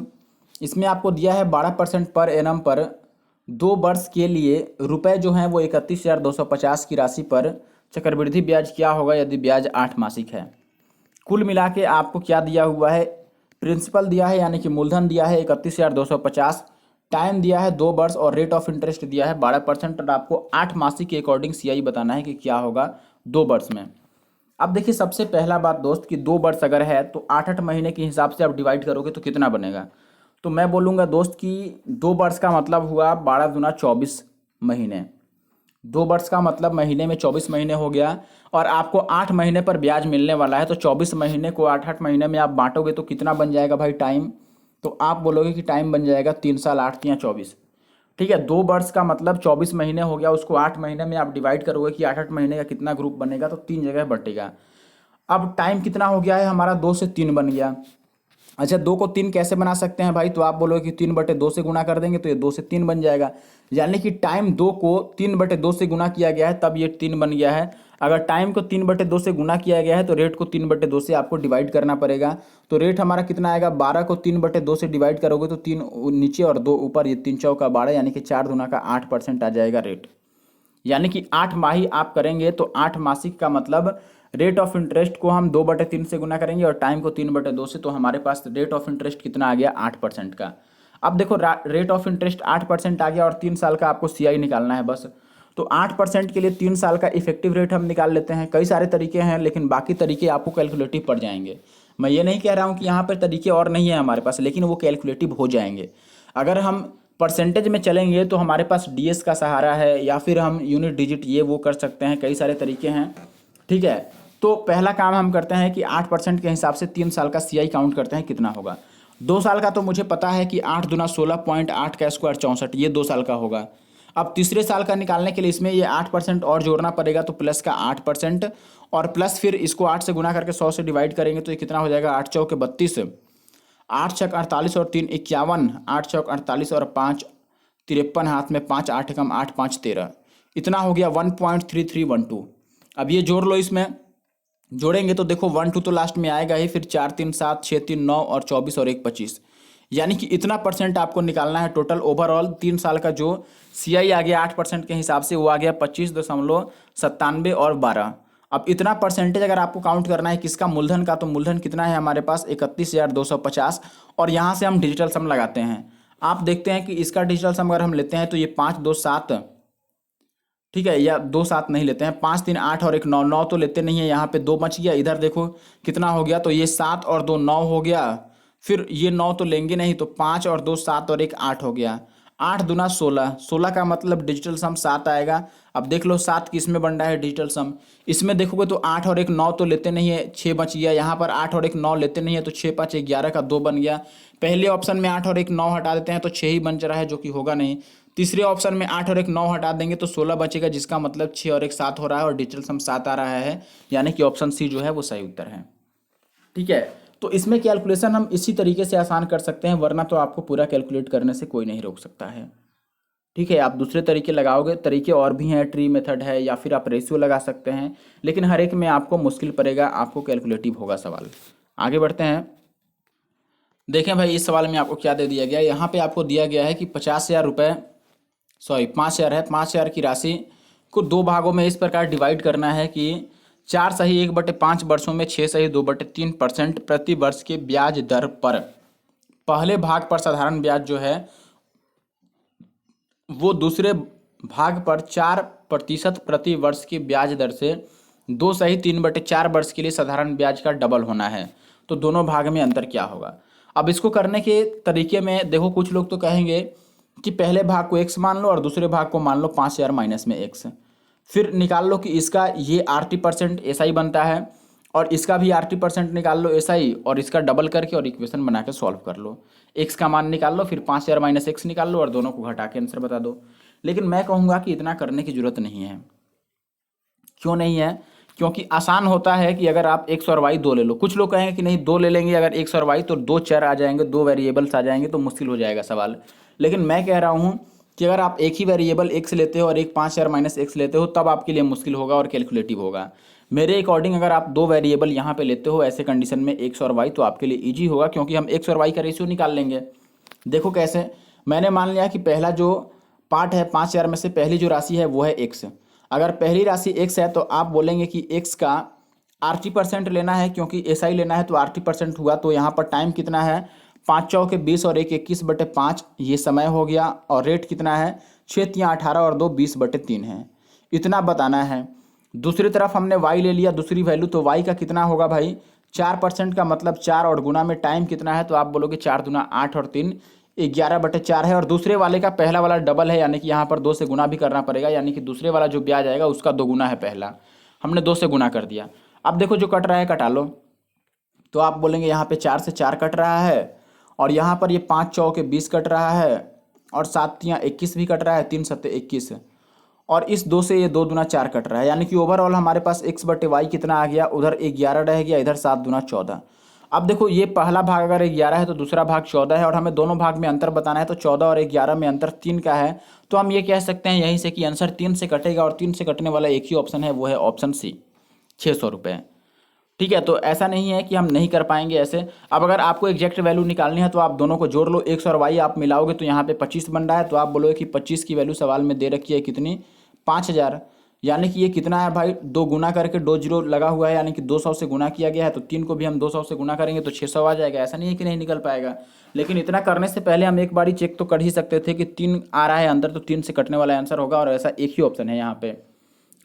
इसमें आपको दिया है 12% पर एनम पर 2 वर्ष के लिए रुपए जो हैं वो 31,250 की राशि पर चक्रवृद्धि ब्याज क्या होगा यदि ब्याज 8 मासिक है। कुल मिला के आपको क्या दिया हुआ है, प्रिंसिपल दिया है यानी कि मूलधन दिया है 31,250, टाइम दिया है 2 वर्ष और रेट ऑफ इंटरेस्ट दिया है 12%, और आपको 8 मासिक के अकॉर्डिंग सीआई बताना है कि क्या होगा 2 वर्ष में। अब देखिए सबसे पहला बात दोस्त कि 2 वर्ष अगर है तो 8-8 महीने के हिसाब से आप डिवाइड करोगे तो कितना बनेगा। तो मैं बोलूँगा दोस्त कि 2 वर्ष का मतलब हुआ 12 दूना 24 महीने। 2 वर्ष का मतलब महीने में 24 महीने हो गया, और आपको 8 महीने पर ब्याज मिलने वाला है, तो 24 महीने को 8-8 महीने में आप बांटोगे तो कितना बन जाएगा भाई टाइम। तो आप बोलोगे कि टाइम बन जाएगा 3 साल 8 या 24। ठीक है, 2 वर्ष का मतलब 24 महीने हो गया, उसको 8 महीने में आप डिवाइड करोगे कि 8-8 महीने का कितना ग्रुप बनेगा, तो 3 जगह बटेगा। अब टाइम कितना हो गया है हमारा, 2 से 3 बन गया। अच्छा, 2 को 3 कैसे बना सकते हैं भाई, तो आप बोलोगे कि 3/2 से गुना कर देंगे तो ये 2 से 3 बन जाएगा। यानी कि टाइम 2 को 3/2 से गुना किया गया है तब ये 3 बन गया है। अगर टाइम को 3/2 से गुना किया गया है तो रेट को 3/2 से आपको डिवाइड करना पड़ेगा। तो रेट हमारा कितना आएगा, 12 को 3/2 से डिवाइड करोगे तो 3 नीचे और 2 ऊपर, ये 3 चौका 12, यानी कि 4 दूना का 8% आ जाएगा रेट। यानी कि 8 माही आप करेंगे तो 8 मासिक का मतलब रेट ऑफ इंटरेस्ट को हम 2/3 से गुना करेंगे और टाइम को 3/2 से, तो हमारे पास रेट ऑफ इंटरेस्ट कितना आ गया 8% का। अब देखो रेट ऑफ इंटरेस्ट 8% आ गया और 3 साल का आपको सीआई निकालना है बस। तो 8% के लिए 3 साल का इफेक्टिव रेट हम निकाल लेते हैं। कई सारे तरीके हैं लेकिन बाकी तरीके आपको कैलकुलेटिव पड़ जाएंगे। मैं ये नहीं कह रहा हूँ कि यहाँ पर तरीके और नहीं है हमारे पास, लेकिन वो कैलकुलेटिव हो जाएंगे। अगर हम परसेंटेज में चलेंगे तो हमारे पास डीएस का सहारा है, या फिर हम यूनिट डिजिट ये वो कर सकते हैं, कई सारे तरीके हैं। ठीक है, तो पहला काम हम करते हैं कि 8% के हिसाब से 3 साल का सीआई काउंट करते हैं कितना होगा। 2 साल का तो मुझे पता है कि 8 दूना 16.8 का स्क्वायर 64, ये 2 साल का होगा। अब तीसरे साल का निकालने के लिए इसमें ये 8% और जोड़ना पड़ेगा, तो प्लस का 8%, और प्लस फिर इसको 8 से गुना करके 100 से डिवाइड करेंगे तो ये कितना हो जाएगा, 8 चौके 32, 8 छक 48 और 3 51, 8 चौक 48 और 5 53, हाथ में 5, 8 कम 8 5 13, इतना हो गया 1.3312। अब ये जोड़ लो, इसमें जोड़ेंगे तो देखो 1 2 तो लास्ट में आएगा ही, फिर 4 3 7 6 3 9 और 24 और 1 25, यानी कि इतना परसेंट आपको निकालना है टोटल ओवरऑल 3 साल का। जो सीआई आ गया 8% के हिसाब से वो आ गया 25.97 और 12। अब इतना परसेंटेज अगर आपको काउंट करना है किसका, मूलधन का, तो मूलधन कितना है हमारे पास 31,250, और यहाँ से हम डिजिटल सम लगाते हैं। आप देखते हैं कि इसका डिजिटल सम अगर हम लेते हैं तो ये 5 2 7, ठीक है, या 2 7 नहीं लेते हैं, 5 3 8 और 1 9, 9 तो लेते नहीं है, यहाँ पे 2 बच गया, इधर देखो कितना हो गया, तो ये 7 और 2 9 हो गया, फिर ये 9 तो लेंगे नहीं, तो 5 और 2 7 और 1 8 हो गया, 8 दूना 16, 16 का मतलब डिजिटल सम 7 आएगा। अब देख लो 7 किस में बन रहा है डिजिटल सम, इसमें देखोगे तो 8 और 1 9 तो लेते नहीं है, 6 बच गया, यहाँ पर 8 और 1 9 लेते नहीं है, तो 6 5 11 का 2 बन गया। पहले ऑप्शन में 8 और 1 9 हटा देते हैं तो 6 ही बन रहा है, जो कि होगा नहीं। तीसरे ऑप्शन में 8 और 1 9 हटा देंगे तो 16 बचेगा, जिसका मतलब 6 और 1 7 हो रहा है और डिजिटल सम 7 आ रहा है, यानी कि ऑप्शन सी जो है वो सही उत्तर है। ठीक है, तो इसमें कैलकुलेशन हम इसी तरीके से आसान कर सकते हैं, वरना तो आपको पूरा कैलकुलेट करने से कोई नहीं रोक सकता है। ठीक है, आप दूसरे तरीके लगाओगे, तरीके और भी हैं, ट्री मेथड है, या फिर आप रेशियो लगा सकते हैं, लेकिन हर एक में आपको मुश्किल पड़ेगा, आपको कैलकुलेटिव होगा सवाल। आगे बढ़ते हैं। देखें भाई, इस सवाल में आपको क्या दे दिया गया है। यहाँ पे आपको दिया गया है कि 50,000 रुपये, सॉरी 5,000 है, 5,000 की राशि को दो भागों में इस प्रकार डिवाइड करना है कि 4 सही 1/5 वर्षों में 6 सही 2/3% प्रति वर्ष के ब्याज दर पर पहले भाग पर साधारण ब्याज जो है वो दूसरे भाग पर 4% प्रति वर्ष की ब्याज दर से 2 सही 3/4 वर्ष के लिए साधारण ब्याज का डबल होना है। तो दोनों भाग में अंतर क्या होगा। अब इसको करने के तरीके में देखो, कुछ लोग तो कहेंगे कि पहले भाग को x मान लो और दूसरे भाग को मान लो 5,000 माइनस में x, फिर निकाल लो कि इसका ये RT% SI बनता है और इसका भी RT% निकाल लो SI और इसका डबल करके और इक्वेशन बना के सॉल्व कर लो। x का मान निकाल लो, फिर 5,000 माइनस x निकाल लो और दोनों को घटा के आंसर बता दो। लेकिन मैं कहूँगा कि इतना करने की जरूरत नहीं है। क्यों नहीं है? क्योंकि आसान होता है कि अगर आप x और y दो ले लो। कुछ लोग कहेंगे कि नहीं दो ले लेंगे अगर x और y तो दो चर आ जाएंगे, दो वेरिएबल्स आ जाएंगे तो मुश्किल हो जाएगा सवाल। लेकिन मैं कह रहा हूँ कि अगर आप एक ही वेरिएबल x लेते हो और एक 5,000 माइनस x लेते हो तब आपके लिए मुश्किल होगा और कैलकुलेटिव होगा। मेरे अकॉर्डिंग अगर आप दो वेरिएबल यहाँ पे लेते हो ऐसे कंडीशन में x और y तो आपके लिए ईजी होगा, क्योंकि हम x और y का रेशियो निकाल लेंगे। देखो कैसे, मैंने मान लिया कि पहला जो पार्ट है 5,000 में से पहली जो राशि है वो है x। अगर पहली राशि x है तो आप बोलेंगे कि x का RT% लेना है, क्योंकि SI लेना है तो RT% हुआ। तो यहाँ पर टाइम कितना है, 5 चौके 20 और 1 21/5 ये समय हो गया। और रेट कितना है, 6 तियाँ 18 और 2 20/3 है। इतना बताना है। दूसरी तरफ हमने y ले लिया दूसरी वैल्यू, तो y का कितना होगा भाई, 4% का मतलब 4 और गुना में टाइम कितना है, तो आप बोलोगे 4 दूना 8 और 3 11/4 है। और दूसरे वाले का पहला वाला डबल है, यानी कि यहाँ पर 2 से गुना भी करना पड़ेगा, यानी कि दूसरे वाला जो ब्याज आएगा उसका 2 गुना है पहला, हमने 2 से गुना कर दिया। अब देखो जो कट रहा है कटा लो, तो आप बोलेंगे यहाँ पे 4 से 4 कट रहा है और यहाँ पर ये 5 चौके 20 कट रहा है और 7 तियाँ 21 भी कट रहा है, 3 सत्ते 21 और इस 2 से ये 2 दूना 4 कट रहा है, यानी कि ओवरऑल हमारे पास x/y कितना आ गया, उधर 11 रह गया, इधर 7 दूना 14। अब देखो ये पहला भाग अगर 11 है तो दूसरा भाग 14 है और हमें दोनों भाग में अंतर बताना है, तो 14 और 11 में अंतर 3 का है। तो हम ये कह सकते हैं यहीं से कि आंसर 3 से कटेगा और 3 से कटने वाला एक ही ऑप्शन है, वो है ऑप्शन सी, 600 रुपये। ठीक है, तो ऐसा नहीं है कि हम नहीं कर पाएंगे ऐसे। अब अगर आपको एग्जैक्ट वैल्यू निकालनी है तो आप दोनों को जोड़ लो, x और y आप मिलाओगे तो यहाँ पे 25 बन रहा है, तो आप बोलोगे कि 25 की वैल्यू सवाल में दे रखी है कितनी, 5,000। यानी कि ये कितना है भाई, 2 गुना करके 2 जीरो लगा हुआ है, यानी कि 200 से गुना किया गया है, तो 3 को भी हम 200 से गुना करेंगे तो 600 आ जाएगा। ऐसा नहीं है कि नहीं निकल पाएगा, लेकिन इतना करने से पहले हम एक बार चेक तो कर ही सकते थे कि 3 आ रहा है अंदर, तो 3 से कटने वाला आंसर होगा और ऐसा एक ही ऑप्शन है यहाँ पे।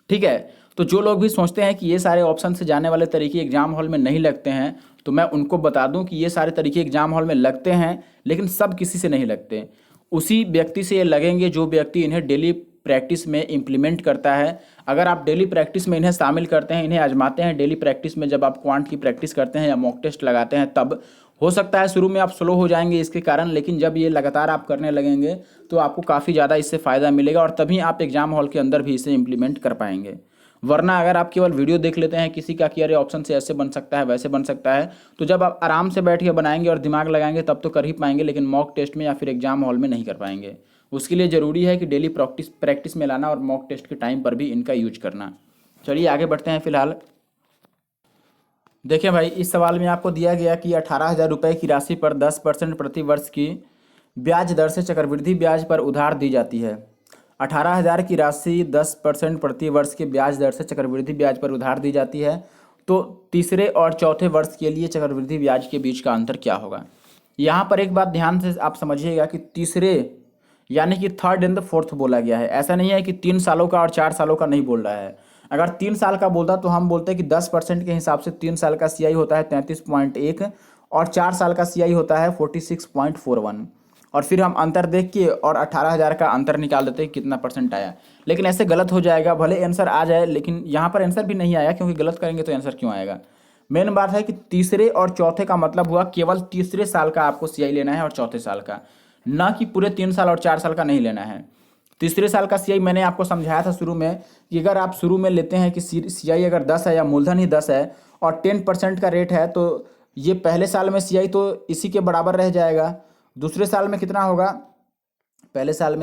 ठीक है, तो जो लोग भी सोचते हैं कि ये सारे ऑप्शन से जाने वाले तरीके एग्जाम हॉल में नहीं लगते हैं, तो मैं उनको बता दूं कि ये सारे तरीके एग्जाम हॉल में लगते हैं, लेकिन सब किसी से नहीं लगते। उसी व्यक्ति से ये लगेंगे जो व्यक्ति इन्हें डेली प्रैक्टिस में इम्प्लीमेंट करता है। अगर आप डेली प्रैक्टिस में इन्हें शामिल करते हैं, इन्हें आजमाते हैं डेली प्रैक्टिस में, जब आप क्वांट की प्रैक्टिस करते हैं या मॉक टेस्ट लगाते हैं, तब हो सकता है शुरू में आप स्लो हो जाएंगे इसके कारण, लेकिन जब ये लगातार आप करने लगेंगे तो आपको काफ़ी ज़्यादा इससे फ़ायदा मिलेगा और तभी आप एग्जाम हॉल के अंदर भी इसे इम्प्लीमेंट कर पाएंगे। वरना अगर आप केवल वीडियो देख लेते हैं किसी का कि अरे ऑप्शन से ऐसे बन सकता है वैसे बन सकता है, तो जब आप आराम से बैठ के बनाएंगे और दिमाग लगाएंगे तब तो कर ही पाएंगे, लेकिन मॉक टेस्ट में या फिर एग्जाम हॉल में नहीं कर पाएंगे। उसके लिए ज़रूरी है कि डेली प्रैक्टिस में लाना और मॉक टेस्ट के टाइम पर भी इनका यूज करना। चलिए आगे बढ़ते हैं। फिलहाल देखिए भाई, इस सवाल में आपको दिया गया कि 18,000 रुपये की राशि पर 10% प्रति वर्ष की ब्याज दर से चक्रवृद्धि ब्याज पर उधार दी जाती है। 18,000 की राशि 10% प्रति वर्ष के ब्याज दर से चक्रवृद्धि ब्याज पर उधार दी जाती है, तो तीसरे और चौथे वर्ष के लिए चक्रवृद्धि ब्याज के बीच का अंतर क्या होगा। यहाँ पर एक बात ध्यान से आप समझिएगा कि तीसरे यानी कि थर्ड एंड द फोर्थ बोला गया है। ऐसा नहीं है कि 3 सालों का और 4 सालों का नहीं बोल रहा है। अगर 3 साल का बोलता तो हम बोलते कि 10% के हिसाब से 3 साल का CI होता है 33.1 और 4 साल का CI होता है 46.41, और फिर हम अंतर देख के और 18,000 का अंतर निकाल देते हैं कितना परसेंट आया। लेकिन ऐसे गलत हो जाएगा, भले आंसर आ जाए लेकिन यहाँ पर आंसर भी नहीं आया, क्योंकि गलत करेंगे तो आंसर क्यों आएगा। मेन बात है कि तीसरे और चौथे का मतलब हुआ केवल तीसरे साल का आपको CI लेना है और चौथे साल का, ना कि पूरे 3 साल और 4 साल का नहीं लेना है। तीसरे साल का CI मैंने आपको समझाया था शुरू में कि अगर आप शुरू में लेते हैं कि CI अगर 10 है या मूलधन ही 10 है और 10% का रेट है, तो ये पहले साल में CI तो इसी के बराबर रह जाएगा। दूसरे साल में कितना होगा, पहले साल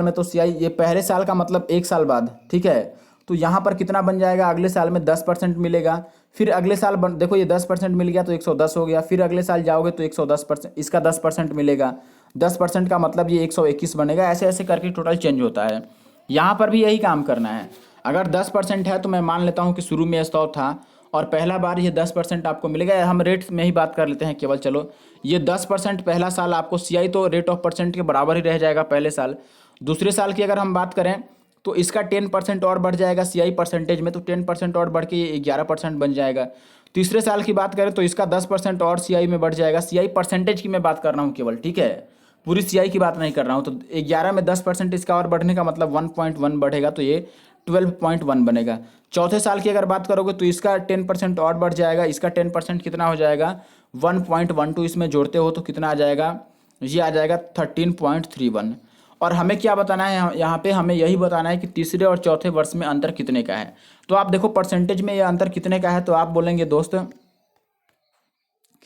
में तो CI ये पहले साल का मतलब 1 साल बाद, ठीक है, तो यहाँ पर कितना बन जाएगा, अगले साल में 10% मिलेगा। फिर अगले साल देखो ये 10% मिल गया तो 110 हो गया। फिर अगले साल जाओगे तो 110%, इसका 10% मिलेगा। 10% का मतलब ये 121 बनेगा। ऐसे ऐसे करके टोटल चेंज होता है। यहाँ पर भी यही काम करना है। अगर 10% है तो मैं मान लेता हूँ कि शुरू में 100 था और पहला बार ये 10% आपको मिलेगा। हम रेट में ही बात कर लेते हैं केवल। चलो ये 10% पहला साल आपको सीआई तो रेट ऑफ परसेंट के बराबर ही रह जाएगा पहले साल। दूसरे साल की अगर हम बात करें तो इसका 10% और बढ़ जाएगा सीआई परसेंटेज में, तो 10% और बढ़ के ये 11% बन जाएगा। तीसरे साल की बात करें तो इसका 10% और सीआई में बढ़ जाएगा। सीआई परसेंटेज की मैं बात कर रहा हूँ केवल, ठीक है, पूरी सीआई की बात नहीं कर रहा हूँ। तो 11 में 10% इसका और बढ़ने का मतलब 1.1 बढ़ेगा, तो ये 12.1 बनेगा। चौथे साल की अगर बात करोगे तो इसका 10% और बढ़ जाएगा। इसका 10% कितना हो जाएगा, 1.12 इसमें जोड़ते हो तो कितना आ जाएगा, ये आ जाएगा 13.31। और हमें क्या बताना है यहाँ पे, हमें यही बताना है कि तीसरे और चौथे वर्ष में अंतर कितने का है। तो आप देखो परसेंटेज में ये अंतर कितने का है, तो आप बोलेंगे दोस्त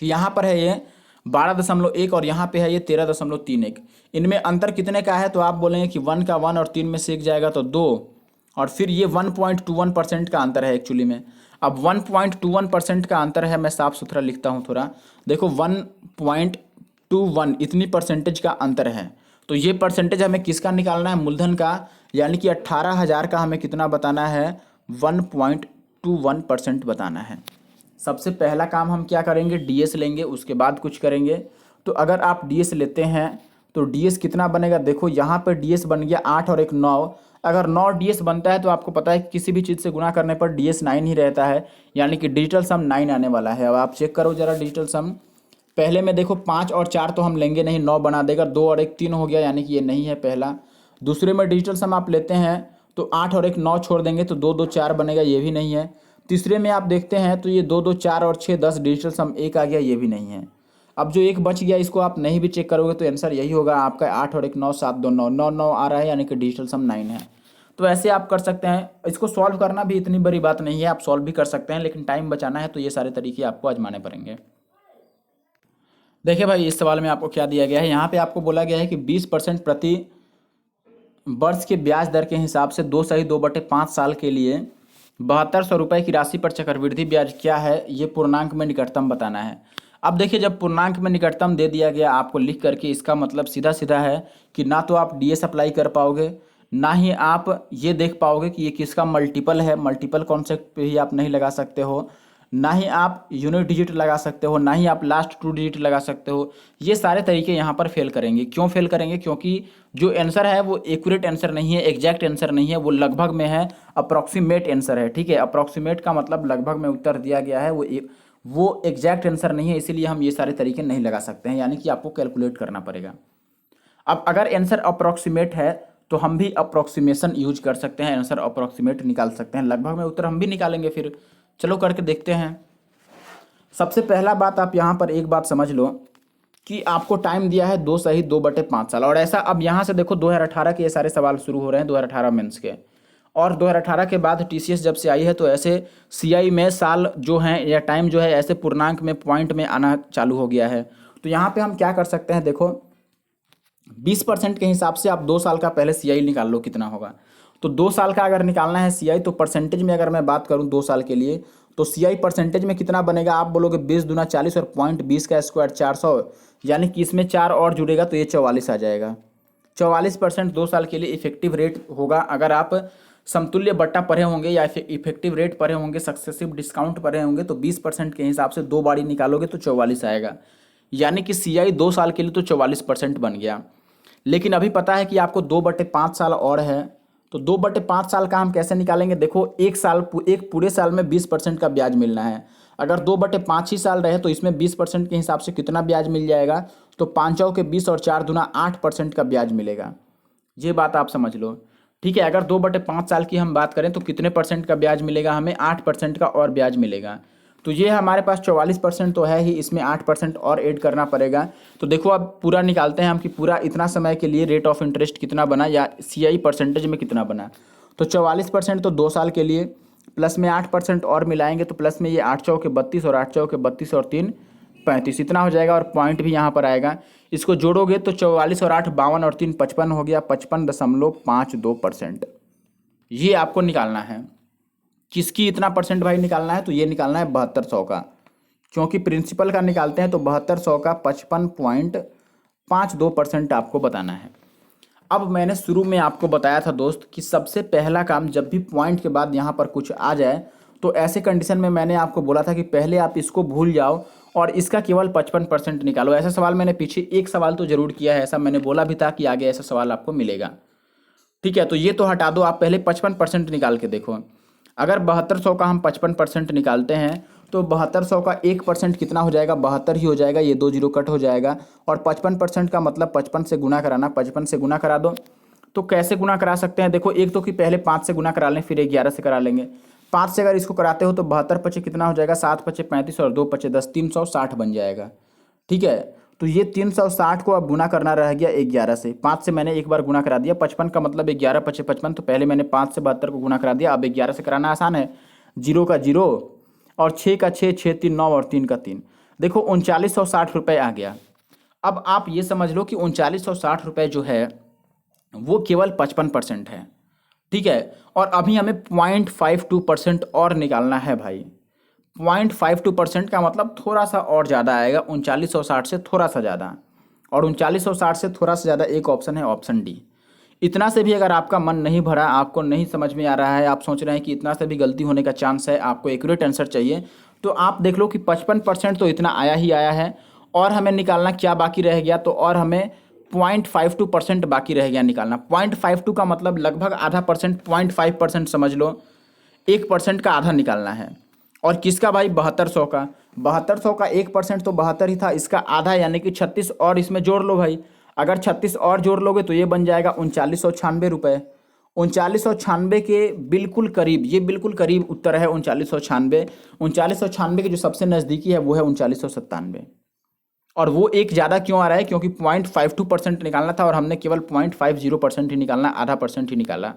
कि यहाँ पर है ये 12.1 और यहाँ पे है ये 13.31। इनमें अंतर कितने का है, तो आप बोलेंगे कि 1 का 1 और 3 में से एक जाएगा तो 2, और फिर ये 1.21% का अंतर है एक्चुअली में। अब 1.21% का अंतर है, मैं साफ सुथरा लिखता हूँ थोड़ा, देखो 1.21 इतनी परसेंटेज का अंतर है। तो ये परसेंटेज हमें किसका निकालना है, मूलधन का, यानी कि 18,000 का हमें कितना बताना है, 1.21% बताना है। सबसे पहला काम हम क्या करेंगे, डीएस लेंगे, उसके बाद कुछ करेंगे। तो अगर आप डीएस लेते हैं तो डीएस कितना बनेगा, देखो यहाँ पर डीएस बन गया 8 और 1 9। अगर 9 डीएस बनता है तो आपको पता है कि किसी भी चीज़ से गुना करने पर डीएस 9 ही रहता है, यानी कि डिजिटल सम 9 आने वाला है। अब आप चेक करो जरा डिजिटल सम। पहले में देखो 5 और 4 तो हम लेंगे नहीं, 9 बना देगा। 2 और 1 3 हो गया, यानी कि ये नहीं है पहला। दूसरे में डिजिटल सम आप लेते हैं तो 8 और 1 9 छोड़ देंगे तो 2 2 4 बनेगा, ये भी नहीं है। तीसरे में आप देखते हैं तो ये 2 2 4 और 6 10 डिजिटल सम 1 आ गया, ये भी नहीं है। अब जो एक बच गया इसको आप नहीं भी चेक करोगे तो आंसर यही होगा आपका 8 और 1 9 7 2 9 9 9 आ रहा है, यानी कि डिजिटल सम 9 है। तो ऐसे आप कर सकते हैं। इसको सॉल्व करना भी इतनी बड़ी बात नहीं है, आप सॉल्व भी कर सकते हैं, लेकिन टाइम बचाना है तो ये सारे तरीके आपको आजमाने पड़ेंगे। देखिए भाई, इस सवाल में आपको क्या दिया गया है, यहाँ पे आपको बोला गया है कि 20% प्रति वर्ष के ब्याज दर के हिसाब से 2/2/5 साल के लिए 7200 रुपये की राशि पर चक्रवृद्धि ब्याज क्या है, ये पूर्णांक में निकटतम बताना है। अब देखिए, जब पूर्णांक में निकटतम दे दिया गया आपको लिख करके, इसका मतलब सीधा सीधा है कि ना तो आप डीएस अप्लाई कर पाओगे, ना ही आप ये देख पाओगे कि ये किसका मल्टीपल है। मल्टीपल कॉन्सेप्ट पे ही आप नहीं लगा सकते हो, ना ही आप यूनिट डिजिट लगा सकते हो, ना ही आप लास्ट 2 डिजिट लगा सकते हो। ये सारे तरीके यहाँ पर फेल करेंगे। क्यों फेल करेंगे, क्योंकि जो आंसर है वो एक्यूरेट आंसर नहीं है, एग्जैक्ट आंसर नहीं है, वो लगभग में है, अप्रॉक्सीमेट आंसर है। ठीक है, अप्रॉक्सीमेट का मतलब लगभग में उत्तर दिया गया है, वो एग्जैक्ट आंसर नहीं है, इसीलिए हम ये सारे तरीके नहीं लगा सकते हैं, यानी कि आपको कैलकुलेट करना पड़ेगा। अब अगर आंसर अप्रॉक्सीमेट है तो हम भी अप्रॉक्सीमेशन यूज कर सकते हैं, आंसर अप्रॉक्सीमेट निकाल सकते हैं, लगभग में उत्तर हम भी निकालेंगे। फिर चलो करके देखते हैं। सबसे पहला बात आप यहाँ पर एक बात समझ लो कि आपको टाइम दिया है 2 सही 2/5 साल। और ऐसा अब यहाँ से देखो 2018 के ये सारे सवाल शुरू हो रहे हैं, 2018 मेंस के। और 2018 के बाद टीसीएस जब से आई है तो ऐसे सीआई में साल जो हैं या टाइम जो है ऐसे पूर्णांक में पॉइंट में आना चालू हो गया है। तो यहाँ पे हम क्या कर सकते हैं, देखो 20% के हिसाब से आप 2 साल का पहले सीआई निकाल लो कितना होगा। तो 2 साल का अगर निकालना है सीआई तो परसेंटेज में अगर मैं बात करूं 2 साल के लिए तो सीआई परसेंटेज में कितना बनेगा, आप बोलोगे 20 दूना 40 और पॉइंट 20 का स्क्वायर 400, यानी कि इसमें 4 और जुड़ेगा तो ये 44 आ जाएगा। 44% 2 साल के लिए इफेक्टिव रेट होगा। अगर आप समतुल्य बट्टा पढ़े होंगे या इफेक्टिव रेट पढ़े होंगे, सक्सेसिव डिस्काउंट पढ़े होंगे, तो 20% के हिसाब से 2 बारी निकालोगे तो 44 आएगा, यानी कि सीआई 2 साल के लिए तो 44% बन गया। लेकिन अभी पता है कि आपको 2/5 साल और है, तो 2/5 साल का हम कैसे निकालेंगे, देखो एक पूरे साल में 20% का ब्याज मिलना है। अगर 2/5 ही साल रहे तो इसमें 20% के हिसाब से कितना ब्याज मिल जाएगा, तो 5 के 20 और 4 दूना 8% का ब्याज मिलेगा। ये बात आप समझ लो, ठीक है। अगर 2/5 साल की हम बात करें तो कितने परसेंट का ब्याज मिलेगा, हमें 8% का और ब्याज मिलेगा। तो ये हमारे पास 44% तो है ही, इसमें 8% और ऐड करना पड़ेगा। तो देखो अब पूरा निकालते हैं हम कि पूरा इतना समय के लिए रेट ऑफ इंटरेस्ट कितना बना या सीआई परसेंटेज में कितना बना। तो 44% तो 2 साल के लिए, प्लस में 8% और मिलाएंगे तो प्लस में ये 8 चौके 32 और 8 चौके 32 और 3 35 इतना हो जाएगा, और पॉइंट भी यहाँ पर आएगा। इसको जोड़ोगे तो 44 और 8 52 और 3 55 हो गया, 55.52%। ये आपको निकालना है। किसकी इतना परसेंट भाई निकालना है? तो ये निकालना है 7200 का, क्योंकि प्रिंसिपल का निकालते हैं तो 7200 का 55.52% आपको बताना है। अब मैंने शुरू में आपको बताया था दोस्त कि सबसे पहला काम जब भी पॉइंट के बाद यहाँ पर कुछ आ जाए तो ऐसे कंडीशन में मैंने आपको बोला था कि पहले आप इसको भूल जाओ और इसका केवल 55% निकालो। ऐसा सवाल मैंने पीछे एक सवाल तो जरूर किया है, ऐसा मैंने बोला भी था कि आगे ऐसा सवाल आपको मिलेगा। ठीक है, तो ये तो हटा दो, आप पहले 55% निकाल के देखो। अगर 7200 का हम 55% निकालते हैं तो 7200 का 1% कितना हो जाएगा? 72 ही हो जाएगा, ये 2 जीरो कट हो जाएगा। और 55% का मतलब 55 से गुना कराना, 55 से गुना करा दो। तो कैसे गुना करा सकते हैं? देखो, एक तो कि पहले 5 से गुना करा लें, फिर 11 से करा लेंगे। 5 से अगर इसको कराते हो तो 72 पचे कितना हो जाएगा? 7 पचे 35 और 2 पचे 10, 360 बन जाएगा। ठीक है, तो ये 360 को अब गुना करना रह गया 11 से। 5 से मैंने एक बार गुना करा दिया, 55 का मतलब 11 पचे 55, तो पहले मैंने 5 से 72 को गुना करा दिया। अब 11 से कराना आसान है, 0 का 0 और 6 का 6, 6 3 9 और 3 का 3। देखो 3960 रुपये आ गया। अब आप ये समझ लो कि 3960 रुपये जो है वो केवल 55% है। ठीक है, और अभी हमें 0.52% और निकालना है भाई। 0.52% का मतलब थोड़ा सा और ज़्यादा आएगा, 3960 से थोड़ा सा ज़्यादा। और 3960 से थोड़ा सा ज़्यादा एक ऑप्शन है, ऑप्शन डी। इतना से भी अगर आपका मन नहीं भरा, आपको नहीं समझ में आ रहा है, आप सोच रहे हैं कि इतना से भी गलती होने का चांस है, आपको एक्यूरेट आंसर चाहिए, तो आप देख लो कि 55% तो इतना आया ही आया है। और हमें निकालना क्या बाकी रह गया? तो और हमें 0.52% बाकी रह गया निकालना। 0.52 का मतलब लगभग आधा परसेंट, 0.5% समझ लो, 1% का आधा निकालना है। और किसका भाई? 7200 का। 7200 का 1% तो 72 ही था, इसका आधा यानी कि 36 और इसमें जोड़ लो भाई। अगर 36 और जोड़ लोगे तो ये बन जाएगा 3996 रुपये। 3996 के बिल्कुल करीब, ये बिल्कुल करीब उत्तर है 3996। 3996 के जो सबसे नज़दीकी है वो है 3997। और वो एक ज़्यादा क्यों आ रहा है? क्योंकि 0.52% निकालना था और हमने केवल 0.50% ही निकालना, आधा परसेंट ही निकाला।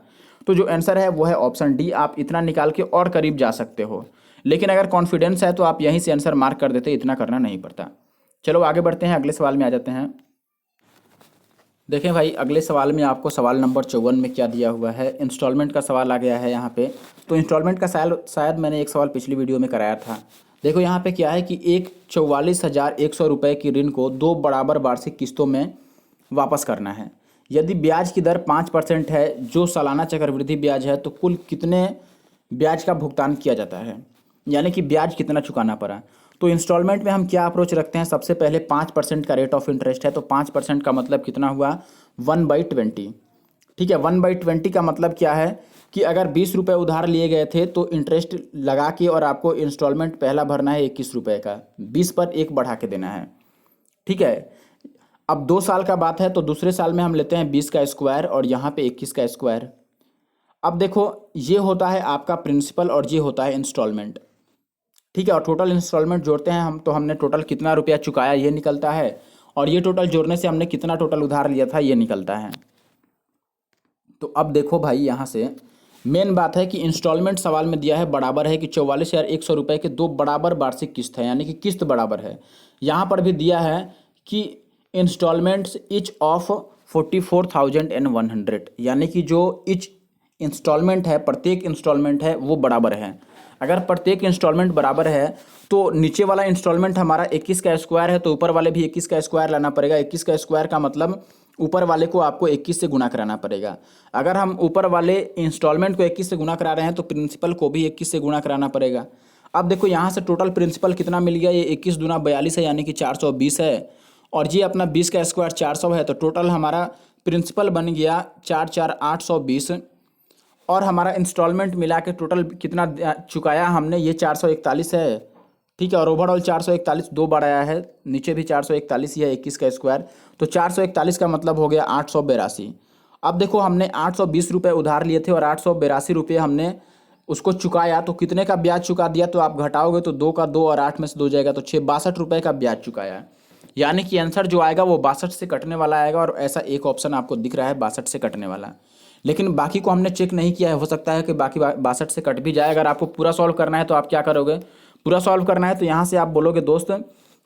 तो जो आंसर है वो है ऑप्शन डी। आप इतना निकाल के और करीब जा सकते हो, लेकिन अगर कॉन्फिडेंस है तो आप यहीं से आंसर मार्क कर देते, इतना करना नहीं पड़ता। चलो आगे बढ़ते हैं, अगले सवाल में आ जाते हैं। देखें भाई, अगले सवाल में आपको सवाल नंबर 54 में क्या दिया हुआ है? इंस्टॉलमेंट का सवाल आ गया है यहाँ पे। तो इंस्टॉलमेंट का शायद मैंने एक सवाल पिछली वीडियो में कराया था। देखो यहाँ पे क्या है कि एक 44,100 रुपये की ऋण को 2 बराबर वार्षिक किस्तों में वापस करना है। यदि ब्याज की दर 5% है, जो सालाना चक्रवृद्धि ब्याज है, तो कुल कितने ब्याज का भुगतान किया जाता है? यानी कि ब्याज कितना चुकाना पड़ा। तो इंस्टॉलमेंट में हम क्या अप्रोच रखते हैं? सबसे पहले 5% का रेट ऑफ इंटरेस्ट है, तो 5% का मतलब कितना हुआ? 1/20। ठीक है, 1/20 का मतलब क्या है कि अगर 20 रुपये उधार लिए गए थे तो इंटरेस्ट लगा के और आपको इंस्टॉलमेंट पहला भरना है 21 रुपये का, 20 पर 1 बढ़ा के देना है। ठीक है, अब 2 साल का बात है तो दूसरे साल में हम लेते हैं 20 का स्क्वायर और यहाँ पे 21 का स्क्वायर। अब देखो, ये होता है आपका प्रिंसिपल और ये होता है इंस्टॉलमेंट। ठीक है, और टोटल इंस्टॉलमेंट जोड़ते हैं हम तो हमने टोटल कितना रुपया चुकाया ये निकलता है, और ये टोटल जोड़ने से हमने कितना टोटल उधार लिया था ये निकलता है। तो अब देखो भाई, यहाँ से मेन बात है कि इंस्टॉलमेंट सवाल में दिया है बराबर है कि 44,100 रुपये के 2 बराबर वार्षिक किस्त है, यानी कि किस्त बराबर है। यहाँ पर भी दिया है कि इंस्टॉलमेंट्स इच ऑफ 44,100, यानी कि जो इच इंस्टॉलमेंट है, प्रत्येक इंस्टॉलमेंट है वो बराबर है। अगर प्रत्येक इंस्टॉलमेंट बराबर है तो नीचे वाला इंस्टॉलमेंट हमारा 21 का स्क्वायर है, तो ऊपर वाले भी 21 का स्क्वायर लाना पड़ेगा। 21 का स्क्वायर का मतलब ऊपर वाले को आपको 21 से गुना कराना पड़ेगा। अगर हम ऊपर वाले इंस्टॉलमेंट को 21 से गुना करा रहे हैं तो प्रिंसिपल को भी 21 से गुना कराना पड़ेगा। अब देखो यहाँ से टोटल प्रिंसिपल कितना मिल गया? ये 21 दूना 42 है, यानी कि 420 है। और ये अपना 20 का स्क्वायर 400 है, तो टोटल हमारा प्रिंसिपल बन गया 4,4,820। और हमारा इंस्टॉलमेंट मिला के टोटल कितना चुकाया हमने? ये 441 है। ठीक है, और ओवरऑल 441 2 बार आया है, नीचे भी 441 ही है, 21 का स्क्वायर, तो 441 का मतलब हो गया 882। अब देखो, हमने 820 रुपये उधार लिए थे और 882 रुपये हमने उसको चुकाया, तो कितने का ब्याज चुका दिया? तो आप घटाओगे तो 2 का 2 और 8 में से 2 जाएगा, तो 62 रुपये का ब्याज चुकाया। यानी कि आंसर जो आएगा वो 62 से कटने वाला आएगा, और ऐसा एक ऑप्शन आपको दिख रहा है 62 से कटने वाला। लेकिन बाकी को हमने चेक नहीं किया है, हो सकता है कि बाकी 62 से कट भी जाए। अगर आपको पूरा सॉल्व करना है तो आप क्या करोगे? पूरा सॉल्व करना है तो यहाँ से आप बोलोगे दोस्त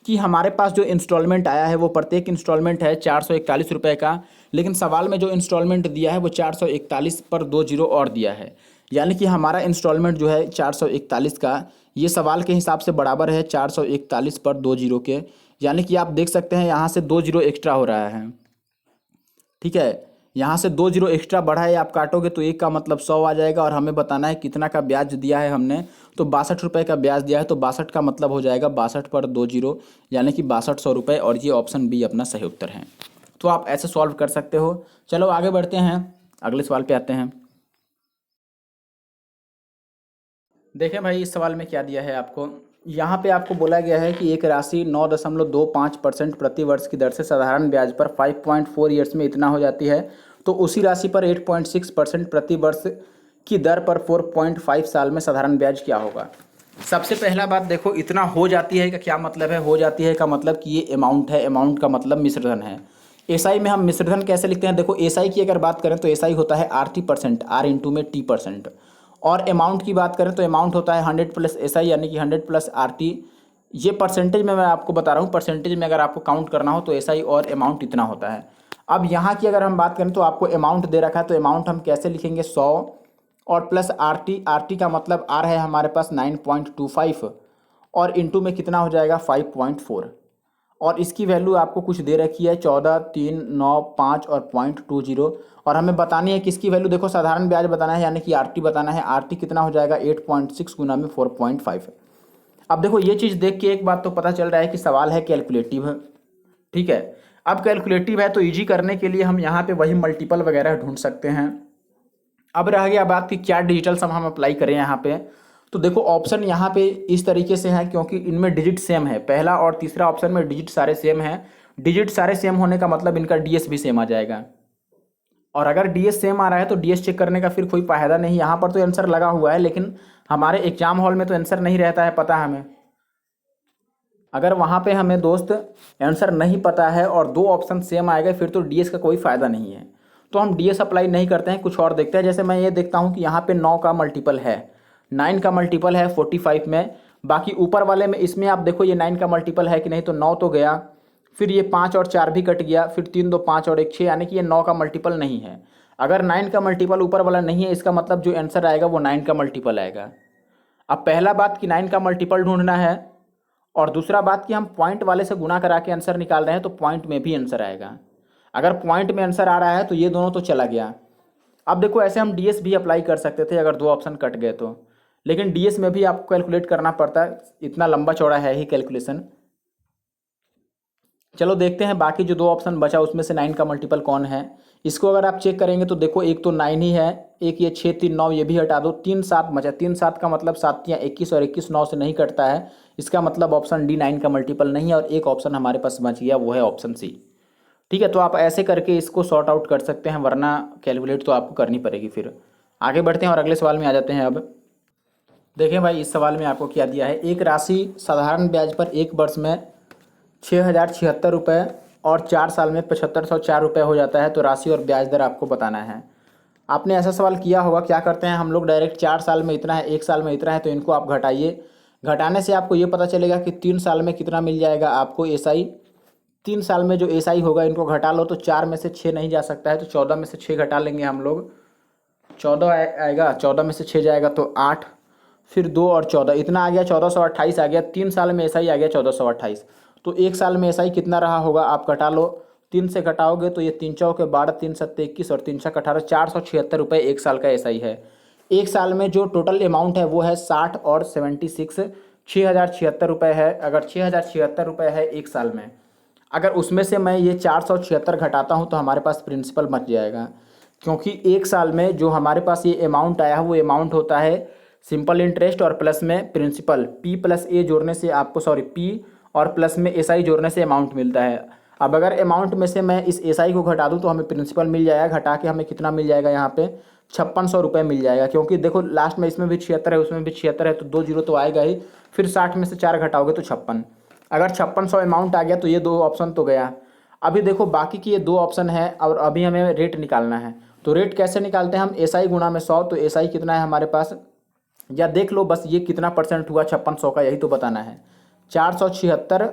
कि हमारे पास जो इंस्टॉलमेंट आया है वो प्रत्येक इंस्टॉलमेंट है 441 रुपये का, लेकिन सवाल में जो इंस्टॉलमेंट दिया है वो 441 पर 2 जीरो और दिया है, यानी कि हमारा इंस्टॉलमेंट जो है 441 का, ये सवाल के हिसाब से बराबर है 441 पर 2 जीरो के, यानी कि आप देख सकते हैं यहाँ से 2 जीरो एक्स्ट्रा हो रहा है। ठीक है, यहाँ से 2 जीरो एक्स्ट्रा बढ़ा है, आप काटोगे तो एक का मतलब 100 आ जाएगा, और हमें बताना है कितना का ब्याज दिया है हमने, तो 62 रुपये का ब्याज दिया है, तो 62 का मतलब हो जाएगा 62 पर 2 जीरो, यानी कि 6200 रुपये, और ये ऑप्शन बी अपना सही उत्तर है। तो आप ऐसे सॉल्व कर सकते हो। चलो आगे बढ़ते हैं, अगले सवाल पे आते हैं। देखें भाई, इस सवाल में क्या दिया है आपको, यहाँ पे आपको बोला गया है कि एक राशि 9.25% प्रति वर्ष की दर से साधारण ब्याज पर 5.4 ईयर्स में इतना हो जाती है, तो उसी राशि पर 8.6% प्रति वर्ष की दर पर 4.5 साल में साधारण ब्याज क्या होगा। सबसे पहला बात देखो, इतना हो जाती है का क्या मतलब है, हो जाती है का मतलब कि ये अमाउंट है, अमाउंट का मतलब मिश्रधन है। एसआई में हम मिश्रधन कैसे लिखते हैं, देखो एसआई की अगर बात करें तो एसआई होता है RT%, R इंटू में T%, और अमाउंट की बात करें तो अमाउंट होता है 100 प्लस एसआई, यानी कि 100 प्लस RT। ये परसेंटेज में मैं आपको बता रहा हूँ, परसेंटेज में अगर आपको काउंट करना हो तो एसआई और अमाउंट इतना होता है। अब यहाँ की अगर हम बात करें तो आपको अमाउंट दे रखा है, तो अमाउंट हम कैसे लिखेंगे, 100 और प्लस RT का मतलब R है हमारे पास 9.25, और इंटू में कितना हो जाएगा 5.4, और इसकी वैल्यू आपको कुछ दे रखी है 14, 3, 9, 5 और 0.20, और हमें बतानी है किसकी वैल्यू, देखो साधारण ब्याज बताना है, यानी कि RT बताना है। RT कितना हो जाएगा 8.6 गुना में 4.5। अब देखो ये चीज़ देख के एक बात तो पता चल रहा है कि सवाल है कैलकुलेटिव है। ठीक है, अब कैलकुलेटिव है तो ईजी करने के लिए हम यहाँ पे वही मल्टीपल वगैरह ढूंढ सकते हैं। अब रह गया बात कि क्या डिजिटल सम हम अप्लाई करें यहाँ पे, तो देखो ऑप्शन यहाँ पे इस तरीके से है, क्योंकि इनमें डिजिट सेम है, पहला और तीसरा ऑप्शन में डिजिट सारे सेम हैं। डिजिट सारे सेम होने का मतलब इनका डीएस भी सेम आ जाएगा, और अगर डीएस सेम आ रहा है तो डीएस चेक करने का फिर कोई फायदा नहीं। यहाँ पर तो आंसर लगा हुआ है, लेकिन हमारे एग्जाम हॉल में तो आंसर नहीं रहता है पता हमें। अगर वहाँ पे हमें दोस्त आंसर नहीं पता है और दो ऑप्शन सेम आएगा, फिर तो डीएस का कोई फ़ायदा नहीं है, तो हम डीएस अप्लाई नहीं करते हैं, कुछ और देखते हैं। जैसे मैं ये देखता हूँ कि यहाँ पे 9 का मल्टीपल है, 9 का मल्टीपल है 45 में, बाकी ऊपर वाले में इसमें आप देखो ये 9 का मल्टीपल है कि नहीं, तो 9 तो गया, फिर ये 5 और 4 भी कट गया, फिर 3, 2, 5 और 1, 6, यानी कि ये 9 का मल्टीपल नहीं है। अगर 9 का मल्टीपल ऊपर वाला नहीं है, इसका मतलब जो आंसर आएगा वो 9 का मल्टीपल आएगा। अब पहला बात कि 9 का मल्टीपल ढूंढना है, और दूसरा बात कि हम पॉइंट वाले से गुना करा के आंसर निकाल रहे हैं, तो पॉइंट में भी आंसर आएगा। अगर पॉइंट में आंसर आ रहा है तो ये दोनों तो चला गया। अब देखो ऐसे हम डीएस भी अप्लाई कर सकते थे अगर दो ऑप्शन कट गए तो, लेकिन डीएस में भी आपको कैलकुलेट करना पड़ता है, इतना लंबा चौड़ा है ही कैलकुलेशन। चलो देखते हैं बाकी जो दो ऑप्शन बचा उसमें से 9 का मल्टीपल कौन है। इसको अगर आप चेक करेंगे तो देखो एक तो 9 ही है, एक ये 6, 3, 9 ये भी हटा दो, 3, 7 बचा, 3, 7 का मतलब 7 या 21, और 21 9 से नहीं कटता है, इसका मतलब ऑप्शन डी 9 का मल्टीपल नहीं है, और एक ऑप्शन हमारे पास बच गया वो है ऑप्शन सी। ठीक है, तो आप ऐसे करके इसको सॉर्ट आउट कर सकते हैं, वरना कैलकुलेट तो आपको करनी पड़ेगी। फिर आगे बढ़ते हैं और अगले सवाल में आ जाते हैं। अब देखें भाई, इस सवाल में आपको क्या दिया है, एक राशि साधारण ब्याज पर एक वर्ष में 6,076 रुपये और 4 साल में 7,504 रुपये हो जाता है, तो राशि और ब्याज दर आपको बताना है। आपने ऐसा सवाल किया होगा, क्या करते हैं हम लोग डायरेक्ट 4 साल में इतना है, 1 साल में इतना है, तो इनको आप घटाइए, घटाने से आपको ये पता चलेगा कि 3 साल में कितना मिल जाएगा आपको एसआई। 3 साल में जो एसआई होगा इनको घटा लो, तो 4 में से 6 नहीं जा सकता है, तो 14 में से 6 घटा लेंगे हम लोग, 14 आएगा, 14 में से 6 जाएगा तो 8, फिर 2 और 14 इतना आ गया, 1428 आ गया। 3 साल में एसआई आ गया 1428, तो 1 साल में एसआई कितना रहा होगा आप घटा लो, 3 से घटाओगे तो ये 3 चौके 12, 3 सत्ते 21 और 3 छक्के 18, 476 रुपये 1 साल का एसआई है। 1 साल में जो टोटल अमाउंट है वो है 60 और 76, 6,076 रुपये है। अगर 6,076 रुपये है 1 साल में, अगर उसमें से मैं ये 476 घटाता हूँ तो हमारे पास प्रिंसिपल बच जाएगा, क्योंकि 1 साल में जो हमारे पास ये अमाउंट आया है वो अमाउंट होता है सिंपल इंटरेस्ट और प्लस में प्रिंसिपल, पी प्लस ए जोड़ने से आपको पी और प्लस में एसआई जोड़ने से अमाउंट मिलता है। अब अगर अमाउंट में से मैं इस एसआई को घटा दूं तो हमें प्रिंसिपल मिल जाएगा, घटा के हमें कितना मिल जाएगा यहाँ पे 5,600 रुपये मिल जाएगा, क्योंकि देखो लास्ट में इसमें भी 76 है उसमें भी 76 है, तो 2 जीरो तो आएगा ही, फिर 60 में से 4 घटाओगे तो 56, अगर 5600 अमाउंट आ गया तो ये दो ऑप्शन तो गया। अभी देखो बाकी की ये दो ऑप्शन है और अभी हमें रेट निकालना है, तो रेट कैसे निकालते हैं हम, एसआई गुणा में 100, तो एसआई कितना है हमारे पास, या देख लो बस ये कितना परसेंट हुआ 5600 का, यही तो बताना है। 476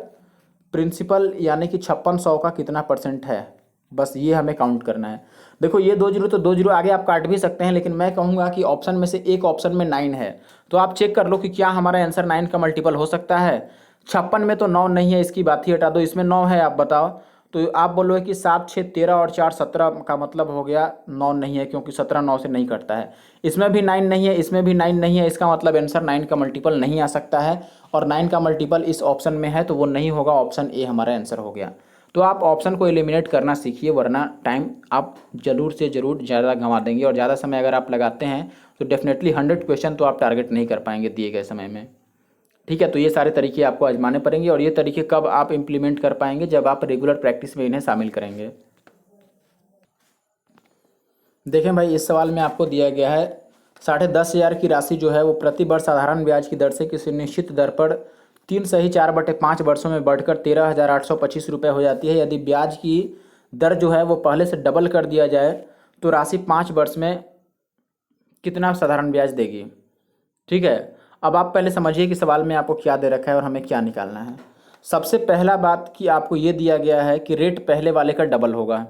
प्रिंसिपल यानी कि 5600 का कितना परसेंट है, बस ये हमें काउंट करना है। देखो ये 2 जीरो तो 2 जीरो आगे आप काट भी सकते हैं, लेकिन मैं कहूँगा कि ऑप्शन में से एक ऑप्शन में 9 है, तो आप चेक कर लो कि क्या हमारा आंसर 9 का मल्टीपल हो सकता है। 56 में तो 9 नहीं है, इसकी बात ही हटा दो, इसमें 9 है, आप बताओ। तो आप बोलोगे कि 7 6 13 और 4 17 का मतलब हो गया 9 नहीं है, क्योंकि 17 9 से नहीं कटता है। इसमें भी 9 नहीं है, इसमें भी 9 नहीं है, इसका मतलब आंसर 9 का मल्टीपल नहीं आ सकता है, और 9 का मल्टीपल इस ऑप्शन में है तो वो नहीं होगा, ऑप्शन ए हमारा आंसर हो गया। तो आप ऑप्शन को एलिमिनेट करना सीखिए, वरना टाइम आप जरूर से ज़रूर ज़्यादा गंवा देंगे, और ज़्यादा समय अगर आप लगाते हैं तो डेफिनेटली 100 क्वेश्चन तो आप टारगेट नहीं कर पाएंगे दिए गए समय में। ठीक है, तो ये सारे तरीके आपको आजमाने पड़ेंगे, और ये तरीके कब आप इम्प्लीमेंट कर पाएंगे, जब आप रेगुलर प्रैक्टिस में इन्हें शामिल करेंगे। देखें भाई, इस सवाल में आपको दिया गया है 10,500 की राशि जो है वो प्रति वर्ष साधारण ब्याज की दर से किसी निश्चित दर पर 3 सही 4/5 वर्षों में बढ़कर 13,825 रुपये हो जाती है। यदि ब्याज की दर जो है वो पहले से डबल कर दिया जाए तो राशि 5 वर्ष में कितना साधारण ब्याज देगी। ठीक है, अब आप पहले समझिए कि सवाल में आपको क्या दे रखा है और हमें क्या निकालना है। सबसे पहला बात कि आपको ये दिया गया है कि रेट पहले वाले का डबल होगा,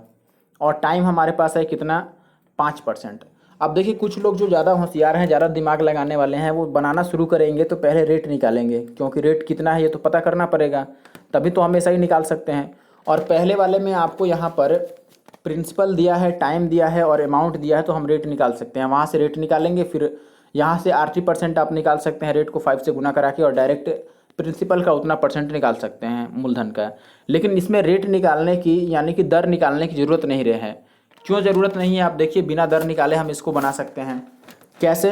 और टाइम हमारे पास है कितना, 5%। अब देखिए, कुछ लोग जो ज़्यादा होशियार हैं, ज़्यादा दिमाग लगाने वाले हैं, वो बनाना शुरू करेंगे तो पहले रेट निकालेंगे, क्योंकि रेट कितना है ये तो पता करना पड़ेगा, तभी तो हमेशा ही निकाल सकते हैं। और पहले वाले में आपको यहाँ पर प्रिंसिपल दिया है, टाइम दिया है और अमाउंट दिया है, तो हम रेट निकाल सकते हैं। वहाँ से रेट निकालेंगे, फिर यहाँ से 80% आप निकाल सकते हैं रेट को 5 से गुना करा के, और डायरेक्ट प्रिंसिपल का उतना परसेंट निकाल सकते हैं मूलधन का। लेकिन इसमें रेट निकालने की यानी कि दर निकालने की ज़रूरत नहीं रहे है। क्यों ज़रूरत नहीं है, आप देखिए, बिना दर निकाले हम इसको बना सकते हैं। कैसे?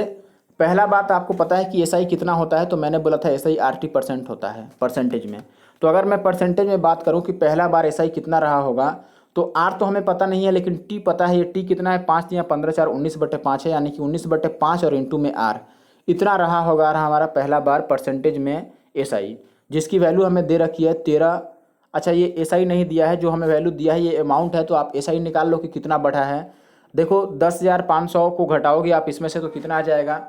पहला बात, आपको पता है कि एसआई कितना होता है, तो मैंने बोला था एसआई 80% होता है परसेंटेज में। तो अगर मैं परसेंटेज में बात करूं कि पहला बार एसआई कितना रहा होगा, तो आर तो हमें पता नहीं है, लेकिन टी पता है। ये टी कितना है, 5 या 15 4 19/5 है, यानी कि 19/5 और इंटू में आर, इतना रहा होगा हमारा पहला बार परसेंटेज में एसआई, जिसकी वैल्यू हमें दे रखी है 13। अच्छा, ये एसआई नहीं दिया है, जो हमें वैल्यू दिया है ये अमाउंट है, तो आप एसआई निकाल लो कि कितना बढ़ा है। देखो 10,500 को घटाओगे आप इसमें से तो कितना आ जाएगा,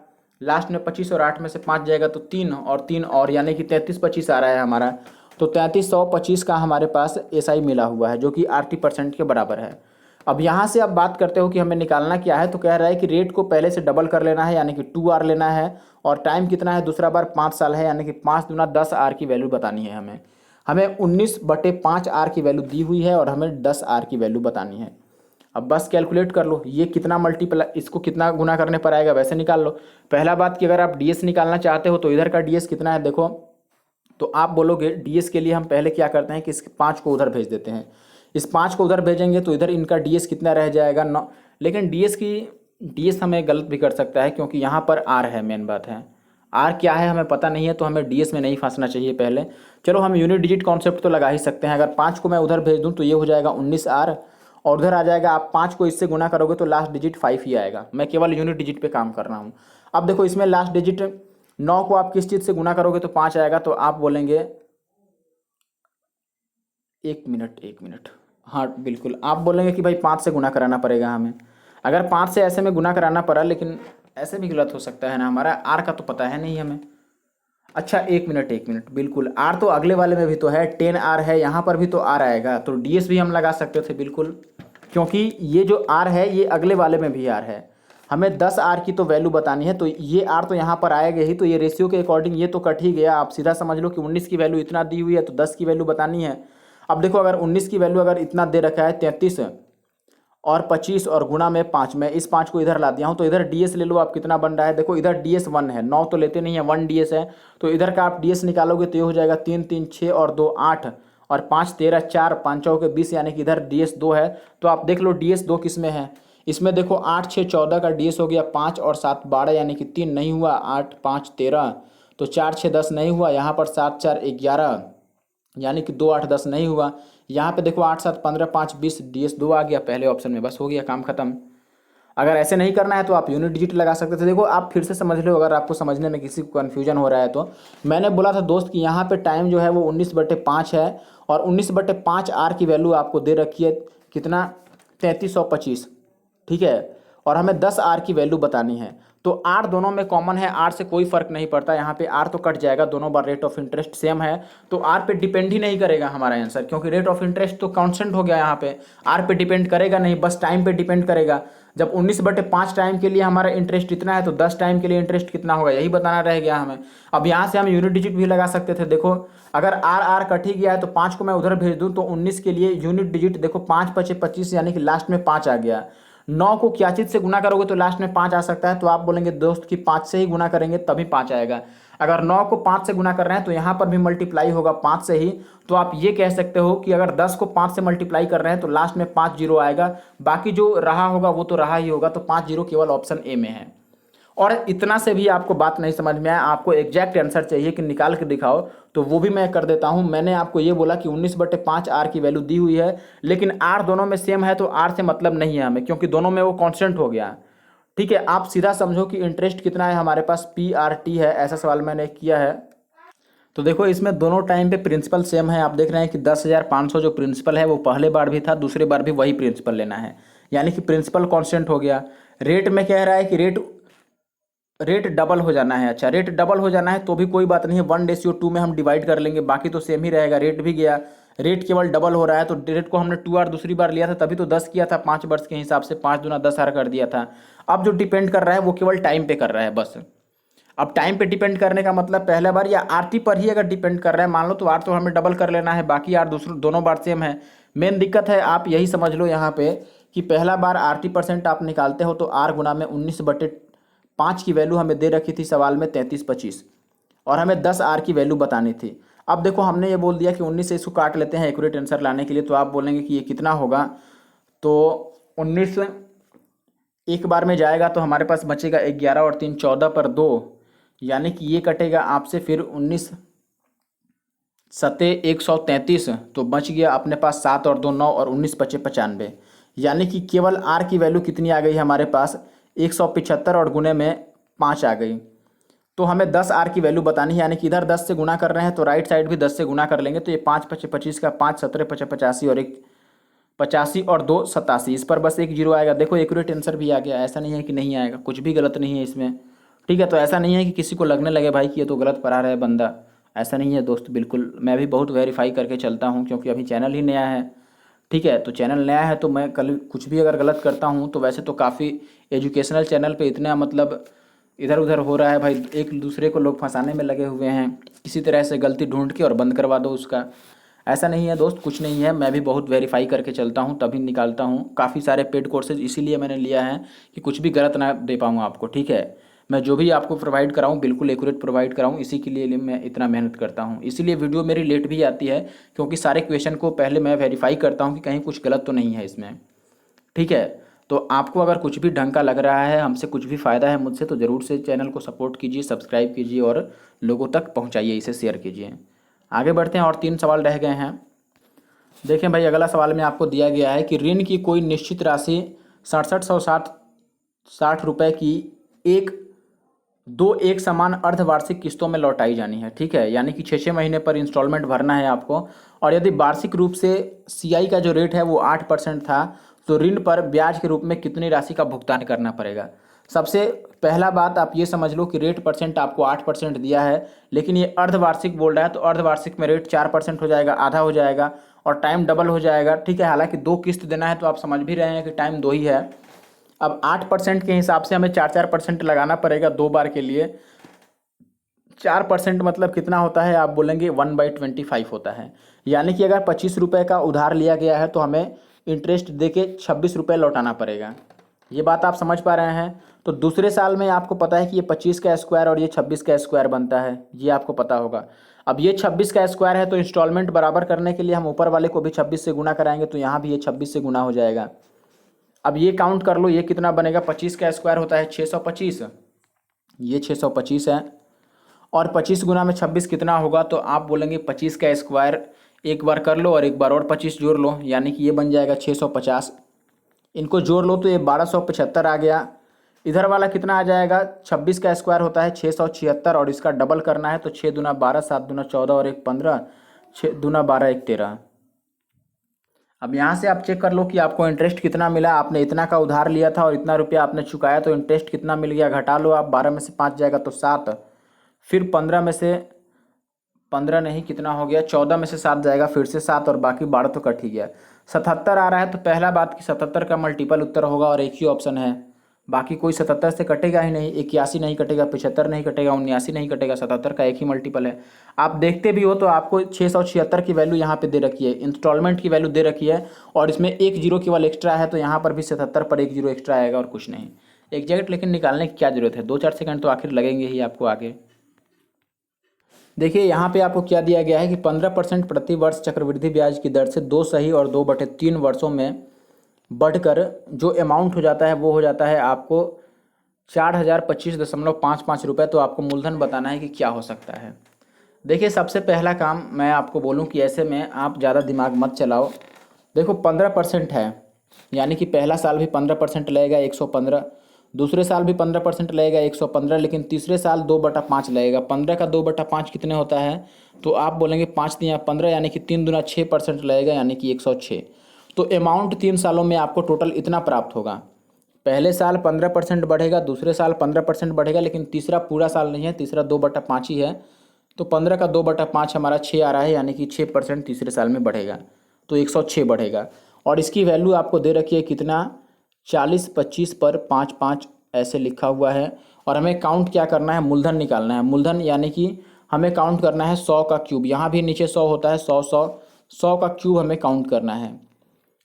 लास्ट में 25 और 8 में से 5 जाएगा तो 3 और 3 और, यानी कि 3325 आ रहा है हमारा। तो 3325 का हमारे पास एसआई मिला हुआ है, जो कि 80% के बराबर है। अब यहाँ से आप बात करते हो कि हमें निकालना क्या है, तो कह रहा है कि रेट को पहले से डबल कर लेना है, यानी कि 2R लेना है, और टाइम कितना है, दूसरा बार 5 साल है, यानी कि 5 दूना 10R की वैल्यू बतानी है हमें। हमें 19/5R की वैल्यू दी हुई है और हमें 10R की वैल्यू बतानी है। अब बस कैलकुलेट कर लो, ये कितना मल्टीप्लाई, इसको कितना गुना करने पर आएगा वैसे निकाल लो। पहला बात कि अगर आप डीएस निकालना चाहते हो तो इधर का डीएस कितना है, देखो, तो आप बोलोगे डीएस के लिए हम पहले क्या करते हैं कि इस 5 को उधर भेज देते हैं। इस 5 को उधर भेजेंगे तो इधर इनका डीएस कितना रह जाएगा, 9। लेकिन डीएस हमें गलत भी कर सकता है, क्योंकि यहाँ पर आर है, मेन बात है। आर क्या है हमें पता नहीं है, तो हमें डीएस में नहीं फंसना चाहिए पहले। चलो, हम यूनिट डिजिट कॉन्सेप्ट तो लगा ही सकते हैं। अगर 5 को मैं उधर भेज दूँ तो ये हो जाएगा 19R, और उधर आ जाएगा, आप 5 को इससे गुना करोगे तो लास्ट डिजिट 5 ही आएगा। मैं केवल यूनिट डिजिट पे काम कर रहा हूँ। अब देखो, इसमें लास्ट डिजिट 9 को आप किस चीज़ से गुना करोगे तो 5 आएगा, तो आप बोलेंगे, एक मिनट, हाँ बिल्कुल, आप बोलेंगे कि भाई 5 से गुना कराना पड़ेगा हमें। अगर 5 से ऐसे में गुना कराना पड़ा, लेकिन ऐसे भी गलत हो सकता है ना, हमारा आर का तो पता है नहीं हमें। अच्छा, एक मिनट, बिल्कुल, आर तो अगले वाले में भी तो है, 10R है, यहाँ पर भी तो आर आएगा, तो डीएस भी हम लगा सकते थे बिल्कुल, क्योंकि ये जो आर है ये अगले वाले में भी आर है। हमें 10R की तो वैल्यू बतानी है, तो ये आर तो यहाँ पर आएगा ही, तो ये रेशियो के अकॉर्डिंग ये तो कट ही गया। आप सीधा समझ लो कि 19 की वैल्यू इतना दी हुई है तो 10 की वैल्यू बतानी है। अब देखो, अगर 19 की वैल्यू अगर इतना दे रखा है 33 और 25 और गुणा में 5, मैं इस 5 को इधर ला दिया हूँ, तो इधर डीएस ले लो आप, कितना बन रहा है, देखो इधर डीएस 1 है, 9 तो लेते नहीं है, 1 डीएस है, तो इधर का आप डीएस निकालोगे तो ये हो जाएगा 3 3 6 और 2 8 और 5 13 4 5 चौके 20, यानी कि इधर डीएस 2 है। तो आप देख लो डीएस 2 किस में है, इसमें देखो 8 6 14 का डीएस हो गया, 5 और 7 12, यानी कि 3 नहीं हुआ, 8 5 13, तो 4 6 10 नहीं हुआ, यहाँ पर 7 4 11, यानी कि 2 8 10 नहीं हुआ। यहाँ पे देखो 8 7 15 5 20, डीएस 2 आ गया पहले ऑप्शन में, बस हो गया काम खत्म। अगर ऐसे नहीं करना है तो आप यूनिट डिजिट लगा सकते थे। देखो, आप फिर से समझ लो, अगर आपको समझने में किसी को कन्फ्यूजन हो रहा है तो मैंने बोला था दोस्त कि यहाँ पे टाइम जो है वो 19/5 है, और 19/5R की वैल्यू आपको दे रखी है कितना, 3325, ठीक है, और हमें 10R की वैल्यू बतानी है। तो आर दोनों में कॉमन है, आर से कोई फर्क नहीं पड़ता, यहाँ पे आर तो कट जाएगा, दोनों बार रेट ऑफ इंटरेस्ट सेम है, तो आर पे डिपेंड ही नहीं करेगा हमारा आंसर, क्योंकि रेट ऑफ इंटरेस्ट तो कांस्टेंट हो गया यहाँ पे, आर पे डिपेंड करेगा नहीं, बस टाइम पे डिपेंड करेगा। जब 19/5 टाइम के लिए हमारा इंटरेस्ट इतना है तो 10 टाइम के लिए इंटरेस्ट कितना होगा, यही बताना रह गया हमें। अब यहाँ से हम यूनिट डिजिट भी लगा सकते थे, देखो अगर आर आर कट ही गया है तो 5 को मैं उधर भेज दूँ तो 19 के लिए यूनिट डिजिट देखो 5 5 25, यानी कि लास्ट में 5 आ गया। 9 को क्या चीज़ से गुना करोगे तो लास्ट में 5 आ सकता है, तो आप बोलेंगे दोस्त कि 5 से ही गुना करेंगे तभी 5 आएगा। अगर 9 को 5 से गुना कर रहे हैं तो यहाँ पर भी मल्टीप्लाई होगा 5 से ही, तो आप ये कह सकते हो कि अगर 10 को 5 से मल्टीप्लाई कर रहे हैं तो लास्ट में 5 जीरो आएगा, बाकी जो रहा होगा वो तो रहा ही होगा, तो 5 जीरो केवल ऑप्शन ए में है। और इतना से भी आपको बात नहीं समझ में आया, आपको एग्जैक्ट आंसर चाहिए कि निकाल के दिखाओ, तो वो भी मैं कर देता हूं। मैंने आपको ये बोला कि 19/5 आर की वैल्यू दी हुई है, लेकिन आर दोनों में सेम है तो आर से मतलब नहीं है हमें, क्योंकि दोनों में वो कांस्टेंट हो गया। ठीक है, आप सीधा समझो कि इंटरेस्ट कितना है हमारे पास, पी आर टी है, ऐसा सवाल मैंने किया है। तो देखो इसमें दोनों टाइम पे प्रिंसिपल सेम है, आप देख रहे हैं कि 10,500 जो प्रिंसिपल है वो पहले बार भी था, दूसरे बार भी वही प्रिंसिपल लेना है, यानी कि प्रिंसिपल कांस्टेंट हो गया। रेट में कह रहा है कि रेट डबल हो जाना है। अच्छा, रेट डबल हो जाना है तो भी कोई बात नहीं है, 1:2 में हम डिवाइड कर लेंगे, बाकी तो सेम ही रहेगा, रेट भी गया, रेट केवल डबल हो रहा है, तो रेट को हमने 2 आर दूसरी बार लिया था तभी तो 10 किया था 5 वर्ष के हिसाब से, 5 दूना 10 आर कर दिया था। अब जो डिपेंड कर रहा है वो केवल टाइम पे कर रहा है बस। अब टाइम पे डिपेंड करने का मतलब पहला बार या आरटी पर ही अगर डिपेंड कर रहा है मान लो, तो आर तो हमें डबल कर लेना है, बाकी आर दूसरों दोनों बार सेम है। मेन दिक्कत है आप यही समझ लो यहाँ पे कि पहला बार RT% आप निकालते हो तो आर गुना में 19/5 की वैल्यू हमें दे रखी थी सवाल में 3325, और हमें 10 आर की वैल्यू बतानी थी। अब देखो हमने ये बोल दिया कि 19 से इसको काट लेते हैं एक्यूरेट आंसर लाने के लिए, तो आप बोलेंगे कि ये कितना होगा, तो 19 एक बार में जाएगा तो हमारे पास बचेगा 11 और 3 14 पर 2, यानी कि ये कटेगा आपसे फिर 19 सते 133, तो बच गया अपने पास 7 और 2 9 और 19 पचे 95, यानी कि केवल आर की वैल्यू कितनी आ गई हमारे पास 175 और गुने में 5 आ गई। तो हमें 10 आर की वैल्यू बतानी है, यानी कि इधर 10 से गुना कर रहे हैं तो राइट साइड भी 10 से गुना कर लेंगे, तो ये 5 पचे 25 का 5 17 पचे 85 और 1 85 और 2 87, इस पर बस एक जीरो आएगा। देखो एक्यूरेट आंसर भी आ गया, ऐसा नहीं है कि नहीं आएगा, कुछ भी गलत नहीं है इसमें। ठीक है, तो ऐसा नहीं है कि किसी को लगने लगे भाई कि ये तो गलत पढ़ा रहा है बंदा, ऐसा नहीं है दोस्त, बिल्कुल मैं भी बहुत वेरीफाई करके चलता हूँ, क्योंकि अभी चैनल ही नया है। ठीक है, तो चैनल नया है तो मैं कल कुछ भी अगर गलत करता हूँ तो वैसे तो काफ़ी एजुकेशनल चैनल पे इतना मतलब इधर उधर हो रहा है भाई, एक दूसरे को लोग फंसाने में लगे हुए हैं, किसी तरह से गलती ढूंढ के और बंद करवा दो उसका। ऐसा नहीं है दोस्त, कुछ नहीं है, मैं भी बहुत वेरीफाई करके चलता हूँ तभी निकालता हूँ। काफ़ी सारे पेड कोर्सेज इसीलिए मैंने लिया है कि कुछ भी गलत ना दे पाऊँ आपको। ठीक है, मैं जो भी आपको प्रोवाइड कराऊँ बिल्कुल एक्यूरेट प्रोवाइड कराऊँ, इसी के लिए मैं इतना मेहनत करता हूँ। इसीलिए वीडियो मेरी लेट भी आती है, क्योंकि सारे क्वेश्चन को पहले मैं वेरीफाई करता हूँ कि कहीं कुछ गलत तो नहीं है इसमें। ठीक है, तो आपको अगर कुछ भी ढंग का लग रहा है, हमसे कुछ भी फ़ायदा है मुझसे, तो ज़रूर से चैनल को सपोर्ट कीजिए, सब्सक्राइब कीजिए और लोगों तक पहुँचाइए, इसे शेयर कीजिए। आगे बढ़ते हैं, और 3 सवाल रह गए हैं। देखें भाई, अगला सवाल में आपको दिया गया है कि ऋण की कोई निश्चित राशि 6760 रुपये की एक समान अर्धवार्षिक किस्तों में लौटाई जानी है। ठीक है, यानी कि 6 महीने पर इंस्टॉलमेंट भरना है आपको, और यदि वार्षिक रूप से CI का जो रेट है वो 8% था, तो ऋण पर ब्याज के रूप में कितनी राशि का भुगतान करना पड़ेगा। सबसे पहला बात आप ये समझ लो कि रेट परसेंट आपको 8% दिया है, लेकिन ये अर्धवार्षिक बोल रहा है, तो अर्धवार्षिक में रेट 4% हो जाएगा, आधा हो जाएगा, और टाइम डबल हो जाएगा। ठीक है, हालांकि 2 किस्त देना है तो आप समझ भी रहे हैं कि टाइम 2 ही है। अब 8% के हिसाब से हमें 4% लगाना पड़ेगा 2 बार के लिए। 4% मतलब कितना होता है, आप बोलेंगे 1/25 होता है, यानी कि अगर 25 रुपये का उधार लिया गया है तो हमें इंटरेस्ट दे के 26 रुपये लौटाना पड़ेगा। ये बात आप समझ पा रहे हैं। तो दूसरे साल में आपको पता है कि ये 25 का स्क्वायर और ये 26 का स्क्वायर बनता है, ये आपको पता होगा। अब ये 26 का स्क्वायर है तो इंस्टॉलमेंट बराबर करने के लिए हम ऊपर वाले को भी 26 से गुना कराएंगे, तो यहाँ भी ये 26 से गुना हो जाएगा। अब ये काउंट कर लो, ये कितना बनेगा, 25 का स्क्वायर होता है 625, ये 625 है, और 25 गुना में 26 कितना होगा, तो आप बोलेंगे 25 का स्क्वायर एक बार कर लो और एक बार और 25 जोड़ लो, यानी कि ये बन जाएगा 650। इनको जोड़ लो तो ये 1275 आ गया। इधर वाला कितना आ जाएगा, 26 का स्क्वायर होता है 676, और इसका डबल करना है तो 6 दूना 12, 7 दूना 14 और 1 15, 6 दूना 12 1 13। अब यहाँ से आप चेक कर लो कि आपको इंटरेस्ट कितना मिला। आपने इतना का उधार लिया था और इतना रुपया आपने चुकाया, तो इंटरेस्ट कितना मिल गया घटा लो आप। 12 में से 5 जाएगा तो 7, फिर 15 में से 15 नहीं, कितना हो गया, 14 में से 7 जाएगा, फिर से 7, और बाकी 12 तो कट ही गया। 77 आ रहा है, तो पहला बात कि 77 का मल्टीपल उत्तर होगा और एक ही ऑप्शन है। बाकी कोई 77 से कटेगा ही नहीं। 81 नहीं कटेगा, 75 नहीं कटेगा, 79 नहीं कटेगा, 77 का एक ही मल्टीपल है। आप देखते भी हो तो आपको 676 की वैल्यू यहाँ पे दे रखी है, इंस्टॉलमेंट की वैल्यू दे रखी है, और इसमें एक जीरो केवल एक्स्ट्रा है, तो यहाँ पर भी 77 पर एक जीरो एक्स्ट्रा आएगा और कुछ नहीं। एग्जैक्ट लेकिन निकालने की क्या जरूरत है, 2-4 सेकंड तो आखिर लगेंगे ही आपको आगे। देखिए यहाँ पे आपको क्या दिया गया है कि 15% प्रति वर्ष चक्रवृद्धि ब्याज की दर से 2 सही और 2/3 वर्षों में बढ़कर जो अमाउंट हो जाता है वो हो जाता है आपको 4025.55 रुपये। तो आपको मूलधन बताना है कि क्या हो सकता है। देखिए सबसे पहला काम मैं आपको बोलूं कि ऐसे में आप ज़्यादा दिमाग मत चलाओ। देखो 15% है, यानी कि पहला साल भी 15% लगेगा 115, दूसरे साल भी 15% लगेगा 115, लेकिन तीसरे साल 2/5 लगेगा। 15 का 2/5 कितने होता है, तो आप बोलेंगे 5 तिया 15, यानी कि 3 दूना 6% लगेगा, यानी कि 106। तो अमाउंट 3 सालों में आपको टोटल इतना प्राप्त होगा। पहले साल 15% बढ़ेगा, दूसरे साल 15% बढ़ेगा, लेकिन तीसरा पूरा साल नहीं है, तीसरा 2/5 ही है। तो 15 का 2/5 हमारा 6 आ रहा है, यानी कि 6% तीसरे साल में बढ़ेगा, तो 106 बढ़ेगा। और इसकी वैल्यू आपको दे रखी है कितना, 40 25 पर 5 5 ऐसे लिखा हुआ है। और हमें काउंट क्या करना है, मूलधन निकालना है। मूलधन यानी कि हमें काउंट करना है 100 का क्यूब, यहाँ भी नीचे 100 होता है, 100 100 100 का क्यूब हमें काउंट करना है।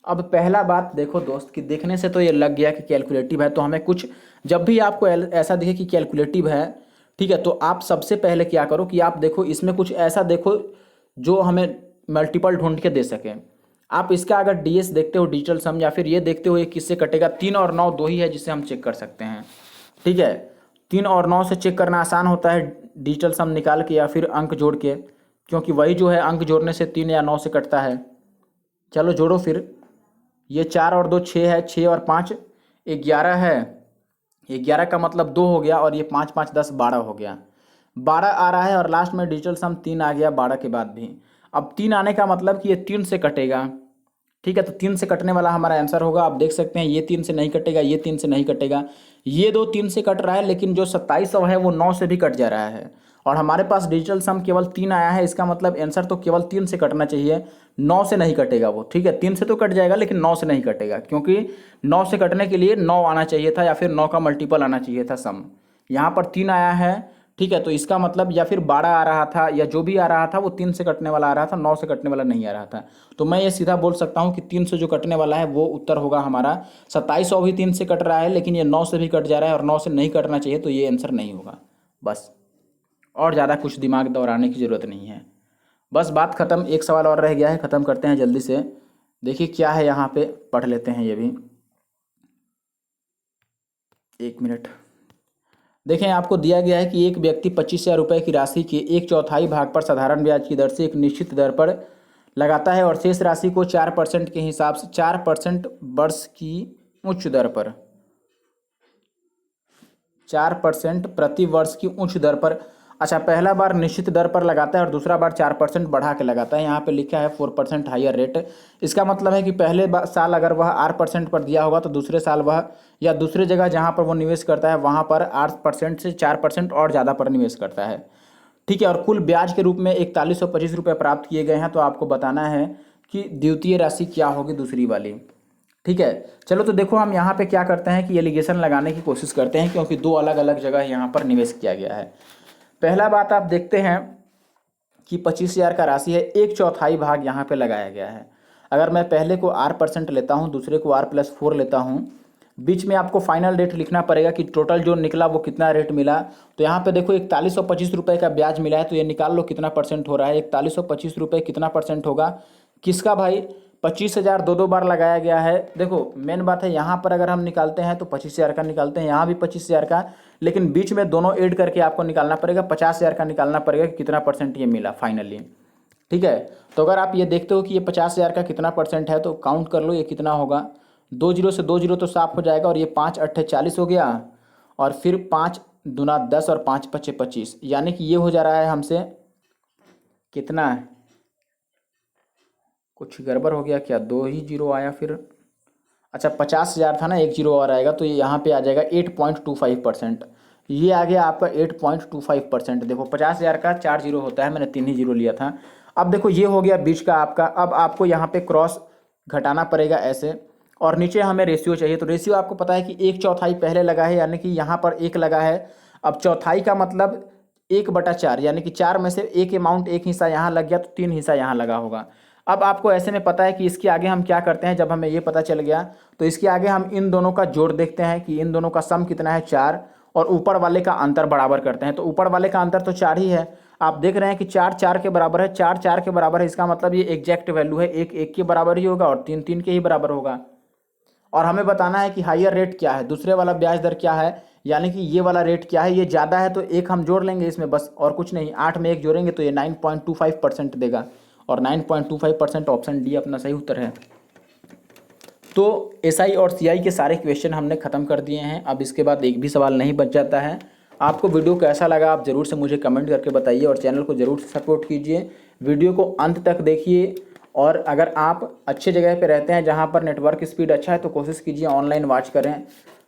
अब पहला बात देखो दोस्त कि देखने से तो ये लग गया कि कैलकुलेटिव है, तो हमें कुछ, जब भी आपको ऐसा दिखे कि कैलकुलेटिव है, ठीक है, तो आप सबसे पहले क्या करो कि आप देखो इसमें कुछ ऐसा देखो जो हमें मल्टीपल ढूंढ के दे सके। आप इसका अगर डीएस देखते हो, डिजिटल सम, या फिर ये देखते हो ये किससे कटेगा, 3 और 9 दो ही है जिससे हम चेक कर सकते हैं। ठीक है, 3 और 9 से चेक करना आसान होता है, डिजिटल सम निकाल के या फिर अंक जोड़ के, क्योंकि वही जो है अंक जोड़ने से 3 या 9 से कटता है। चलो जोड़ो फिर, ये 4 और 2 6 है, 6 और 5 11 है, 11 का मतलब 2 हो गया, और ये 5 5 10 12 हो गया, 12 आ रहा है, और लास्ट में डिजिटल सम 3 आ गया 12 के बाद भी। अब 3 आने का मतलब कि ये 3 से कटेगा। ठीक है, तो 3 से कटने वाला हमारा आंसर होगा। आप देख सकते हैं ये 3 से नहीं कटेगा, ये 3 से नहीं कटेगा, ये दो 3 से कट रहा है, लेकिन जो 2700 है वो 9 से भी कट जा रहा है, और हमारे पास डिजिटल सम केवल 3 आया है। इसका मतलब आंसर तो केवल 3 से कटना चाहिए, 9 से नहीं कटेगा वो। ठीक है, 3 से तो कट जाएगा लेकिन 9 से नहीं कटेगा, क्योंकि 9 से कटने के लिए 9 आना चाहिए था, या फिर 9 का मल्टीपल आना चाहिए था सम। यहाँ पर 3 आया है, ठीक है, तो इसका मतलब या फिर 12 आ रहा था, या जो भी आ रहा था वो 3 से कटने वाला आ रहा था, 9 से कटने वाला नहीं आ रहा था। तो मैं ये सीधा बोल सकता हूँ कि 3 से जो कटने वाला है वो उत्तर होगा हमारा। 2700 भी 3 से कट रहा है, लेकिन ये 9 से भी कट जा रहा है, और 9 से नहीं कटना चाहिए, तो ये आंसर नहीं होगा। बस, और ज़्यादा कुछ दिमाग दौड़ाने की ज़रूरत नहीं है। बस बात ख़त्म। एक सवाल और रह गया है, ख़त्म करते हैं जल्दी से। देखिए क्या है यहाँ पे, पढ़ लेते हैं ये भी, 1 मिनट। देखें आपको दिया गया है कि एक व्यक्ति 25,000 रुपये की राशि के 1/4 भाग पर साधारण ब्याज की दर से एक निश्चित दर पर लगाता है, और शेष राशि को 4% के हिसाब से 4% वर्ष की उच्च दर पर, 4% प्रति वर्ष की उच्च दर पर। अच्छा, पहला बार निश्चित दर पर लगाता है और दूसरा बार 4% बढ़ा के लगाता है। यहाँ पे लिखा है 4% हायर रेट। इसका मतलब है कि पहले साल अगर वह 8% पर दिया होगा, तो दूसरे साल वह, या दूसरे जगह जहाँ पर वो निवेश करता है वहाँ पर 8% से 4% और ज़्यादा पर निवेश करता है। ठीक है, और कुल ब्याज के रूप में 4125 रुपये प्राप्त किए गए हैं। तो आपको बताना है कि द्वितीय राशि क्या होगी, दूसरी वाली। ठीक है, चलो तो देखो हम यहाँ पे क्या करते हैं कि एलिगेशन लगाने की कोशिश करते हैं, क्योंकि दो अलग अलग जगह यहाँ पर निवेश किया गया है। पहला बात आप देखते हैं कि 25,000 का राशि है, 1/4 भाग यहाँ पे लगाया गया है। अगर मैं पहले को R% लेता हूँ, दूसरे को R+4 लेता हूँ, बीच में आपको फाइनल रेट लिखना पड़ेगा कि टोटल जो निकला वो कितना रेट मिला। तो यहाँ पे देखो 4125 रुपये का ब्याज मिला है, तो ये निकाल लो कितना परसेंट हो रहा है। 4125 रुपये कितना परसेंट होगा, किसका भाई, 25,000 दो दो बार लगाया गया है। देखो मेन बात है, यहाँ पर अगर हम निकालते हैं तो 25,000 का निकालते हैं, यहाँ भी 25,000 का, लेकिन बीच में दोनों ऐड करके आपको निकालना पड़ेगा, 50,000 का निकालना पड़ेगा कि कितना परसेंट ये मिला फाइनली। ठीक है, तो अगर आप ये देखते हो कि ये 50,000 का कितना परसेंट है, तो काउंट कर लो ये कितना होगा। 2 जीरो से 2 जीरो तो साफ हो जाएगा, और ये 5 8 40 हो गया, और फिर 5 दूना 10 और 5 पचे 25, यानी कि ये हो जा रहा है हमसे कितना, कुछ गड़बड़ हो गया क्या, 2 ही जीरो आया फिर। अच्छा 50,000 था ना, 1 जीरो और आएगा तो ये यहाँ पे आ जाएगा 8.25%। ये आ गया आपका 8.25%। देखो 50,000 का 4 जीरो होता है, मैंने 3 ही जीरो लिया था। अब देखो ये हो गया बीच का आपका। अब आपको यहाँ पे क्रॉस घटाना पड़ेगा ऐसे, और नीचे हमें रेशियो चाहिए। तो रेशियो आपको पता है कि 1/4 पहले लगा है, यानी कि यहाँ पर 1 लगा है। अब चौथाई का मतलब 1/4, यानी कि 4 में से एक अमाउंट, एक हिस्सा यहाँ लग गया तो 3 हिस्सा यहाँ लगा होगा। अब आपको ऐसे में पता है कि इसके आगे हम क्या करते हैं। जब हमें ये पता चल गया तो इसके आगे हम इन दोनों का जोड़ देखते हैं कि इन दोनों का सम कितना है, 4, और ऊपर वाले का अंतर बराबर करते हैं। तो ऊपर वाले का अंतर तो 4 ही है। आप देख रहे हैं कि 4 4 के बराबर है, 4 4 के बराबर है, इसका मतलब ये एग्जैक्ट वैल्यू है, 1 1 के बराबर ही होगा और 3 3 के ही बराबर होगा। और हमें बताना है कि हायर रेट क्या है, दूसरे वाला ब्याज दर क्या है, यानी कि ये वाला रेट क्या है। ये ज़्यादा है तो 1 हम जोड़ लेंगे इसमें, बस और कुछ नहीं। 8 में 1 जोड़ेंगे तो ये 9.25% देगा, और 9.25% ऑप्शन डी अपना सही उत्तर है। तो एसआई और सीआई के सारे क्वेश्चन हमने ख़त्म कर दिए हैं। अब इसके बाद एक भी सवाल नहीं बच जाता है। आपको वीडियो कैसा लगा आप ज़रूर से मुझे कमेंट करके बताइए, और चैनल को ज़रूर से सपोर्ट कीजिए। वीडियो को अंत तक देखिए, और अगर आप अच्छे जगह पे रहते हैं जहाँ पर नेटवर्क स्पीड अच्छा है तो कोशिश कीजिए ऑनलाइन वॉच करें,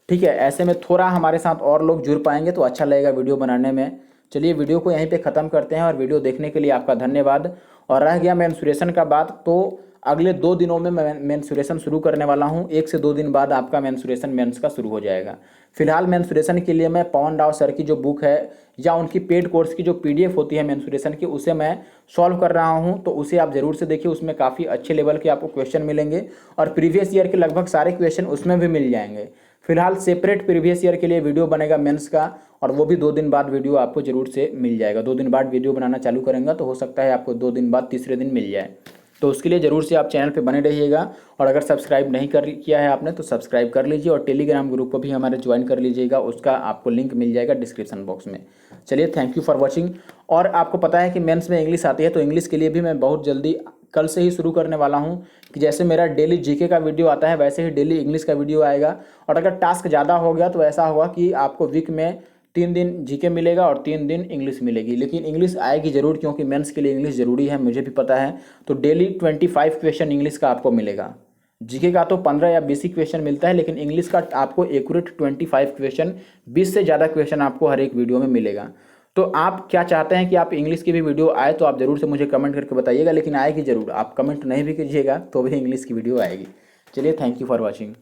ठीक है। ऐसे में थोड़ा हमारे साथ और लोग जुड़ पाएंगे तो अच्छा लगेगा वीडियो बनाने में। चलिए वीडियो को यहीं पे ख़त्म करते हैं, और वीडियो देखने के लिए आपका धन्यवाद। और रह गया मेंसुरेशन का बात, तो अगले 2 दिनों में मैं मेंसुरेशन शुरू करने वाला हूं। 1 से 2 दिन बाद आपका मेंसुरेशन मेंस का शुरू हो जाएगा। फिलहाल मेंसुरेशन के लिए मैं पवन राव सर की जो बुक है या उनकी पेड कोर्स की जो पीडीएफ होती है मेंसुरेशन की, उसे मैं सॉल्व कर रहा हूं। तो उसे आप ज़रूर से देखिए, उसमें काफ़ी अच्छे लेवल के आपको क्वेश्चन मिलेंगे, और प्रीवियस ईयर के लगभग सारे क्वेश्चन उसमें भी मिल जाएंगे। फिलहाल सेपरेट प्रीवियस ईयर के लिए वीडियो बनेगा मेंस का, और वो भी 2 दिन बाद वीडियो आपको जरूर से मिल जाएगा। 2 दिन बाद वीडियो बनाना चालू करेंगे तो हो सकता है आपको 2 दिन बाद तीसरे दिन मिल जाए। तो उसके लिए ज़रूर से आप चैनल पे बने रहिएगा, और अगर सब्सक्राइब नहीं किया है आपने तो सब्सक्राइब कर लीजिए, और टेलीग्राम ग्रुप को भी हमारे ज्वाइन कर लीजिएगा, उसका आपको लिंक मिल जाएगा डिस्क्रिप्शन बॉक्स में। चलिए थैंक यू फॉर वॉचिंग। और आपको पता है कि मेंस में इंग्लिश आती है, तो इंग्लिश के लिए भी मैं बहुत जल्दी कल से ही शुरू करने वाला हूं, कि जैसे मेरा डेली जीके का वीडियो आता है वैसे ही डेली इंग्लिश का वीडियो आएगा। और अगर टास्क ज़्यादा हो गया तो ऐसा होगा कि आपको वीक में 3 दिन जीके मिलेगा और 3 दिन इंग्लिश मिलेगी, लेकिन इंग्लिश आएगी ज़रूर, क्योंकि मेंस के लिए इंग्लिश ज़रूरी है, मुझे भी पता है। तो डेली 25 क्वेश्चन इंग्लिश का आपको मिलेगा। जीके का तो 15 या 20 ही क्वेश्चन मिलता है, लेकिन इंग्लिश का आपको एक्यूरेट 25 क्वेश्चन, 20 से ज़्यादा क्वेश्चन आपको हर एक वीडियो में मिलेगा। तो आप क्या चाहते हैं कि आप इंग्लिश की भी वीडियो आए, तो आप ज़रूर से मुझे कमेंट करके बताइएगा, लेकिन आएगी ज़रूर। आप कमेंट नहीं भी कीजिएगा तो भी इंग्लिश की वीडियो आएगी। चलिए थैंक यू फॉर वॉचिंग।